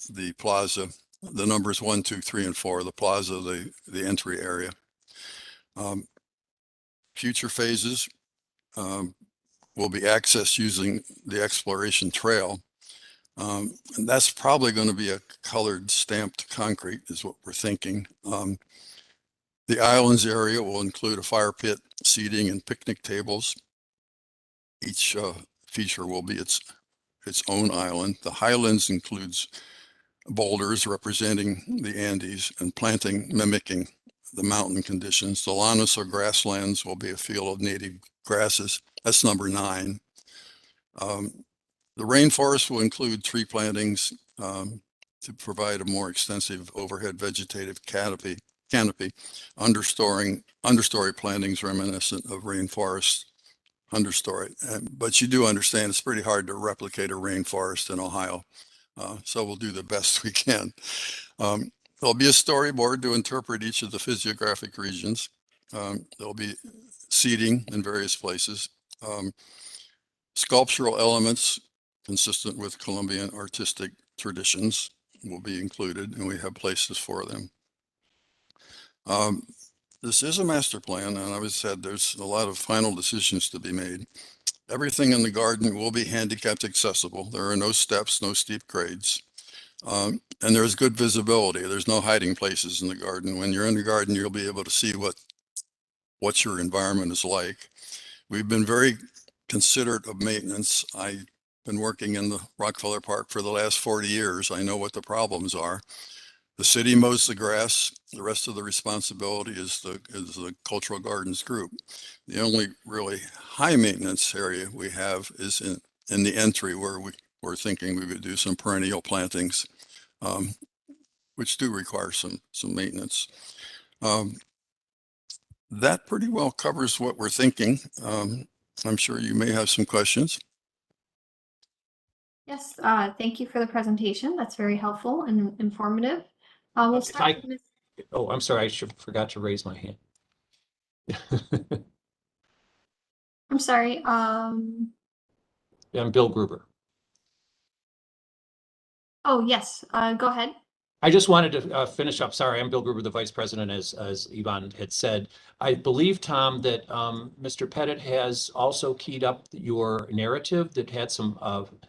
the plaza, the numbers 1, 2, 3, and 4, the plaza, the entry area. Future phases will be accessed using the exploration trail. And that's probably going to be a colored stamped concrete is what we're thinking. The islands area will include a fire pit, seating, and picnic tables. Each feature will be its own island. The highlands includes boulders representing the Andes and planting mimicking the mountain conditions. The llanos or grasslands will be a field of native grasses. That's number 9. The rainforest will include tree plantings to provide a more extensive overhead vegetative canopy, understory plantings reminiscent of rainforest understory. But you do understand it's pretty hard to replicate a rainforest in Ohio. So we'll do the best we can. There'll be a storyboard to interpret each of the physiographic regions. There'll be seating in various places. Sculptural elements consistent with Colombian artistic traditions will be included, and we have places for them. This is a master plan, and I said there's a lot of final decisions to be made. Everything in the garden will be handicapped accessible. There are no steps, no steep grades, and there's good visibility. There's no hiding places in the garden. When you're in the garden, you'll be able to see what your environment is like. We've been very considerate of maintenance. I've been working in the Rockefeller Park for the last 40 years. I know what the problems are. The city mows the grass. The rest of the responsibility is the Cultural Gardens group. The only really high maintenance area we have is in the entry, where we're thinking we would do some perennial plantings, which do require some maintenance. That pretty well covers what we're thinking. I'm sure you may have some questions. Yes, thank you for the presentation. That's very helpful and informative. We'll If start I- with Ms. Oh, I'm sorry, forgot to raise my hand. I'm sorry, I'm Bill Gruber. oh, yes, go ahead. I just wanted to finish up. Sorry, I'm Bill Gruber, the Vice President, as Yvonne had said. I believe, Tom, that Mr. Pettit has also keyed up your narrative that had some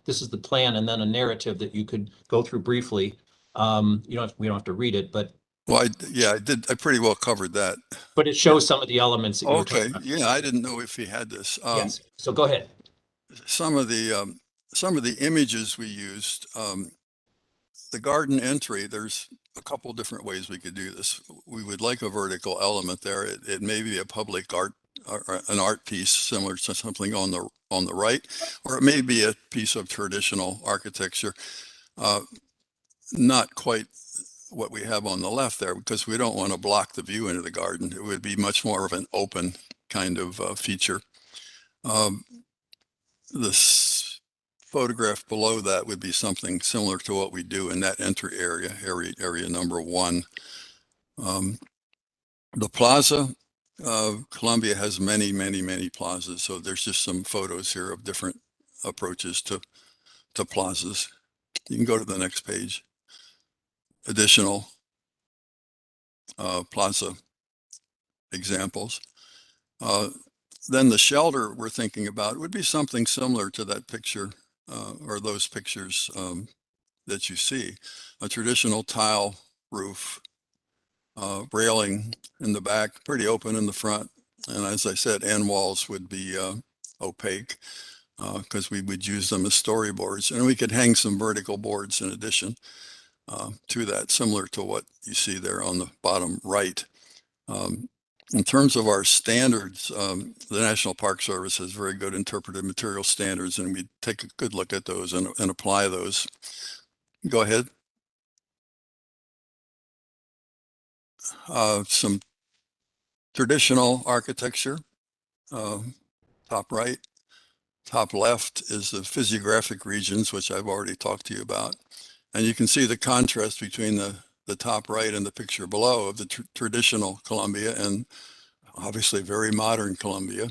this is the plan and then a narrative that you could go through briefly. We don't have to read it, but Well, I did. I pretty well covered that. but it shows some of the elements that you were Okay. talking about. Yeah, I didn't know if he had this. Yes. So go ahead. Some of the images we used, the garden entry, there's a couple different ways we could do this. We would like a vertical element there. It may be a public art or an art piece similar to something on the right, or it may be a piece of traditional architecture. Not quite what we have on the left there, because we don't want to block the view into the garden. It would be much more of an open kind of feature. This photograph below that would be something similar to what we do in that entry area number 1. The plaza, Columbia has many plazas. So there's just some photos here of different approaches to plazas. You can go to the next page. Additional plaza examples. Then the shelter we're thinking about would be something similar to that picture or those pictures that you see. A traditional tile roof, railing in the back, pretty open in the front. And as I said, end walls would be opaque because we would use them as storyboards. And we could hang some vertical boards in addition to that, similar to what you see there on the bottom right. In terms of our standards, the National Park Service has very good interpretive material standards, and we take a good look at those and apply those. Go ahead. Some traditional architecture, top right. Top left is the physiographic regions, which I've already talked to you about. And you can see the contrast between the top right and the picture below of the traditional Columbia and obviously very modern Columbia.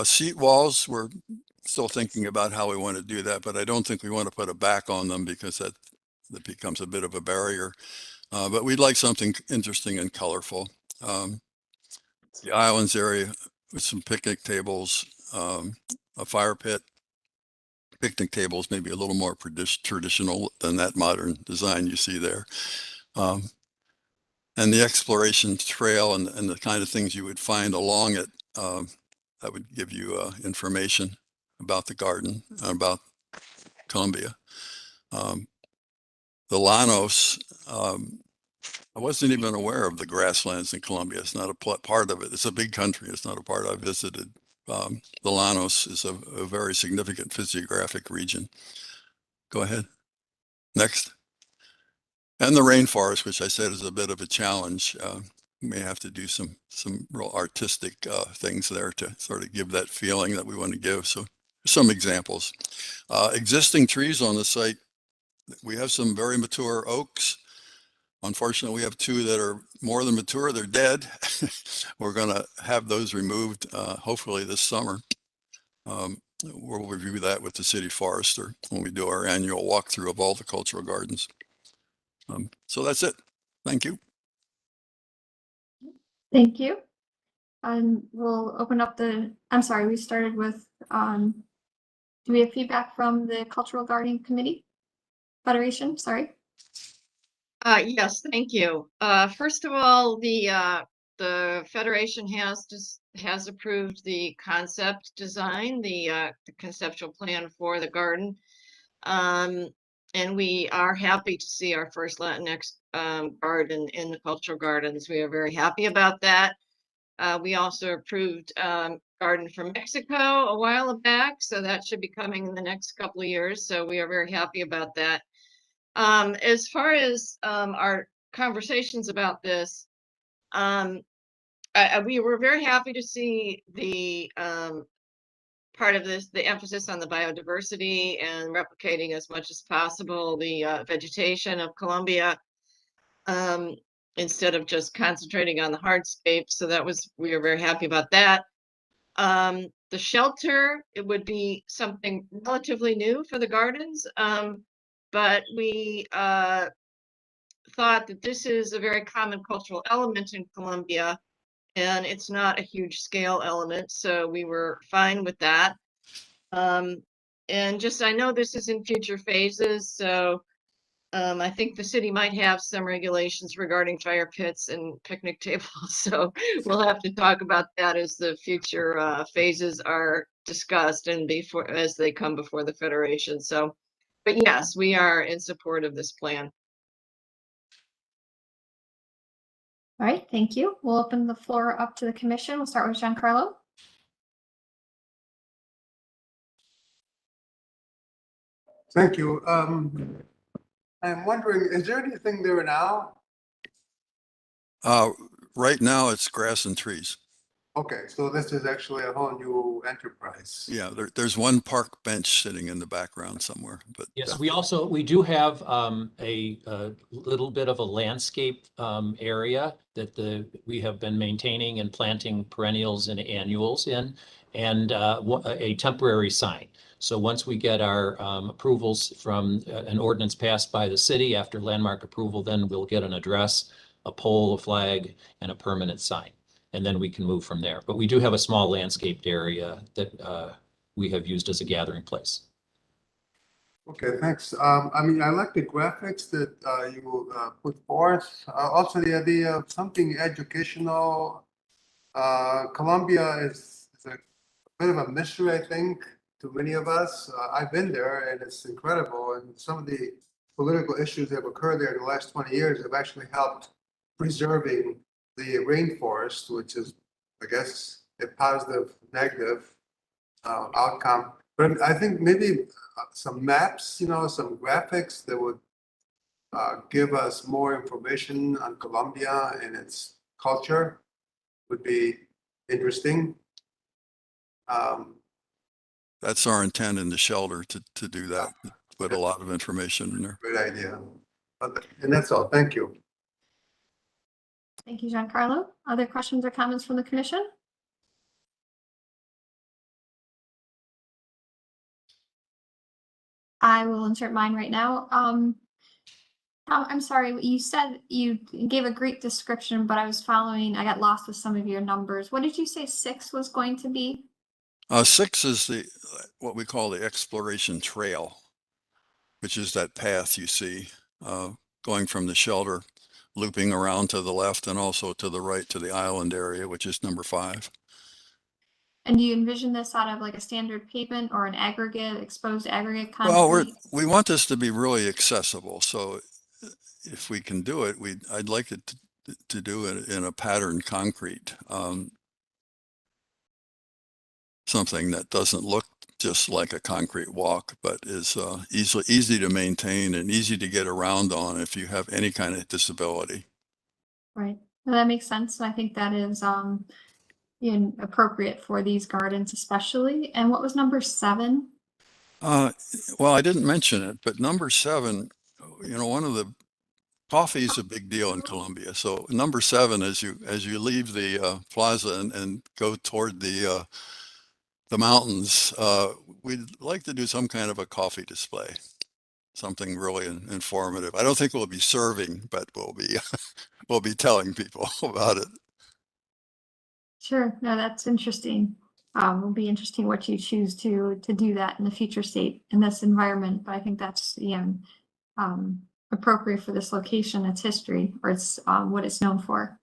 Seat walls, we're still thinking about how we want to do that, but I don't think we want to put a back on them because that becomes a bit of a barrier. But we'd like something interesting and colorful. The islands area with some picnic tables, a fire pit. Picnic tables maybe a little more traditional than that modern design you see there. And the exploration trail and the kind of things you would find along it, that would give you information about the garden, about Columbia. The Llanos, I wasn't even aware of the grasslands in Columbia. It's not a part of it. It's a big country. It's not a part I visited. The Llanos is a very significant physiographic region. Go ahead. Next. And the rainforest, which I said is a bit of a challenge. We may have to do some real artistic things there to sort of give that feeling that we want to give. So some examples. Existing trees on the site. We have some very mature oaks. Unfortunately, we have 2 that are more than mature. They're dead. We're going to have those removed hopefully this summer. We'll review that with the city forester when we do our annual walkthrough of all the cultural gardens. So that's it. Thank you. Thank you. We'll open up I'm sorry, we started with, do we have feedback from the Cultural Gardening Committee? Federation, sorry. Yes, thank you. First of all, the Federation has approved the concept design, the conceptual plan for the garden. And we are happy to see our first Latinx garden in the cultural gardens. We are very happy about that. We also approved Garden from Mexico a while back, so that should be coming in the next couple of years. So we are very happy about that. As far as our conversations about this, we were very happy to see the part of this, the emphasis on the biodiversity and replicating as much as possible the vegetation of Colombia, instead of just concentrating on the hardscape. So that was, we were very happy about that. The shelter, it would be something relatively new for the gardens, but we thought that this is a very common cultural element in Colombia, and it's not a huge scale element, so we were fine with that. And just, I know this is in future phases, so I think the city might have some regulations regarding fire pits and picnic tables, so we'll have to talk about that as the future phases are discussed and before, as they come before the Federation. So, but yes, we are in support of this plan. All right, thank you. We'll open the floor up to the commission. We'll start with Giancarlo. Thank you. I'm wondering, is there anything there now? Right now it's grass and trees. Okay, so this is actually a whole new enterprise. Yeah, there's one park bench sitting in the background somewhere, but Yes, we do have a little bit of a landscape area that we have been maintaining and planting perennials and annuals in, and a temporary sign. So once we get our approvals from an ordinance passed by the city after landmark approval, then we'll get an address, a pole, a flag, and a permanent sign. And then we can move from there. But we do have a small landscaped area that we have used as a gathering place. Okay, thanks. I mean, I like the graphics that you put forth. Also, the idea of something educational. Colombia is a bit of a mystery, I think, to many of us. I've been there, and it's incredible. And some of the political issues that have occurred there in the last 20 years have actually helped preserving the rainforest, which is, I guess, a positive, negative outcome. But I think maybe some maps, you know, some graphics that would give us more information on Colombia and its culture would be interesting. that's our intent in the shelter to do that, put a lot of information in there. Great idea. And that's all. Thank you. Thank you, Giancarlo. Other questions or comments from the commission? I will insert mine right now. I'm sorry, you said you gave a great description, but I got lost with some of your numbers. What did you say 6 was going to be? 6 is what we call the exploration trail, which is that path you see going from the shelter, looping around to the left and also to the right to the island area, which is number 5. And do you envision this out of like a standard pavement or an exposed aggregate concrete? Well, we want this to be really accessible. So if we can do it, I'd like it to do it in a patterned concrete, something that doesn't look just like a concrete walk, but is easy to maintain and easy to get around on if you have any kind of disability. Right. Well, that makes sense. I think that is appropriate for these gardens especially. And what was number 7? Well, I didn't mention it, but number 7, you know, one of the coffee is a big deal in Colombia. So number 7, as you leave the plaza and go toward the mountains, we'd like to do some kind of a coffee display, something really informative. I don't think we'll be serving, but we'll be telling people about it. Sure. No, that's interesting. It'll be interesting what you choose to do that in the future state in this environment. But I think that's appropriate for this location, its history, or it's what it's known for.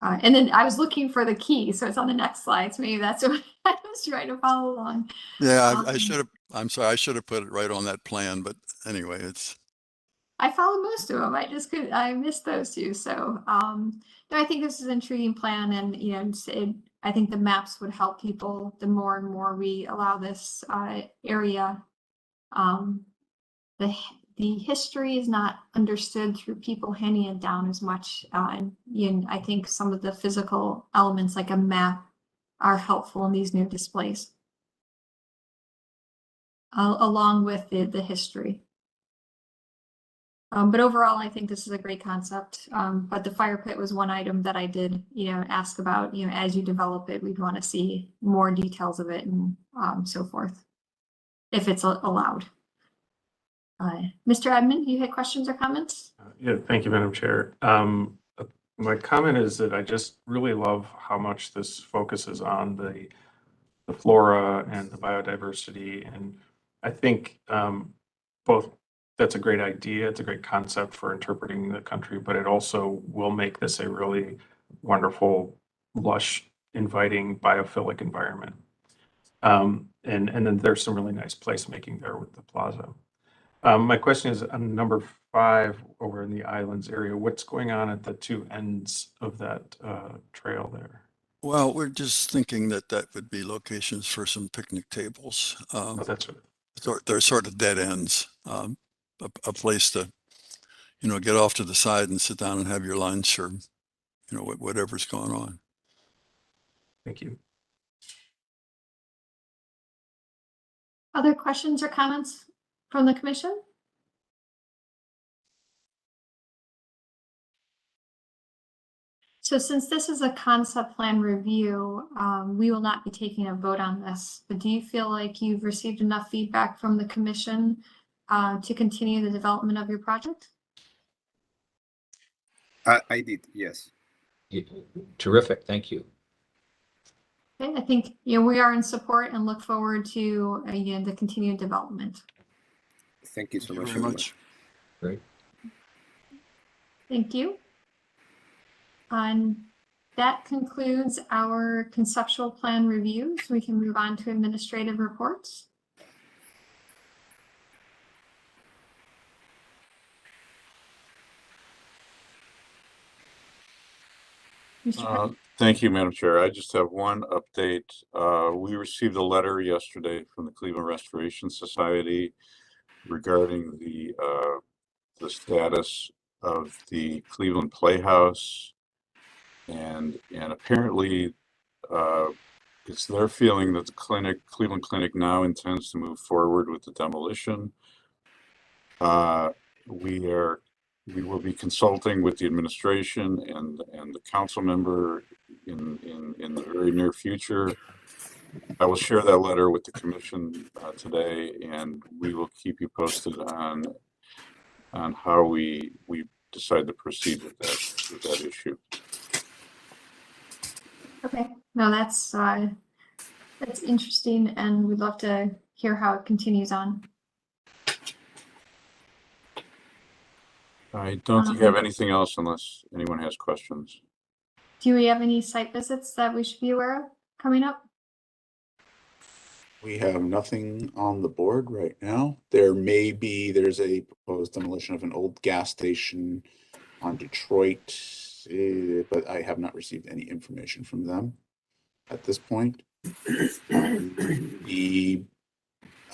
And then I was looking for the key, so it's on the next slide. So maybe that's what I was trying to follow along. Yeah, I should have. I'm sorry, I should have put it right on that plan. But anyway, I followed most of them. I missed those 2. So no, I think this is an intriguing plan, and I think the maps would help people. The more and more we allow this area, the history is not understood through people handing it down as much. And I think some of the physical elements like a map are helpful in these new displays. along with the history. But overall, I think this is a great concept. But the fire pit was one item that I did, ask about, as you develop it, we'd want to see more details of it and so forth, if it's allowed. Mr. Edmond, you had questions or comments? Yeah, thank you, Madam Chair. My comment is that I just really love how much this focuses on the flora and the biodiversity. And I think both that's a great idea. It's a great concept for interpreting the country, but it also will make this a really wonderful, lush, inviting, biophilic environment. And then there's some really nice placemaking there with the plaza. My question is on number 5 over in the islands area, what's going on at the two ends of that trail there? Well, we're just thinking that that would be locations for some picnic tables. Oh, that's right. They're sort of dead ends, a place to, get off to the side and sit down and have your lunch or, whatever's going on. Thank you. Other questions or comments from the commission? So since this is a concept plan review, we will not be taking a vote on this, but do you feel like you've received enough feedback from the commission to continue the development of your project? I did, yes. Terrific, thank you. Okay, I think we are in support and look forward to again the continued development. Thank you so Thank you much. very much. Great. Thank you. And that concludes our conceptual plan reviews. We can move on to administrative reports. Thank you, Madam Chair. I just have one update. We received a letter yesterday from the Cleveland Restoration Society regarding the status of the Cleveland Playhouse, and apparently it's their feeling that the Cleveland Clinic now intends to move forward with the demolition. We will be consulting with the administration and the council member in the very near future. I will share that letter with the commission today, and we will keep you posted on how we decide to proceed with that issue. Okay, no, that's interesting, and we'd love to hear how it continues on. I don't think I have anything else unless anyone has questions. Do we have any site visits that we should be aware of coming up? We have nothing on the board right now. There's a proposed demolition of an old gas station on Detroit, but I have not received any information from them at this point. The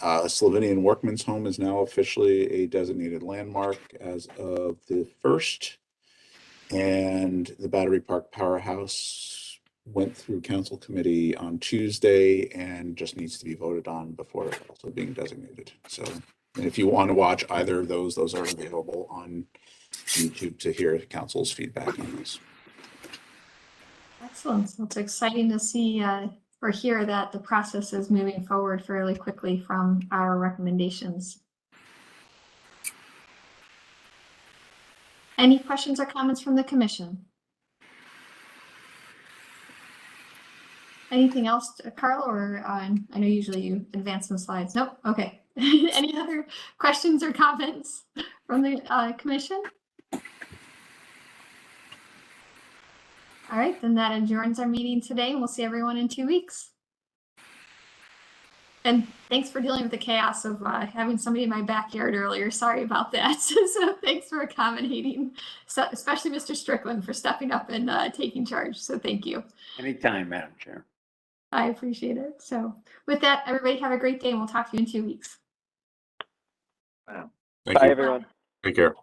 Slovenian Workman's Home is now officially a designated landmark as of the 1st. And the Battery Park Powerhouse went through council committee on Tuesday and just needs to be voted on before also being designated. So if you want to watch either of those are available on YouTube to hear council's feedback on this. Excellent. So it's exciting to see or hear that the process is moving forward fairly quickly from our recommendations. Any questions or comments from the commission? Anything else, Carl, or I know usually you advance some slides. Nope. Okay. Any other questions or comments from the commission? All right, then that adjourns our meeting today, and we'll see everyone in 2 weeks. And thanks for dealing with the chaos of having somebody in my backyard earlier. Sorry about that. So thanks for accommodating, so especially Mr. Strickland for stepping up and taking charge. So thank you. Anytime, Madam Chair. I appreciate it. So with that, everybody have a great day, and we'll talk to you in 2 weeks. Thank Bye, you. everyone. Take care.